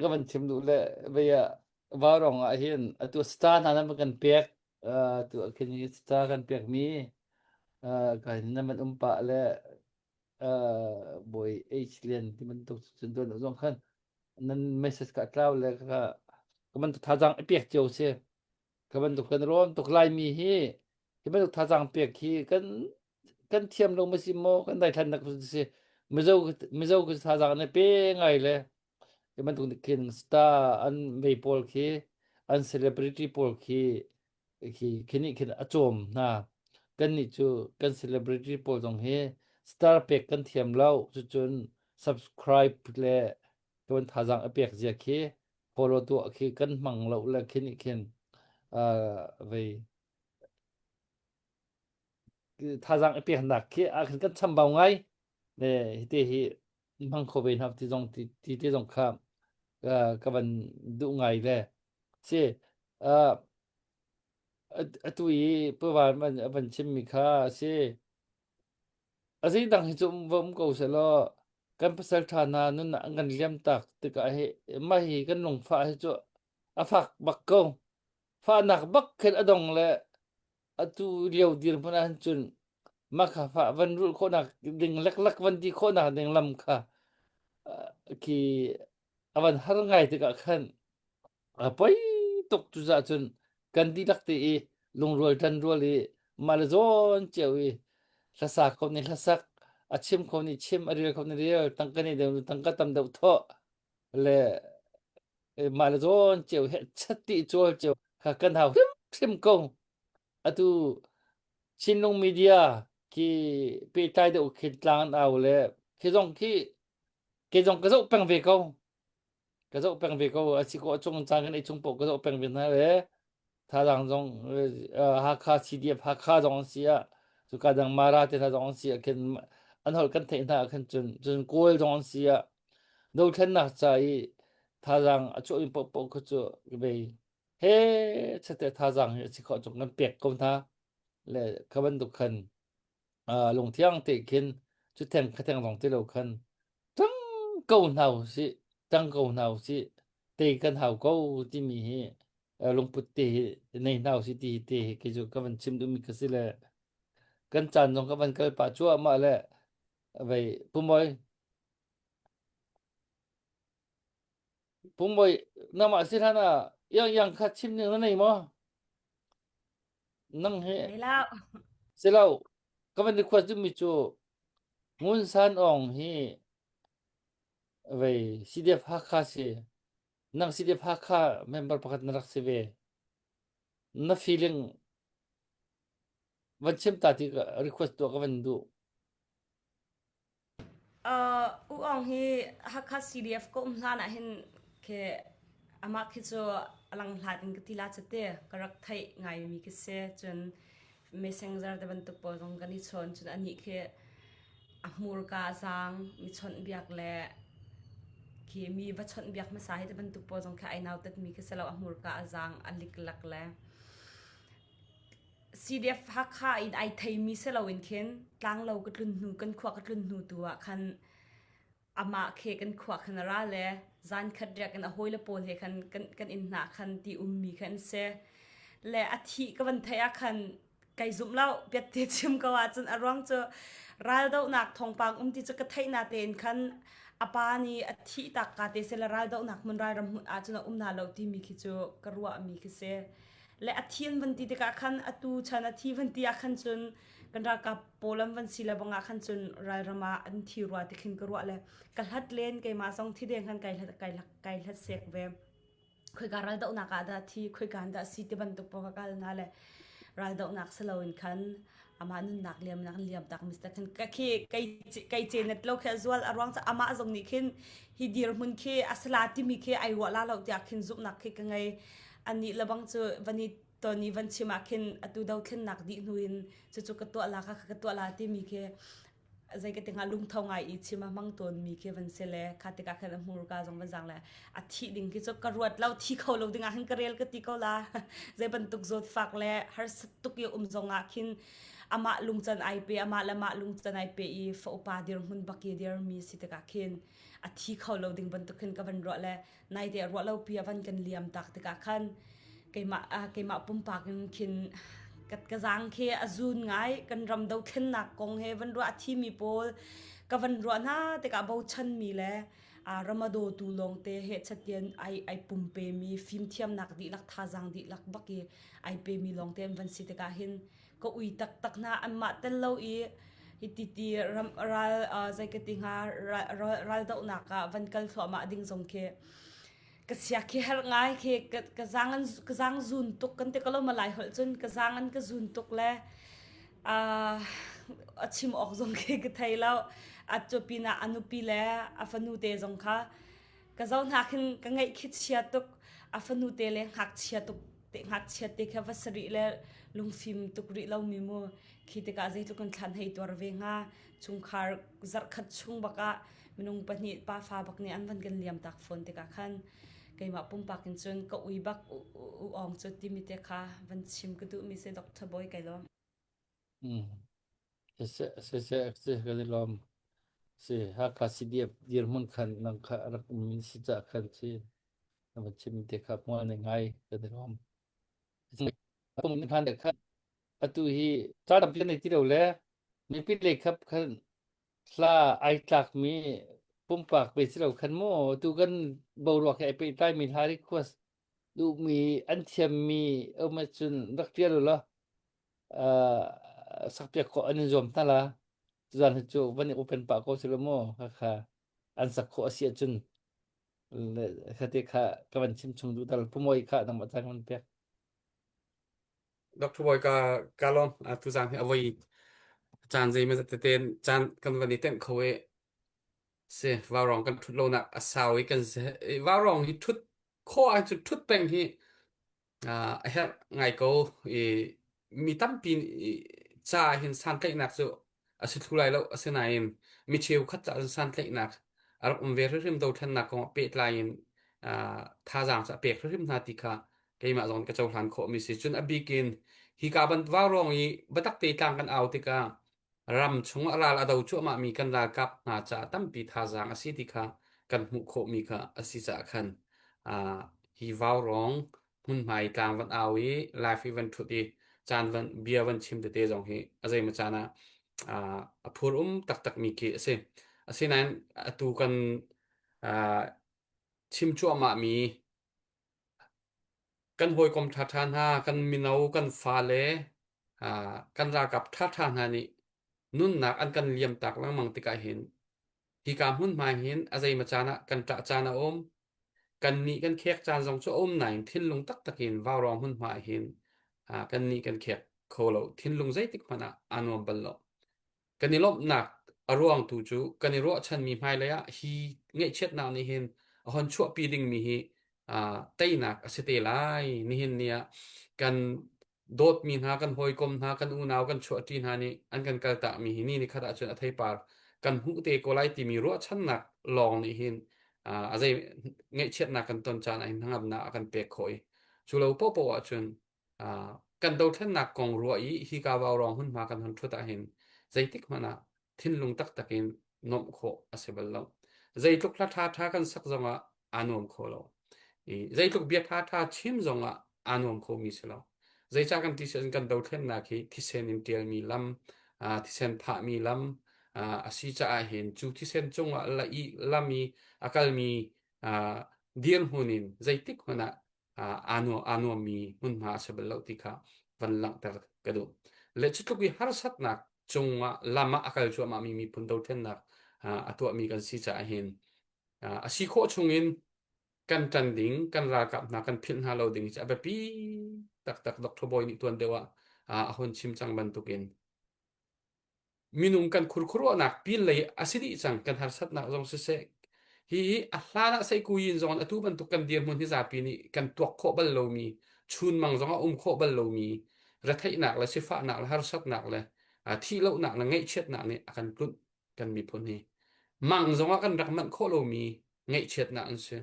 Speaker 1: các bạn chăm đủ lệ bây giờ vào rộng ạ hiền tụi star nào mà cần bẹc tụi cái như star cần bẹc mi cái này mình bạ lệ buổi H liền thì mình tục chân tuần ở dòng khăn nên message cả trao lệ các bạn thả rằng bẹc chiều xe các bạn tục cần rôn tục lại mi hiที่มันทาจังเปียกขี้กันเทียมลงมาสิโมกันได้ทันนักสิไม่เจ้าก็ทาจังในเป้ไงเลยที่มันต้องกินสตาร์อันไม่พอลขี้อันเซเลบริตี้พอลขี้นี่อจมนะกันนี่จูกันเซเลบริตี้พอลตรงเฮสตาร์เปียกกันเทียมเล่าจน subscribe เลยกันทาจังเปียกเสียขี้พอเราตัวขี้กันมั่งเล่าแล้วขี้ไป타장 에피 한다 키 아 그러니까 참 방아이 네 히데히 บังโคเวนครับที่ที่สงครามก็มันดุไงแลสิตุยเพื่อว่ามันชิมมีค่าสิasi dang hi chum vom ko selo kan pasal thana nun ngan liam tak tika he ma hi kan long fa hi chu afak bak ko fa nak bak khen adong le atu liau dir pana han chun ma kha fa van rul kho nak ding lak van di kho nak ding lam kha ki awan har ngai tika khan apai tok tu za chun kan di lak te e long rol tan rol e mal zon chewi lasak ko ni lasak achim ko ni chim aril ko ni ril tangkani de tangka tam de tho le mal zon cheu he chatti chol cheu kha kan hau sim ko atu chinung media ki pe tai de khit tlang au le ki jong ka zo pang ve ko asi ko chung chang kan chung po ka zo pang ve na le tha dang jong ha kha cdf ha kha jong sia su ka dang mara te tha jong sia ken an hol kan the na kan chun kol jong sia do than na chai tha dang achu in po ko chu be he chate tha dang si ko chung kan pek ko tha le ka ban du khan lung thiang te kin chu theng ka theng jong te lo khan tang ko nau si te kan hau ko ti mi hi lung put te nei nau si ti te ke ju ka ban chim du mi ka si le kan chan jong ka ban kal pa chu ma le vậy pumoi nama sirana yang kha chim ne nei mo nang he
Speaker 7: ได้แล้ว
Speaker 1: selau ka ban khwa ju mi chu ngun san ong hi vậy cdf ha kha se nang cdf ha kha member pakat na rak se ve na feeling van chim ta ti request to ka ban du
Speaker 7: u ong hi hakha cdf ko umhlana hin ke ama khicho alang hladin kitila chate karak thai ngai mi ki se chun messenger de ban tuk po jong gani chon chun ani khe amur ka sang mi chon biak le ki mi ba chon biak ma sai de ban tuk po jong kha ai naw tat mi ke selo amur ka azang alik lak le cdf hakha in ai thai mi selo in khen tlang lo ka tlun nu kan khwa ka tlun nu tuwa khan ama khe kan khwa khan ra le zan khat ria kan a hoile pol he khan kan in na khan ti ummi khan se le athi ka ban thaya khan kai zum lau pet te chim ka wa chun arwang cho ral do nak thong pang ti chu ka thaina ten khan apa ni athi tak ka te se la ral do nak mun ra ram a chuna na lo ti mi khi chu karwa mi khi se le athian van ti te ka khan atu chana thi van ti a khan chun kan ra ka polam van sila banga khan chun ral rama an thi ruwa te khin karwa le kal hat len ke ma song thi deng khan kai hlat sek ve khoi ka ral do nak a da thi khoi kan da si te ban tuk po ka kal na le ral do nak selo in khan ama nun nak liam tak mr khan ka khe kai che net lo khe zual arwang cha ama zong ni khin hi dir mun khe asla ti mi khe ai wa la lo ti khin zup nak khe ka ngai ani labang chu vani toni van chima khin atu dau khin nak di nuin chu ka to la ka to la ti mi khe zai ka tinga lung thongai I chima mang ton mi khe van sele khate ka khan mur ka jong ban jang la athi ding ki chu ka ruat lau thi kho lo dinga han karel ka ti ko la zai ban tuk zot fak le har tuk ye zonga khin ama lungchan ip ama lama lungchan ip I fo pa dir hun baki dir mi sita ka khin athi kho lo ding ban tuk khin ka ban ro le nai de ro lo pi avan kan liam tak te ka khan keima pum pa khin kat ka jang khe azun ngai kan ram do khin na kong he van ro athi mi pol ka van ro na te ka bo chan mi le ramado tu long te he chatien ai pum pe mi film thiam nak di lak tha jang di lak baki ai pe mi long te van si te ka hin ko ui tak na amma tel lo I hititi ral zai ka tinga ral do na ka van kal thwa ma ding jong khe ka sia khe har ngai khe ka jang zun tuk kan te kalo malai hol chun ka jangan ka zun tuk le achim ok jong khe ka thailo achopina anupi le afanu te jong kha ka zaun ha khin ka ngai khit sia tuk afanu te le hak sia tuk te hak sia te kha vasari le lungfim tuk ri lo mi mo khite ka zai tu kan than hei tor ve nga chung khar zar khat chung baka minung pani pa fa bak ni an van kan liam tak phone te ka khan keima pumpak in chun ka uibak u ong chu ti mi te kha van chim ka du mi se Dr. Boy kailom
Speaker 1: se kan lom se ha ka CDF dir mun khan nang kha rak min si cha khan siมันชิมเตะครับว่าในไงก็ได้รอมผมนี่พันเด็กครับอตุฮีตาดำเป็นในที่เราแล้วมีปิดเลยครับคันลาไอจากมีปุ่มปากไปสิเราคันโมตูกันบาวรอกไอไปใต้มีทาริควสดูมีอันเทียมมีมาจุนรักเรียนหรือล่ะสักเปียกขออันจอมนั่นล่ะจานจูวันนี้โอเปนปากก็สิเราโมค่ะอันสักขอเสียจุนketika kawan sim chung du dal pumoi kha nang batang man pek
Speaker 5: Dr. Boy ka lom tu jang avoi chan je me te ten chan kan van ten khoe se warong kan thut lo na asawi kan se warong hi thut kho a chu thut peng hi I have ngai ko mi tam pin cha hin san kai nak so asit thulai lo asinain mi cheu khat cha san kai nak ar ve rim do than nak ko pe tlain tha jang sa pe rim na ti kha keima zon ka chau hlan kho mi si chun abikin hi ka ban warong i batak te tang kan au ti ka ram chung aral adau chu ma mi kan la kap na cha tam pi tha jang asi ti kha kan mu kho mi kha asi cha khan hi warong hun mai tang van awi life event thu ti chan van bia van chim te jong hi azai ma chana phur tak tak mi ki ase asinan atu kan chim chu ma mi kan hoi kom tha than ha kan minau kan fa le kan ra kap tha than ha ni nun nak an kan liam tak lang mang ti ka hin hi kam hun mai hin azai ma chana kan ta chana kan ni kan khek chan jong chu nai thin lung tak takin warong hun mai hin kan ni kan khek kholo thin lung zai tik mana anom bal lo kan ni lop nak arwang tu chu kan ni ro chan mi mai la ya hi ngei chet na ni hin hon chu pi ding mi hi tai nak asite lai ni hin nia kan dot mi na kan hoi kom na kan u naw kan chu tin ha ni an kan kal ta mi hi ni khada chun athai par kan hu te ko lai ti mi ro chan nak long ni hin azai ngei chet na kan ton chan ai hangam na kan pe khoi chu lo po po a chun kan do than nak kong ro i hi ka wa rong hun ma kan han thu ta hin zaitik mana thin lung tak takin nom kho asebal lo zaituk la tha kan sak zonga anom kho lo zaituk bia tha chim zonga anom kho mi selo zai cha kan ti sen kan do than na ki thi sen in tel mi lam thi sen pha mi lam asi cha a hin chu thi sen chunga la i lami akal mi dian hunin zaitik mana ano mi mun ma asebal lo ti kha van lang tar kadu le chutuk wi har sat nak chunga lama akal chu ma mi pun do then nak atwa mi kan si cha hin asi kho chungin kan tan ding kan ra kap na kan phin ha lo ding cha ba pi tak Dr. Boy ni tuan dewa hon chim chang ban tukin minung kan khurkhuru nak pin lei asidi chang kan har sat nak jong se hi ahlana sai ku yin zon atu ban tukan diam mun hi za pi ni kan tuak kho bal lo mi chun mang zonga kho bal lo mi ra thai nak la sifa nak la har sat nak la thi lo nak la ngei chet nak ni akan tut kan mi phun ni mang zonga kan rak man kho lo mi ngei chet na an se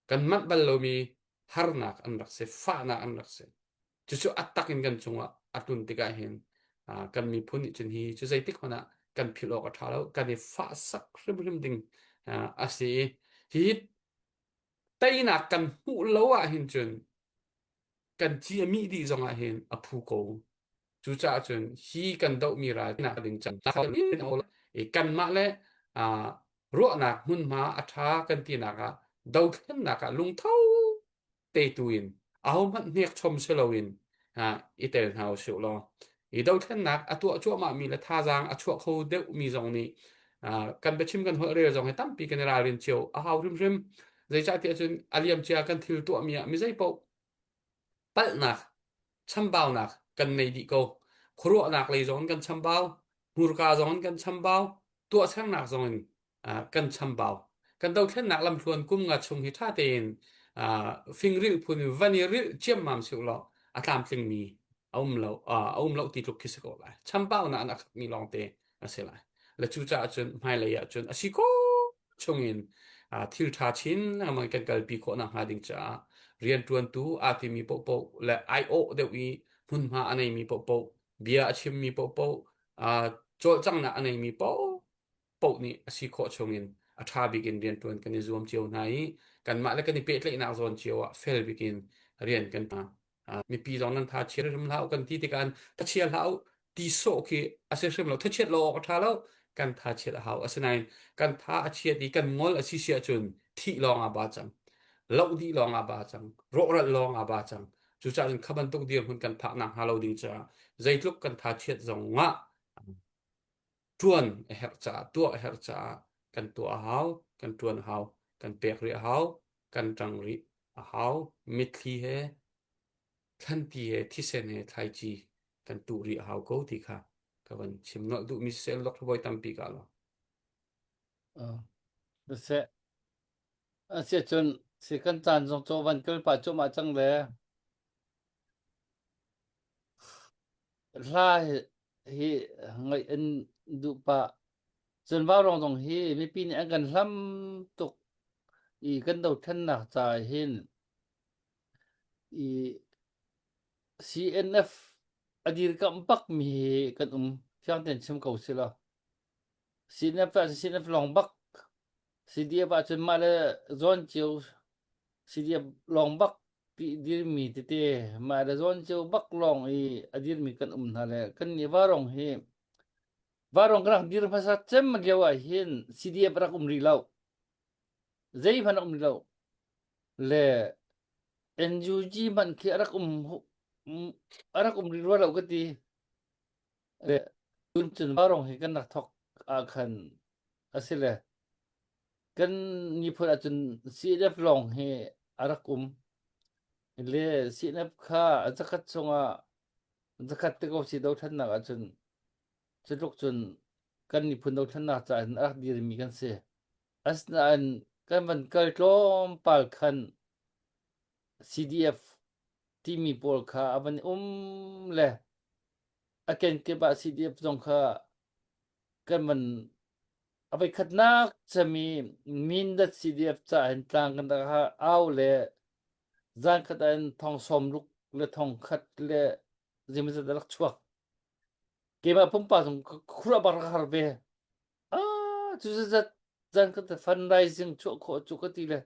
Speaker 5: kan mat bal lo mi har nak an rak se fa na an rak se chu attack in kan chunga atun tika hin kan mi phun ni chen hi chu zai tik hona kan philo ka thalo kan ni fa sak rim ding asi hi tai na kan hu lo a hin chun kan chi mi di zonga hin aphu ko chu cha chun hi kan do mi ra na ding chan ta ni e kan ma le ro na hun ma atha kan ti na ka do khen na ka lung thau te tuin au man nek chom selowin itel hau su lo i do khen na atu chu ma mi le tha jang a chu kho de mi zong ni kan be chim kan ho re zong he tam pi kan ra rin chiu a hau rim zai cha ti chun aliam chia kan thil tu mi zai po pal na cham bao na kan nei di ko khro nak le zon kan cham bao mur ka zon kan cham bao tua sang nak zon kan cham bao kan do khen nak lam thluan kum nga chung hi tha ten fingril phun vaniril chem mam su lo atlam tling mi aum lo ti tuk kisiko la cham bao na nak mi long te asela la chu cha chun mai le ya chun asiko chungin thil tha chin man kan kalpi kho na ha ding cha rian tuan tu ati mi po la io de wi hun ma anei mi po bia achim mi po chol chang na anei mi po ni asi kho chungin atha begin rian tuan kan zoom chiu nai kan ma la kan pe tle na zon chiu fel begin rian kan ta mi pi zon nan tha chir rim lau kan ti ti kan ta chia lau ti so ki ase shim lo ta chet lo ka tha lo kan tha chet hau asanai kan tha achia di kan ngol asi sia chun thi long a ba chang lo di long a ba chang ro ra long a ba chang chu cha jin khaban tok diam hun kan tha na ha lo ding cha zaitluk kan tha chet zong nga tuan her cha tua her cha kan tua hau kan tuan hau kan pek ri hau kan tang ri hau mitli he kan ti he thi sen he thai chi kan tu ri hau ko ti kha kawan chim no du mi sel lok boy tam pi ka lo
Speaker 1: se asia chun se kan chan jong cho van kel pa cho ma chang le la hi ngai en du pa chun ba rong dong hi mi pi ni an kan hlam tuk i kan do than na cha hin i CNF adir ka pak mi kan fyang ten chim ko sila CNF long bak CDF ba chun ma le zon chiu CDF long bak pi dir mi te ma le zon chiu bak long i adir mi kan na le kan ni warong hi warong kan dir phasa chem ma lewa hin CDF rak ri lau zei phan ri lau le NUG man ki rak ri lau ka ti le chun warong hi kan nak thok a khan asile kan ni phur achun CNF long he arakum le CNF kha zakat chunga zakat te ko si do than na achun chuluk chun kan ni phun do than na cha arak dir mi kan se asna an kan ban kal tlom pal khan CDF timi pol kha aban le aken ke ba CDF jong kha kan man abai khatnak chami min da CDF cha hen tlang kan da aw le zan khadan thong som luk le thong khat le jimi da lak chuak ke ba pum pa sum khura bar har be chu za zan khat fundraising chu kho chu ka ti le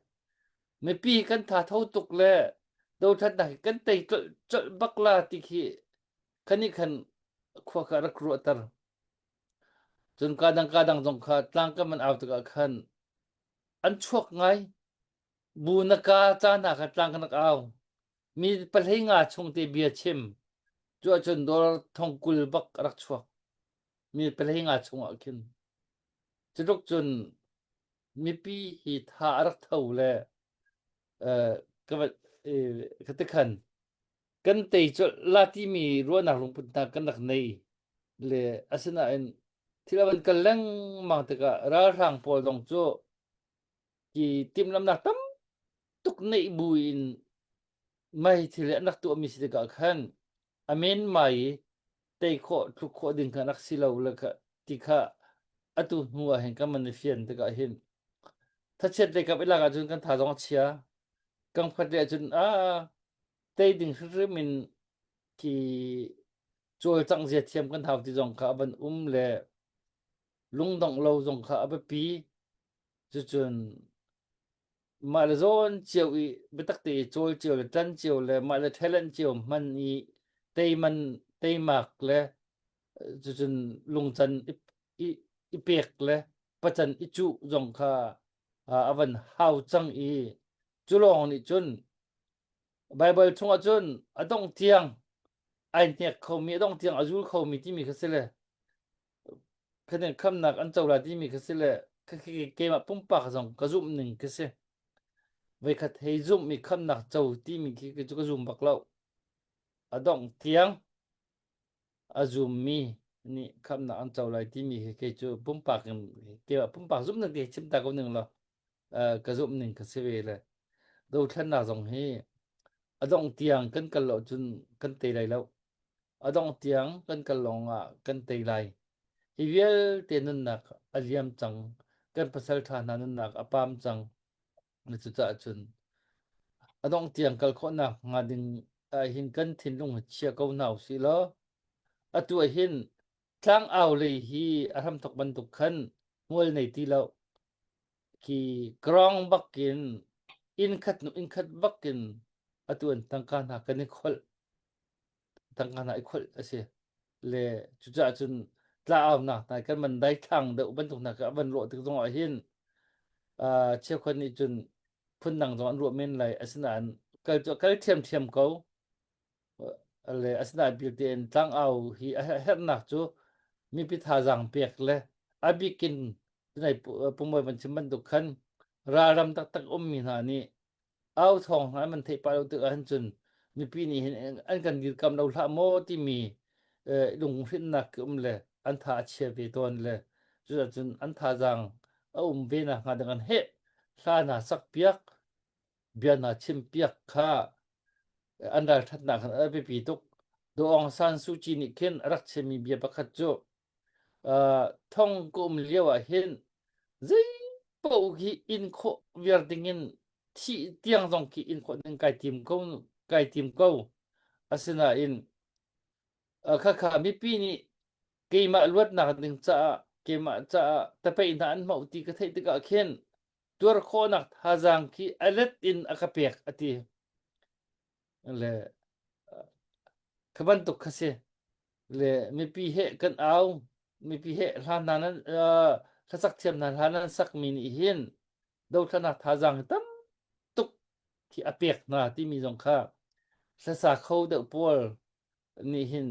Speaker 1: me pi kan tha thau tuk le do that da kan tei chol bakla ti khi khani khan khwa kha rak ru tar chun kadang jong kha tlang ka man aw ta khan an chuak ngai bu na ka cha na kha tlang kan aw mi palhei nga chung te bia chim chu chun dor thong kul bak rak chuak mi palhei nga chung a kin chuk chun mi pi hi tha rak thau le ka ka te khan kan tei chu la ti mi ro na lung pun ta kan nak nei le asina en thilawan kallang mang te ka ra rang pol dong chu ki tim lam na tam tuk nei buin mai thile nak tu mi si ka khan amen mai tei kho thu kho din kan ak silo la ka ti kha atu huwa hen ka man fian te ka hin tha chet le ka ila ga jun kan tha jong chia kang phat le jun tei ding hri min ki chol chang je thiam kan thau ti jong kha ban le lung dong lo jong kha ba pi chu chun ma le zon chiu i betak te chol chiu le tan chiu le ma le thelen chiu man i tei mak le chu chun lung chan i pek le pachan i chu jong kha avan hau chang i chulong ni chun bible chung a chun adong tiang ai nek kho mi adong tiang azul kho mi ti mi khasele khanen kham nak an chawla ti mi khasele ke ma pum pa jong ka zum ning khase ve khat hei zum mi kham nak chaw ti mi ki ka zum baklau adong tiang azum mi ni kham na an chawla ti mi ke chu pum pa ke pum pa zum nang de chim ta ko ning lo ka zum ning khase ve le do than na jong hi adong tiang kan kal lo chun kan te lai lo adong tiang kan kal long a kan te lai hi vel te nun nak aliam chang kan pasal thana nan nak apam chang ni chu cha chun adong tiang kal kho na ngading hin kan thin lung chia ko nau si lo atu hin tlang aw le hi aram tok ban tuk khan mol nei ti lo ki grong bakin in khat bakin atu an tangka na kan ni khol tangka na i khol ase le chu cha chun tla aw na tai kan man dai thang de ban tuk na ka ban ro tik zong a hin che khon ni chun phun nang zong an ro men lai asna an kal thiam ko le asna bil ten tlang aw hi her na chu mi pi tha jang pek le abikin nai pumoi ban chim ban tuk khan ra ram tak mi na ni aw thong ha man thei pa lo tu an chun mi pi ni an kan dir kam lo hla mo ti mi lung hrin nak le an tha che ve ton le chu chun an tha jang ve na nga dangan he hla na sak piak bia na chim piak kha an dal that na khan be pi tuk do ong san su chi ni khen rak che mi bia pakhat chu thong kum lewa hin zai po hi in kho wer dingin thi tiang jong ki in kho ning kai tim ko asina in kha mi pi ni ke ma luat na ding cha ke ma cha ta pe na an mau ti ka thei ti ka khen tur kho nak tha jang ki alet in akapek ati le khaban tuk khase le mi pi he kan aw mi pi he hlan na nan khasak thiam na hlan nan sak mi ni hin do thana tha jang tam tuk ki apek na ti mi jong kha sa kho de pol ni hin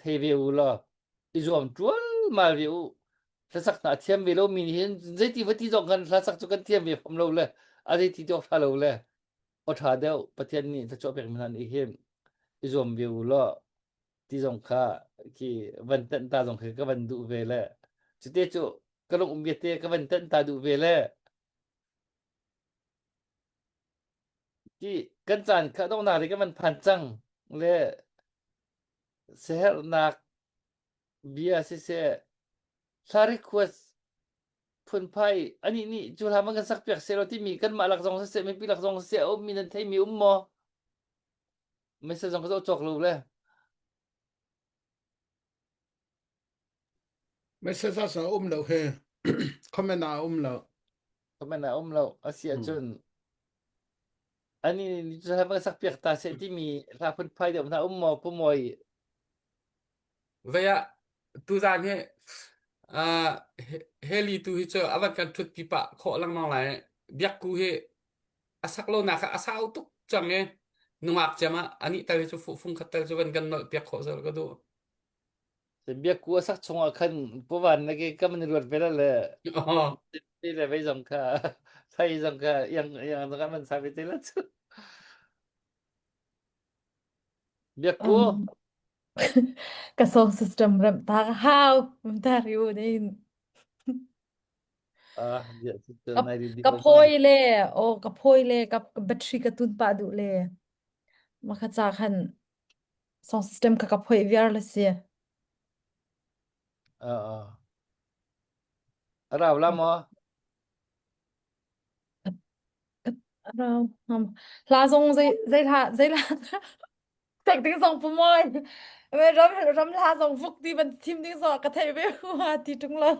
Speaker 1: theveu lo izom tual mal veu sak na thiam ve lo mi ni hin zeti vati jong kan sak chu kan thiam ve phom lo le adi ti jok tha lo le o tha deu pathian ni ta cho pek man ni hin izom veu lo ti jong kha ki van tan ta jong ka van du ve le chu te chu ka long be te ka van tan ta du ve le ki kan chan kha dong na ri ka man phan chang le seher nak bia se sari kwas phun phai ani ni chula man kan sak pek se lo ti mi kan ma lak jong se mi pi lak jong se o mi nan thei mi mo me se jong ka chok lo le
Speaker 2: ไม่ใช่ซะสะเราเฮคอมเมนาเรา
Speaker 1: ka man na lo asia chun ani ni chula man sak pek ta se ti mi la phun phai de na mo pu moi
Speaker 5: Vaya tu zan he heli tu hi cho awan kan thut pi pa kho lang nang lai biak ku he asak lo na kha asau tuk chang he nuak chama ani ta chu fu fung khatal chu ban kan nol piak kho sal ka du
Speaker 1: se bia ku sak chonga khan pu wan na ke ka man ruat pe la le ti le ve jong kha thai jong kha yang ka man sa ve te la chu bia ku
Speaker 4: kasong system ram ta how ta riu din
Speaker 1: ya chu nai di
Speaker 4: ka phoi le o ka phoi le ka battery ka tun pa du le ma kha cha khan song system ka phoi viar la se
Speaker 1: raw la mo
Speaker 4: เราลาทรงใจลาแต่งติ้งส่งปุ่มมอยไม่รำลาส่งฟุกที่มันทีมติ้งส่งกระเทยไปหัวที่จุงเรา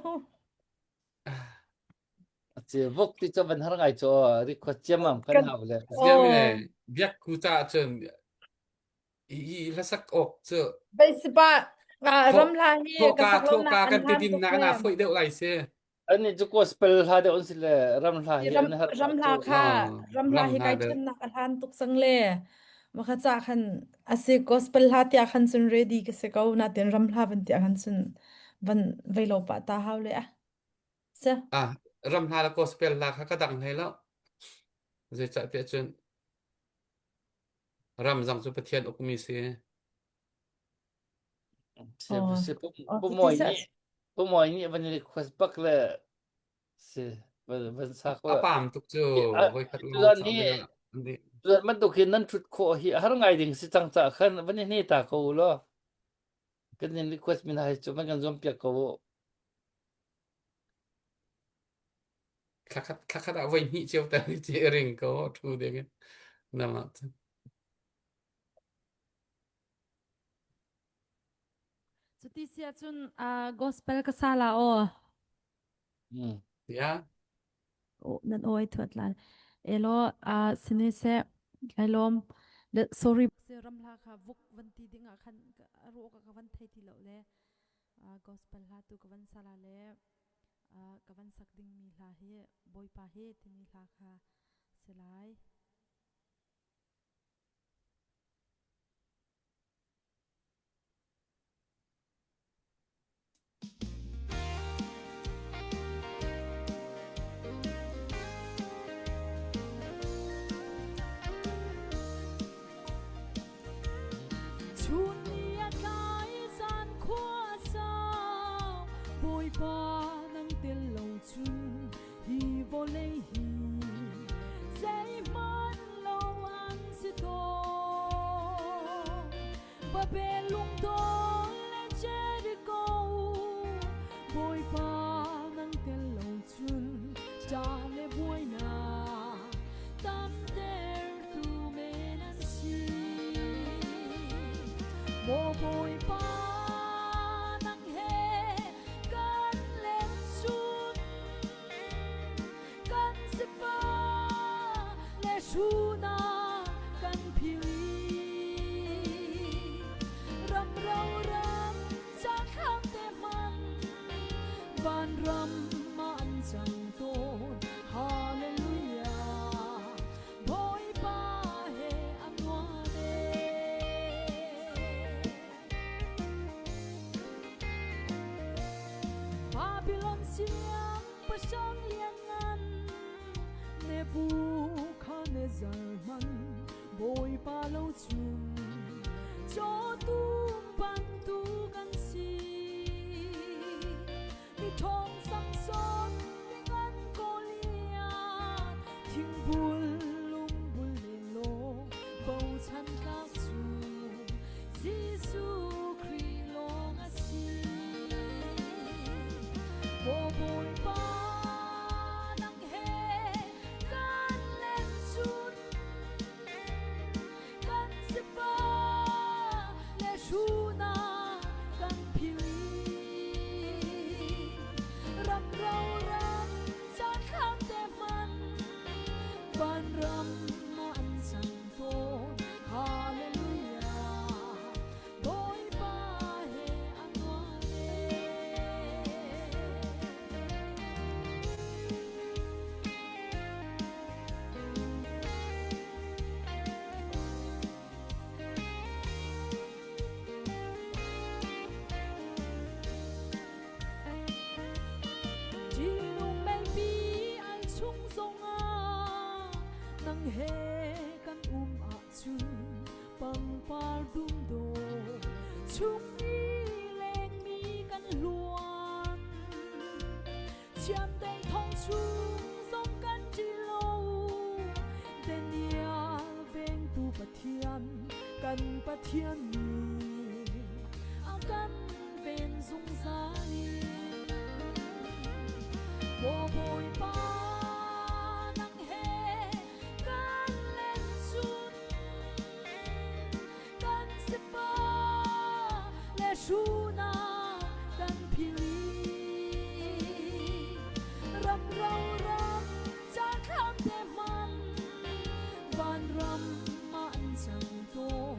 Speaker 1: chỉ vốc thì cho vẫn hàng ngày cho đi qua chiêm mà cần họcเลย
Speaker 5: sia mi ne biak ku ta chen i la sak ok chu
Speaker 4: ไปสิปะรำลาฮีกระสักลม
Speaker 5: ka kan ti din na na foi deu lai se
Speaker 1: anh ấy chú có spell ha để ông xin là ram la hi anh har
Speaker 4: รำลาค่ะรำลาฮีไกชันนักอันทันตุกสังเลมาขจ้าขันอาศัยกอสเปลฮาที่อาขันสุนเรดีก็seเขานาเตียนรำลาวันที่อาขันสุนวันเวลาปะตาฮาวเลยอะเส
Speaker 5: ram la gospel la kha ka dang hai lo je cha pe chen ram jang chu pathian ok mi se
Speaker 1: se po moi ni van ni khwas pak le se van sa ko
Speaker 5: apam tuk chu hoi khat lo
Speaker 1: tuan
Speaker 5: cha
Speaker 1: ni
Speaker 5: ni
Speaker 1: tuan man to kin nan thut kho hi har ngai ding si chang cha khan van ni ta ko lo kan ni request min ha chu man kan zom pya ko
Speaker 5: Kakada vai mi chiu ta ni chi ring ko thu de nge namat
Speaker 4: Chuti sia chun gospel ka sala o
Speaker 5: ya
Speaker 4: nan oi thot lan elo sine se kailom the sorry se ramla kha vuk vanti dinga khan ro ka van thai ti lo le gospel la tu ka van sala le ka van sak ding mi la he boy pa he ti mi la kha selai
Speaker 9: pa nang tel lo chu hi vo le hi say man lo an si to ba be lung to le che de go boy pa nang tel lo chu cha le boy na tam der tu me nan si mo boy pa Chuna kan phiri ram rau ram cha kham te man van ram man chang to hallelujah boy pa he anwa de Babylon siam pa sang liangan nebu Zalman boy pa lo chum cho tu ban tu gan si mi thong sang son ngan ko lia thing bul lung bul le lo bo chan ka chu Jesu Christ long a si boy pa Thiên mi ao căn ven dung giá li bồi ba nắng hè căn lên sun căn sẽ pha lệ suna căn pili ram rau ram cha kham te man van ram man chẳng to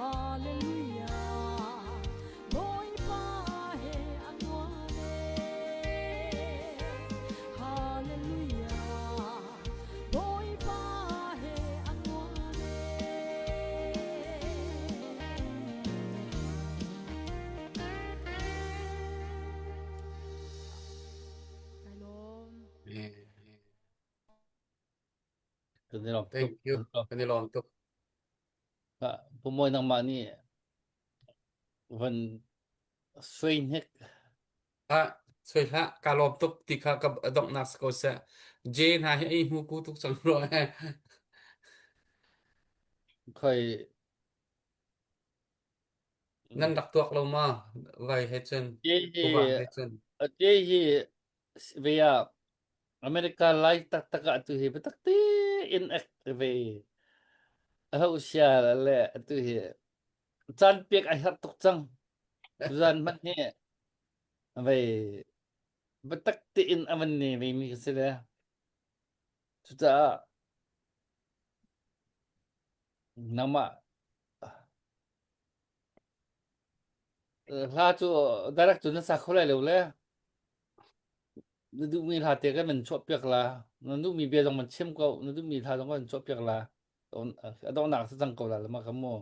Speaker 9: Hallelujah
Speaker 1: kan ni lom
Speaker 5: thank you กันนี่ลองตุก
Speaker 1: ka pumoy nang ma ni van strain hek
Speaker 5: ช่วยละการลองตุกติค่ะกับดอกนักสกอเซเจนหาให้ฮูกูตุกสังรอย
Speaker 1: ค่อย
Speaker 5: นั่นดักตัวเรามาไว้ให้จน
Speaker 1: ye
Speaker 5: กูว่าให้จน
Speaker 1: ye via America life tak taka tu hi betak ti in act ve how sia le tu hi chan piek ai hat tok chang zan man he ve betak ti in aman ni ve mi se le tu ta nama la tu darak tu na sa kholai le le nu mi tha te kan man chop piak la nu mi bia dong man chem ko nu mi tha dong kan chop piak la don nak sa chang ko la ma ka mo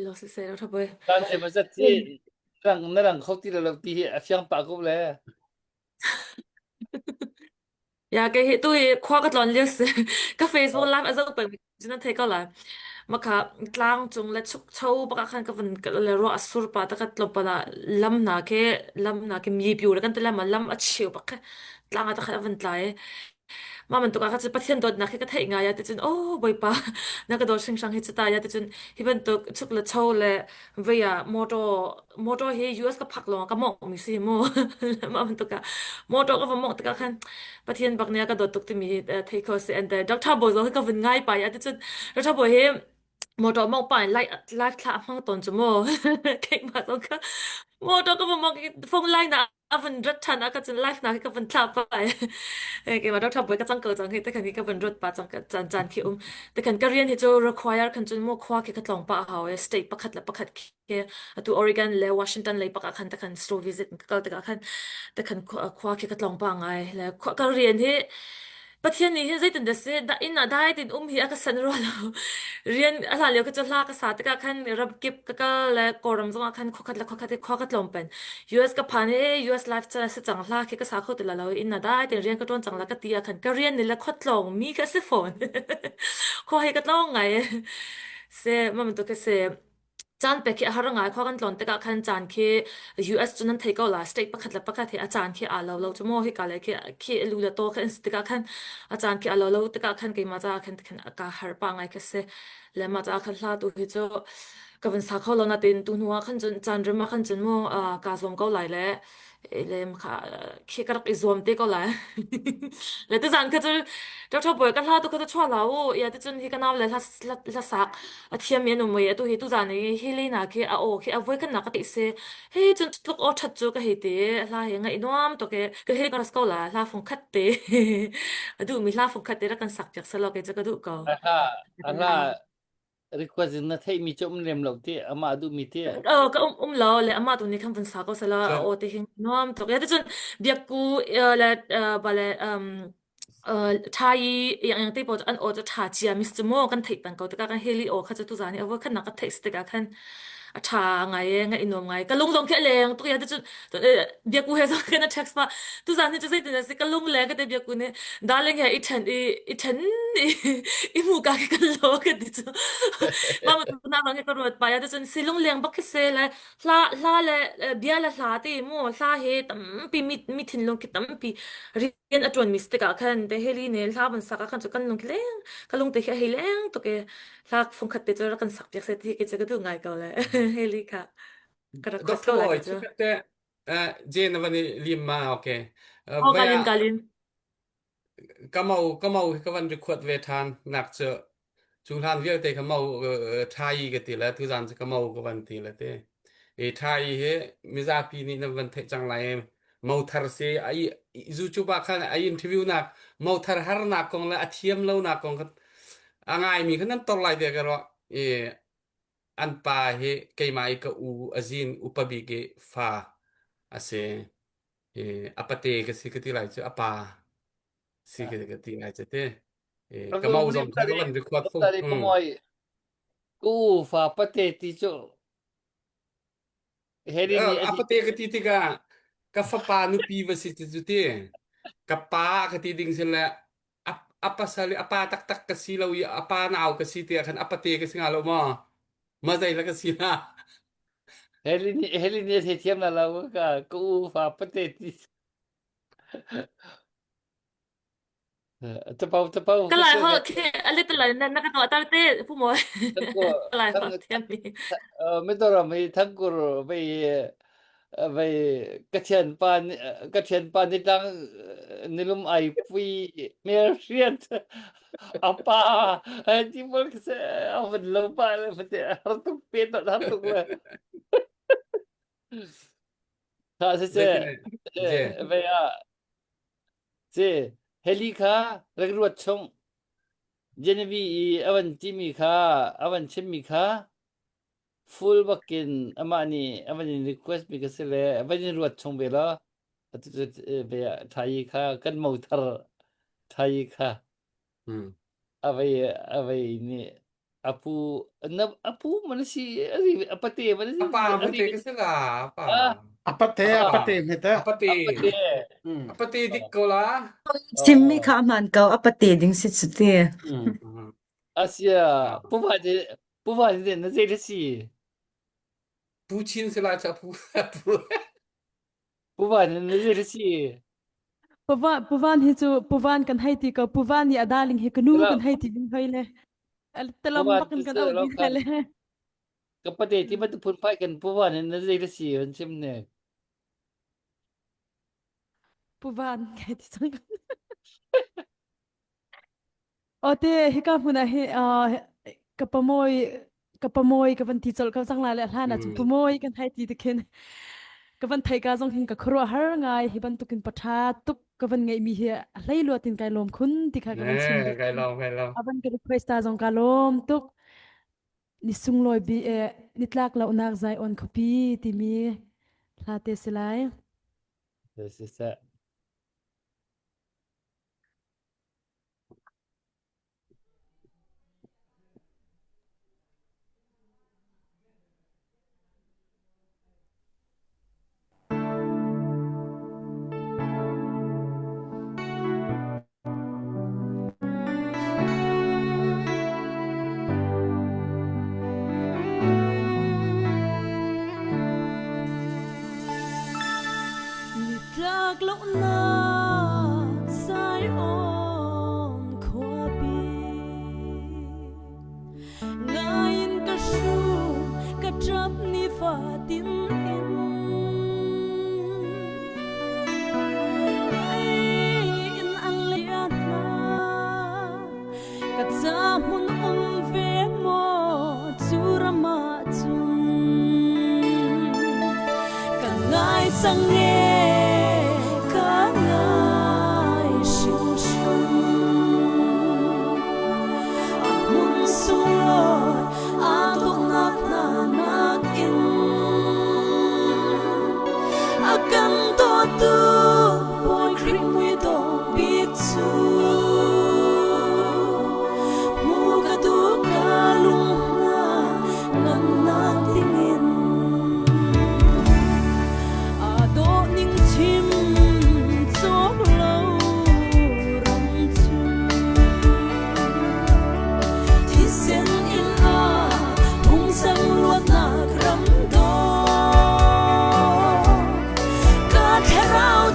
Speaker 6: lo se se tha boy
Speaker 1: tan se ma sa ti rang khau ti la ti a fyang pa ko le
Speaker 6: ya ke he tu khwa ka tlon les ka Facebook live azo pe jina the ka la ma kha tlang chung le chuk chau ba ka khan ka van le ro asur pa ta ka tlo pa la lam na ke mi piu la kan te la ma lam a chiu ba ka tlang ta kha van tlai ma man to ka cha pathian dot na ke ka thai nga ya te chun boi pa na ka do sing sang he cha ta ya te chun hi ban to chuk le chau le ve ya moto he US ka phak lo ka mo mi si mo ma man to ka moto ka mo ta ka khan pathian bak ne ka dot tuk ti mi thai ko se and Dr. Bo zo ka van ngai pa ya te chun Dr. Bo he moto mo pa lai thla hang ton chu mo ke ma zo ka moto ka mo phong lai na avan rat than ka chun life na ka van thla pa ke ma Dr. Bo ka chang ko chang he te kan ka van rot pa chang ka chan ki te kan ka rian he chu require kan chun mo khwa ke ka tlong pa ha state pakhat la pakhat ke tu Oregon le Washington le pa ka khan ta kan store visit ka te ka khan te kan khwa ke ka tlong pa ngai le ka rian he pathian ni he zaitin da se da in da tin hi aka san ro lo rian ala le ka chla ka sa te ka khan rab kip ka le koram zong khan khokhat la khokhat te khokhat lom pen US ka phan he US life cha se chang la ke ka sa kho te la lo in da tin rian ka ton chang la ka ti khan ka rian ni la khot long mi ka se phone kho he ka tlong ngai se mam to ke se chan pe ki haranga kho kan tlon te ka khan chan ki US chunan thei ko la state pakhat la pakhat he a chan ki a lo chmo hi ka le ki lu la to khan sti ka khan a chan ki a lo te ka khan ke ma cha khan ka har pa ngai ka se le ma cha khan hla tu hi cho ka van sa kho lo na tin tu nuwa khan chun chan rim ma khan chun mo ka zom ko lai le lem kha khi ka rak izom te ko la le te zan ka chu Dr. Boy ka hla tu ka chwa la o ya te chun hi ka naw le la sak a thiam me no moi tu hi tu zan ni hi le na ke a o ke a voi kan na ka ti se he chun tluk o that chu ka he te la he nga inom to ke he ka ras ko la la phong khat te adu mi la phong khat te ra kan sak jak sa lo ke cha ka du ko
Speaker 1: ala request na thei mi chom lem lo ti ama du mi ti
Speaker 6: ka lo le ama tu ni kan van sa ko sa la o te hin nom to ya te chun biak ku le ba le thai yang te po an o cha tha chia mis mo kan thei pan ko ta kan heli o kha cha tu zani over kan na ka thei ste ka khan a tha ngai ngai inom ngai ka lung jong khe leng tu ya te chu bia ku he so kan na text pa tu zani cha sai te ka lung le ka te bia ku ne darling he i than i mu ka ka lo ka ti chu ma ma tu na ngai ka ro pa ya te chun silung leng bak se la la le bia la hla ti mo hla he tam pi mi thin long ki tam pi rian atron mistake ka khan te heli ne hla ban sa ka khan chu kan long leng ka long te he leng to ke hla phong khat te chu kan sak pek se ti ke chu ka du ngai ka le heli ka ka ra khos ko la ke chu
Speaker 5: te jen van lim ma okay
Speaker 6: kalin
Speaker 5: ka mau ka van record ve than nak che chung than vial te ka mau thai ke ti la tu zan ka mau ka van ti la te thai he mi za pi ni na van the chang lai mau thar se ai zu chu ba khan ai interview nak mau thar har na kong la athiam lo na kong angai mi khan tor lai de ka ro an pa he ke mai ka u azin upabi ke fa ase apate ke sikati lai chu apa sikati lai chu te ka mau zom ka van record fu
Speaker 1: tari moi ku fa pate ti chu heri ni
Speaker 5: apate ke ti ka fa pa nu pi va si chu te ka pa ka ti ding se la apa sali apa tak kasi law ya apa naaw kasi ti kan apa te kasi ngalo mo mazai la kasi na
Speaker 1: Helini he thiam la law ka ku fa pate ti tapau
Speaker 6: ก็หลายเขาแค่อะไรตัวนั้นนักตัวตาเต้ผู้หมอ
Speaker 1: tanko
Speaker 6: หลายเขาเทียมนี่
Speaker 1: me dora me thankur vai kachan pan ni tang nilum ai pui mer riat apa ti bol se avan lo pa le pate hartuk pe ta hartuk le ta se vai se helika regruat chong Genevi avan chimi kha avan chimi kha full bakin amani avan request mi ka sele avan ruat chong bela atu be thai kha kan mau thar thai kha avai ni apu manasi apate manasi
Speaker 5: apa apate kasi la
Speaker 2: apate meta
Speaker 5: apate dikkola
Speaker 8: Simmi ka man ka apate ding sit suti
Speaker 1: Asia puwa de na zai si
Speaker 5: puchin sila cha
Speaker 1: puwa na zai si
Speaker 9: puwan hi chu puwan kan hai ti ka puwan ni adaling hi kanu kan hai ti bin hoile al talam bakan kan au di hale
Speaker 1: kapate ti mat phun pai kan puwa na zai si an sim ne
Speaker 9: puwan kai ti sang ote hi ka puna hi kapamoi ka van ti chol ka sang la le hana chu pamoi kan hai ti te ken ka van thai ka jong hin ka khro har ngai hi ban tukin patha tuk ka van ngai mi hi hlei lo tin kai lom khun ti kha ka van sim
Speaker 5: kai long
Speaker 9: aban ka request ta jong ka lom tuk ni sung loi bi ni tlak la unak zai on copy ti mi la te silai
Speaker 1: this is that
Speaker 9: Tlak lo na sai on khoapi ngain ka shu ka trap ni fa tin in in aliana ka zamun ve mo churama chun ka ngai sang Around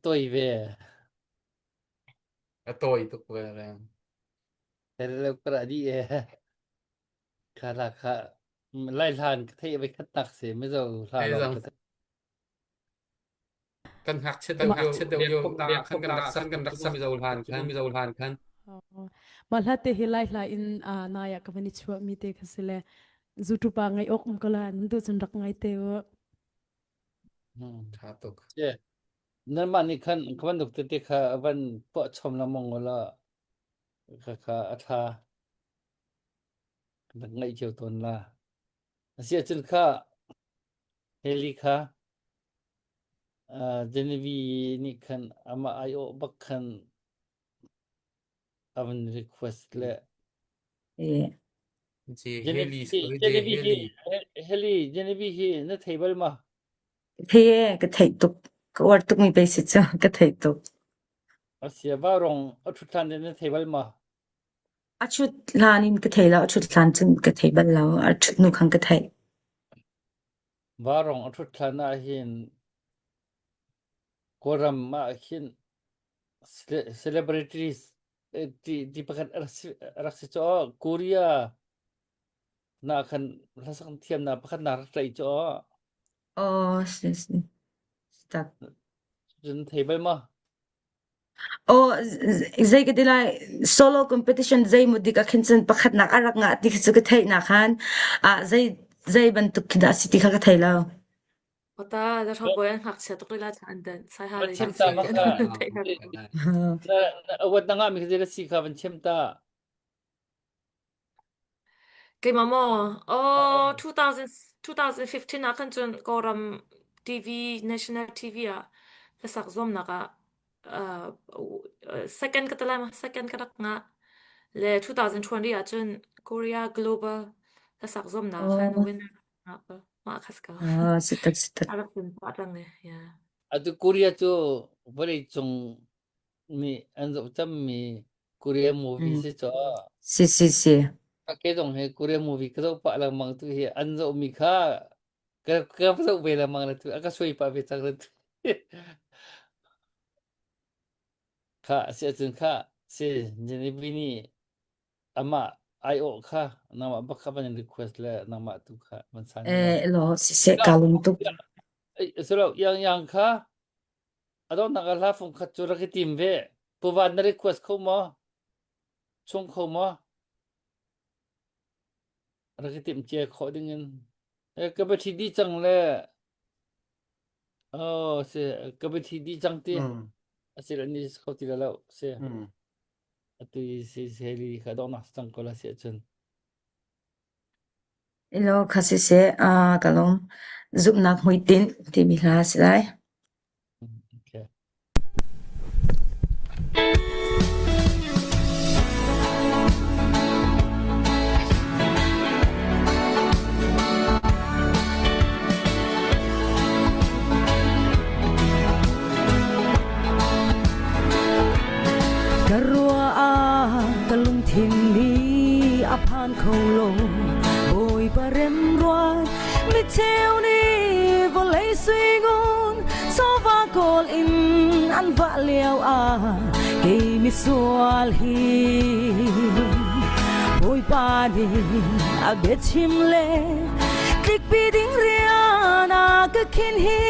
Speaker 1: ตัวอีเว
Speaker 5: Atoi tu kuala.
Speaker 1: Hello Pradi ค่ะล่ะค่ะไล่ทานเทไปคัดตักเสียไม่ต้องทานหรอก
Speaker 5: Kan hak chet yo kan dak mi zaul han kan
Speaker 9: มาลาเตฮิไลไลอินนายกวันนี้ชัวมีเตคสิเลจุตุปาไงอกมกลานันตุจันรักไงเตว
Speaker 5: Khatuk.
Speaker 1: เจ้นั่นมันนี่คันวันดุกติค่ะวันปะชมละมงละค่ะอัฐาดังไงเจียวตนละเสียจนค่ะเฮลิค่ะเจนีวีนี่คันอามาไอโอบักคันอามันรีเควสต์และ
Speaker 5: Ji
Speaker 1: เจนี
Speaker 5: heli
Speaker 1: วีเจนีวีฮีนะเทเบิลมา
Speaker 8: Thế cái thầy tục cái word tục mình basic cho cái thầy tục
Speaker 1: เสียบ้ารองอัทุทันนะเทเบิลมา
Speaker 8: chút là nên cái thầy là chút là chân cái thầy bắt đầu chút nu khang cái thầy
Speaker 1: บ้ารองอัทุทันนะหินกอรัมมาหิน celebrities ที่ประกันรักษาจอเกาหลีน่าคันรักษาเทียมน่ะประกันน่ารักษาจอ
Speaker 8: stop
Speaker 1: จนเทเบิลมา
Speaker 8: زي كده لا solo competition زي مديك أكنسن بخد نقرق نعطيك سكتي نخان زي بنتك كده أسيتي كتي لا
Speaker 6: وتا ده شابوين حق شتقي لا عندن صحيح هذا
Speaker 1: شمتا مكا أود نعم كده سيكا من شمتا
Speaker 6: كيما مو 2015 أكن جن قرام TV national TV لسق زوم نقا second كتك نا ل 2020 أجن Korea Global لسق زوم نقا وين ما أخسكا
Speaker 8: ستك
Speaker 6: عرفت بعدني يا
Speaker 1: أدو كوريا تو بلي جون مي أنزو تمي كوريا موفي سيجو
Speaker 8: سي
Speaker 1: كيدون هي كوريا موفي كدو با لامang tu he أنزو ميكا ka pasok be lamang na tu akasoi pa betang na tu ka si atun ka si jenibi ni ama IO ka nama baka ban request la nama tu ka man san
Speaker 8: lo si kalung tu
Speaker 1: solo yang ka adon nagala fung khatura ki team ve puwan na request ko mo chung ko mo rakitim che kho dingin ka ba thi di chang le se ka ba thi di chang ti asira ni kho ti la se atu se heli ka dona chang ko la se chun
Speaker 8: lo khasi se kalong zup nak huitin ti mi la silai
Speaker 1: okay
Speaker 9: kalung thin ni aphan kholo boi parem roi mi theo ni volei swingun so va kol in an va leo ke mi sual hi boi pa ni a bet chim le klik bi ding riana ka kin hi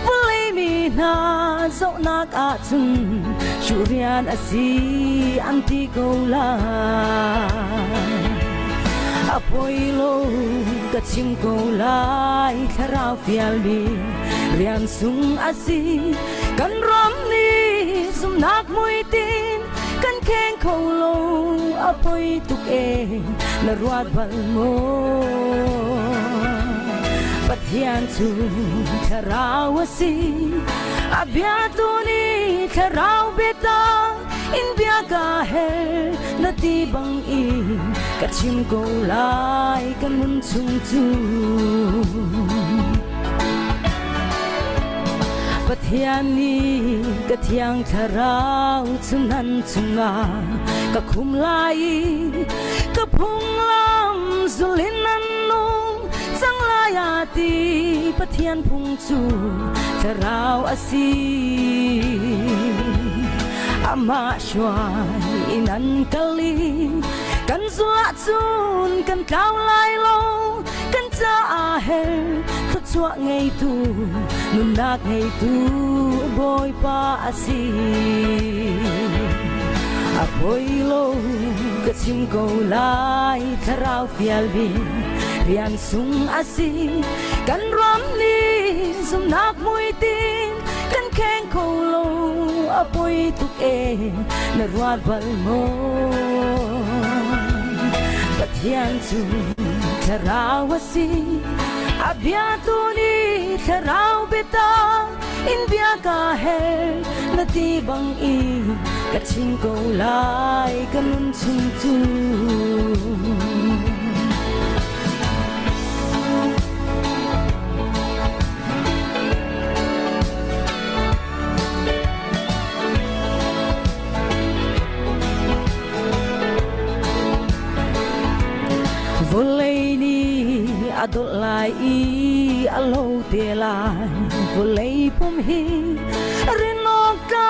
Speaker 9: volei mi na zo na ka chun Shurian asi antigola Apoilo kachinggola Ikharao fialmi Rian sung asi Kan romni Sumnak muitin Kan keng kolo Apoy tuke Naruad balmo Pathian tu Kharao asi Abiatuni Kharao beta in biaga hel na ti bang I kachim ko lai kan mun chung pathian ni kathiang Kharao chunan chunga ka khum lai ka phung lam zulin nan nung chang lai
Speaker 3: าตีปะเทียนพุงจูจะราวอาซีอามาชวายนันกะลีกันสุละจูนกันกาวลายโลกันจะอาเฮทุจวะไงตูนุนนักไงตูบอยปาอาซีอาบอยโลกะชิมโกลายทะราวเฟียลบีเรียนสุงอาซีกันรำนี้สุนักมวยตีนกันแข่งโคโลอาบอยตุกเอนรวาดบัลโมปะเทียนจูทะราวาซีอาเบียตูนีทะราวเบตาอินเบียกาเฮนาตีบังอีกะชิงโกลายกะนุนชุงจูadol lai alo te lai volei pum hi rinoka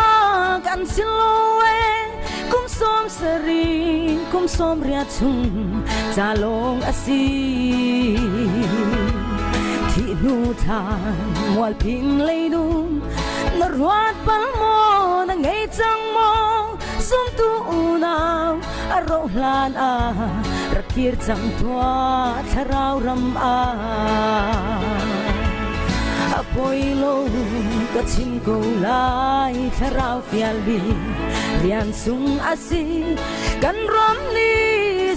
Speaker 3: kan siloe kum som seri kum som ria chung jalong asi thi nu than wal ping leidum na ruat pal mo na ngai chang mo sum tu unaw aro hlan a rakir chang tua tharau ram a apoilo ka chim ko lai tharau fial bi rian sung asi kan ram ni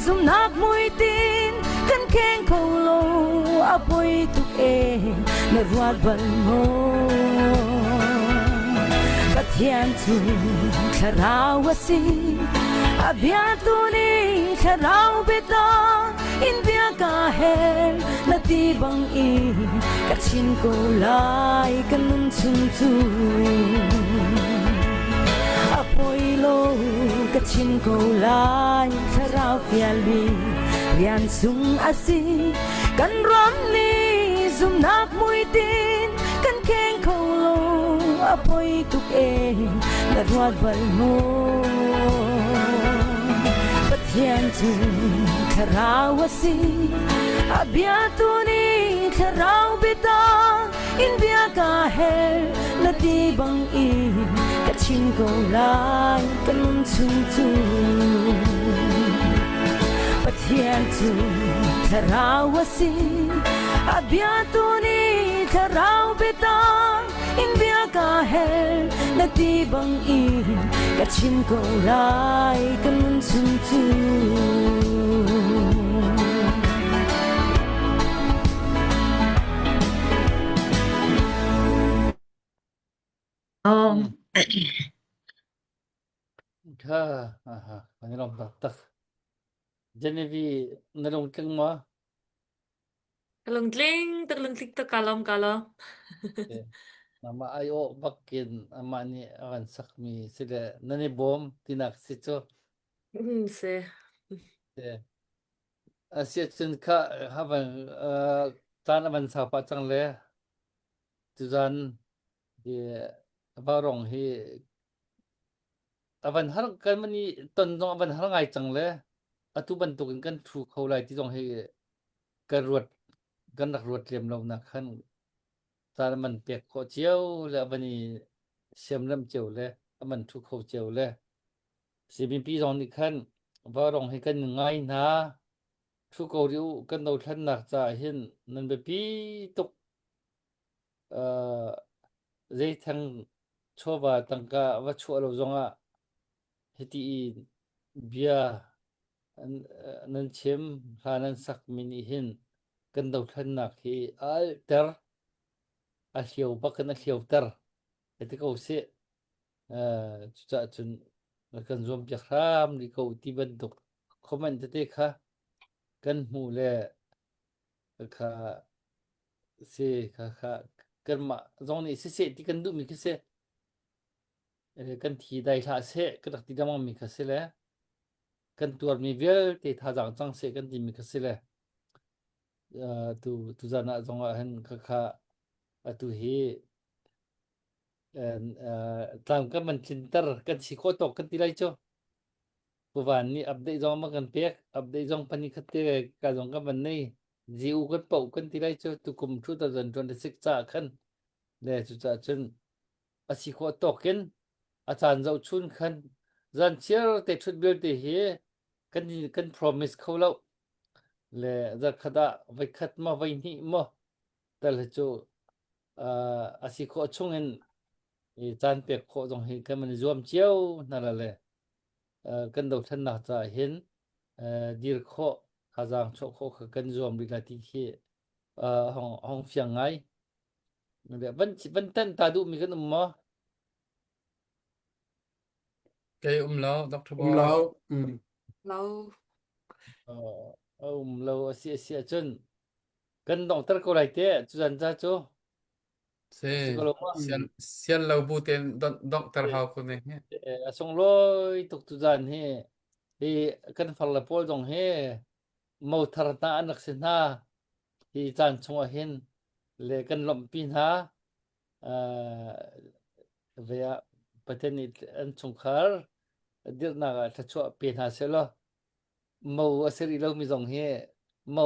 Speaker 3: zum nak mui tin kan keng ko lo apoi tuk e na ruat bal mo pathian chu tharau asi abia tu ni tharau beta in bia ka he nati bang i ka chin ko lai kan nun chung chu apoilo ka chin ko lai tharau fial bi rian sung asi kan ram ni zum nak mui tin kan keng ko lo apoi tuk e na ruat bal mo pathian chu tharau asi abia tu ni tharau beta in bia ka he nati bang i ka chin ko lai kan chung chu pathian chu tharau asi abia tu ni tharau beta in bia ka he nati bang i ka chin ko lai kan chung chu
Speaker 1: ค่ะpani rom tak Genevieve nalong kang mo
Speaker 6: kalung tling to kalom
Speaker 1: nama ayo bakin ama ni akan sakmi sila nani bom tinak sito
Speaker 6: se
Speaker 1: asia chun ka haban tan aban sa pa chang le tuzan di barong hi aban har kan mani ton dong aban har ngai chang le atu ban tu kan thu kholai ti dong hi karut kan rak ruat lem lo na khan tan man pek ko chiao le bani sem lam chiao le aman thu kho chiao le CBP dong ni khan barong hi kan ngai na thu ko riu kan do than nak cha hin nan be pi tok zai thang choba tangka wa chu lo zonga heti bia nan chem hanan sak mini hin kan do than nak hi alter a hiau bakan a hiau tar heti ko se cha chun kan zom pya khram ni ko ti ban dok comment te kha kan mu le kha se kha kan ma zong ni se ti kan du mi ke se kan thi dai tha se kan ti dam mi kha se le kan tur mi vel te tha jang chang se kan ti mi kha se le tu zana zonga han kha tu hi tlam ka man chintar kan si ko tok kan tilai cho puwan ni update zong ma kan pek update zong pani khate ka zong ka man nei jiu kan pau kan tilai cho tu kum 2026 cha khan le chu cha chen asi ko tok kenอาจารย์เจ้าชุนคันจันเชียร์แต่ชุดเบลต์เฮกัน promise เขาแล้วและจะขดาไว้คัดมาไว้นี่มาแต่ละจูอาศิโคชงเงินจานเปียกโคตรงเห็นกันมันรวมเจียวนั่นแหละกันดอกท่านน่าจะเห็นดีร์โคขจางโชโคกันรวมดีละที่เฮห้องเฟียงไงเดี๋ยววันเต้นตาดูมีกันมั้ย
Speaker 5: Kay umlaw Dr. Boy
Speaker 2: Umlaw
Speaker 6: Lau
Speaker 1: เราเสียจนกันดอกตะก็ไรเตะจุจันจ้าโจ
Speaker 5: se
Speaker 1: สิก็ลงมา
Speaker 5: sian law buten Dr. How ko ne
Speaker 1: ส่งร้อยตกจุจันเฮกันฟังละพอลงเฮมอทารตาอันนักเสนาที่จันชงเห็นเลกันลมปีนหาเวียประเทศนี้อันสงขลาเดือนหน้าจะช่วยปีนหาเสร็จแล้วมอเสรีเรามีสองเฮมอ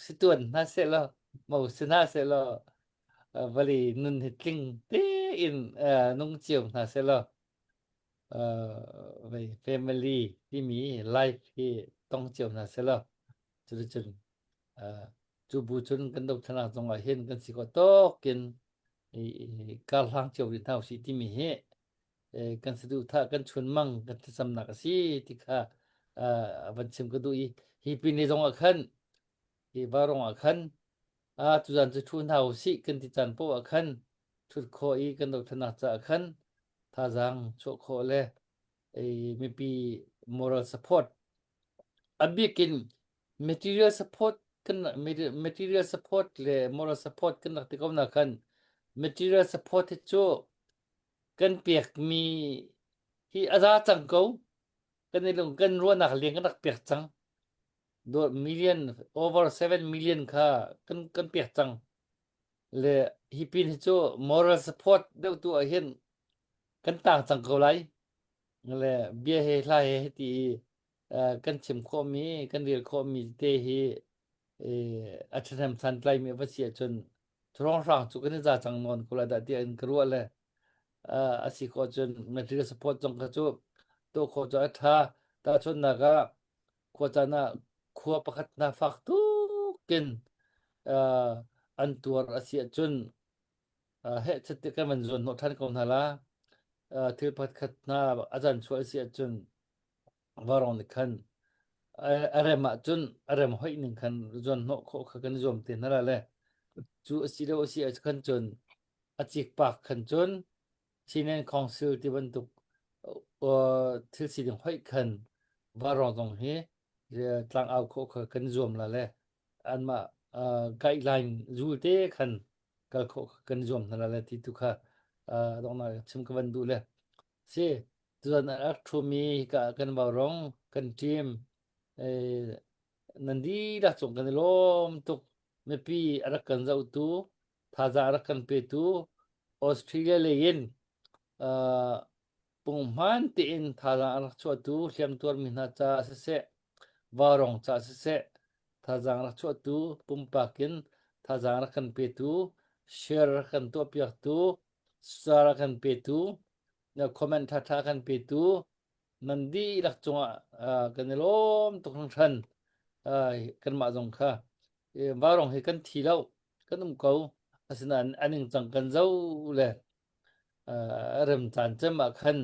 Speaker 1: สิตวนหาเสร็จแล้วมอสินาเสร็จแล้ววลีนุนเฮดลิงเตอินนุ่งเจียวหาเสร็จแล้วไป family ที่มี life ที่ต้องเจียวหาเสร็จแล้วจนจูบูจนกันดอกธนาจงเห็นกันสิก็ตกกินการล้างเจียวที่เท่าสิที่มีเฮกันสะดุท่ากันชวนมั่งกันสำนักสิที่ค่ะวันชิมก็ดูฮีปีนี้จงคันฮีบารองคันทุจันจะชวนเฮาสิกันที่จันโปคันชุดโคอีกันดอกธนาจะคันท่าจังโชโคเลมีปี moral support อับกิน material support กัน material support และ moral support กันนักที่เขานักคัน material support ที่โจกันเปียกมีที่อาจารย์จังเขากันในลงกันรัวนักเรียนกันนักเปียกจังโดย million over 7 million ค่ะกันเปียกจังและที่ปีนี้โจ moral support เดี๋ยวตัวเห็นกันต่างจังเขาไรและเบี้ยให้ลายให้ที่กันชิมข้อมีกันเรียนข้อมีเตหีอาจารย์สันไกลมีภาษีจนร้องร้องจุกันจะจังนอนกุลาดาที่อันกรัวเลยอาศิโคจน material support จงกระจุตัวโคจท่าตาชนนักโคจนะขัวประคัตนาฟักตุกินอันตัวอาศิจนเฮสติกันมันจนโนท่านกองทลาที่ประคัตนาอาจารย์ช่วยอาศิจนวารอนคันอะไรมาจนอะไรมาห้อยหนึ่งคันจนโนโคกันจมเต็นนั่นแหละจูอาศิเลอาศิคันจนอาจิกปากคันจนชินันคองซิลที่บรรทุกที่สิ่งห้อยคันวารอนตรงเฮตรังเอาโคกันจมละแหละอันมาไกด์ไลน์จูเตคันก็โคกันจมนั่นแหละที่ทุกข้าตรงนั้นชิมกันดูเลยเสียจนอักทุมีกันวารองกันทีมนันดีรักส่งกันล้มตุกไม่ปีรักกันเจ้าตูท่าจะรักกันเปตูออสเตรเลียเลยยินปุ่งมันตีนท่าจะรักชัวตูเชื่อมตัวมินาจ้าเสะวารองจ้าเสะท่าจะรักชัวตูปุ่มปากินท่าจะรักกันเปตูเชื่อรักกันตัวเปียกตูสารักกันเปตูเนี่ยคอมเมนต์ท่ากันเปตูนันดีรักจงกันล้มตุกทั้งชันกันมาจงค่ะวารองให้กันทีแล้วกันนุ่มเขาอาศัยอันหนึ่งจังกันเจ้าเลยเริ่มจานเจมาคัน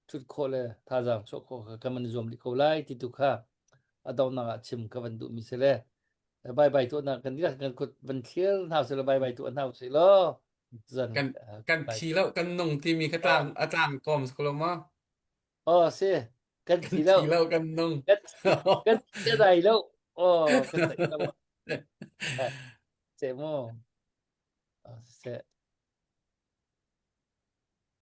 Speaker 1: ชุดโคเลยท่าจังโชโคกันมันรวมที่เขาไล่ที่ตุกค่ะดาวนักชิมกันดูมิเสเลยบายบายตัวนักกันที่รักกันกดบันเทียนเท้าเสร็จบายบายตัวเท้าเสร็จแล้ว
Speaker 5: กันทีแล้วกันนงที่มีอาจารย์กอมสกลมา
Speaker 1: เสียกันทีแล้ว
Speaker 5: กันนง
Speaker 1: กันจะได้แล้วกันได้แล้วเสียโมเสีย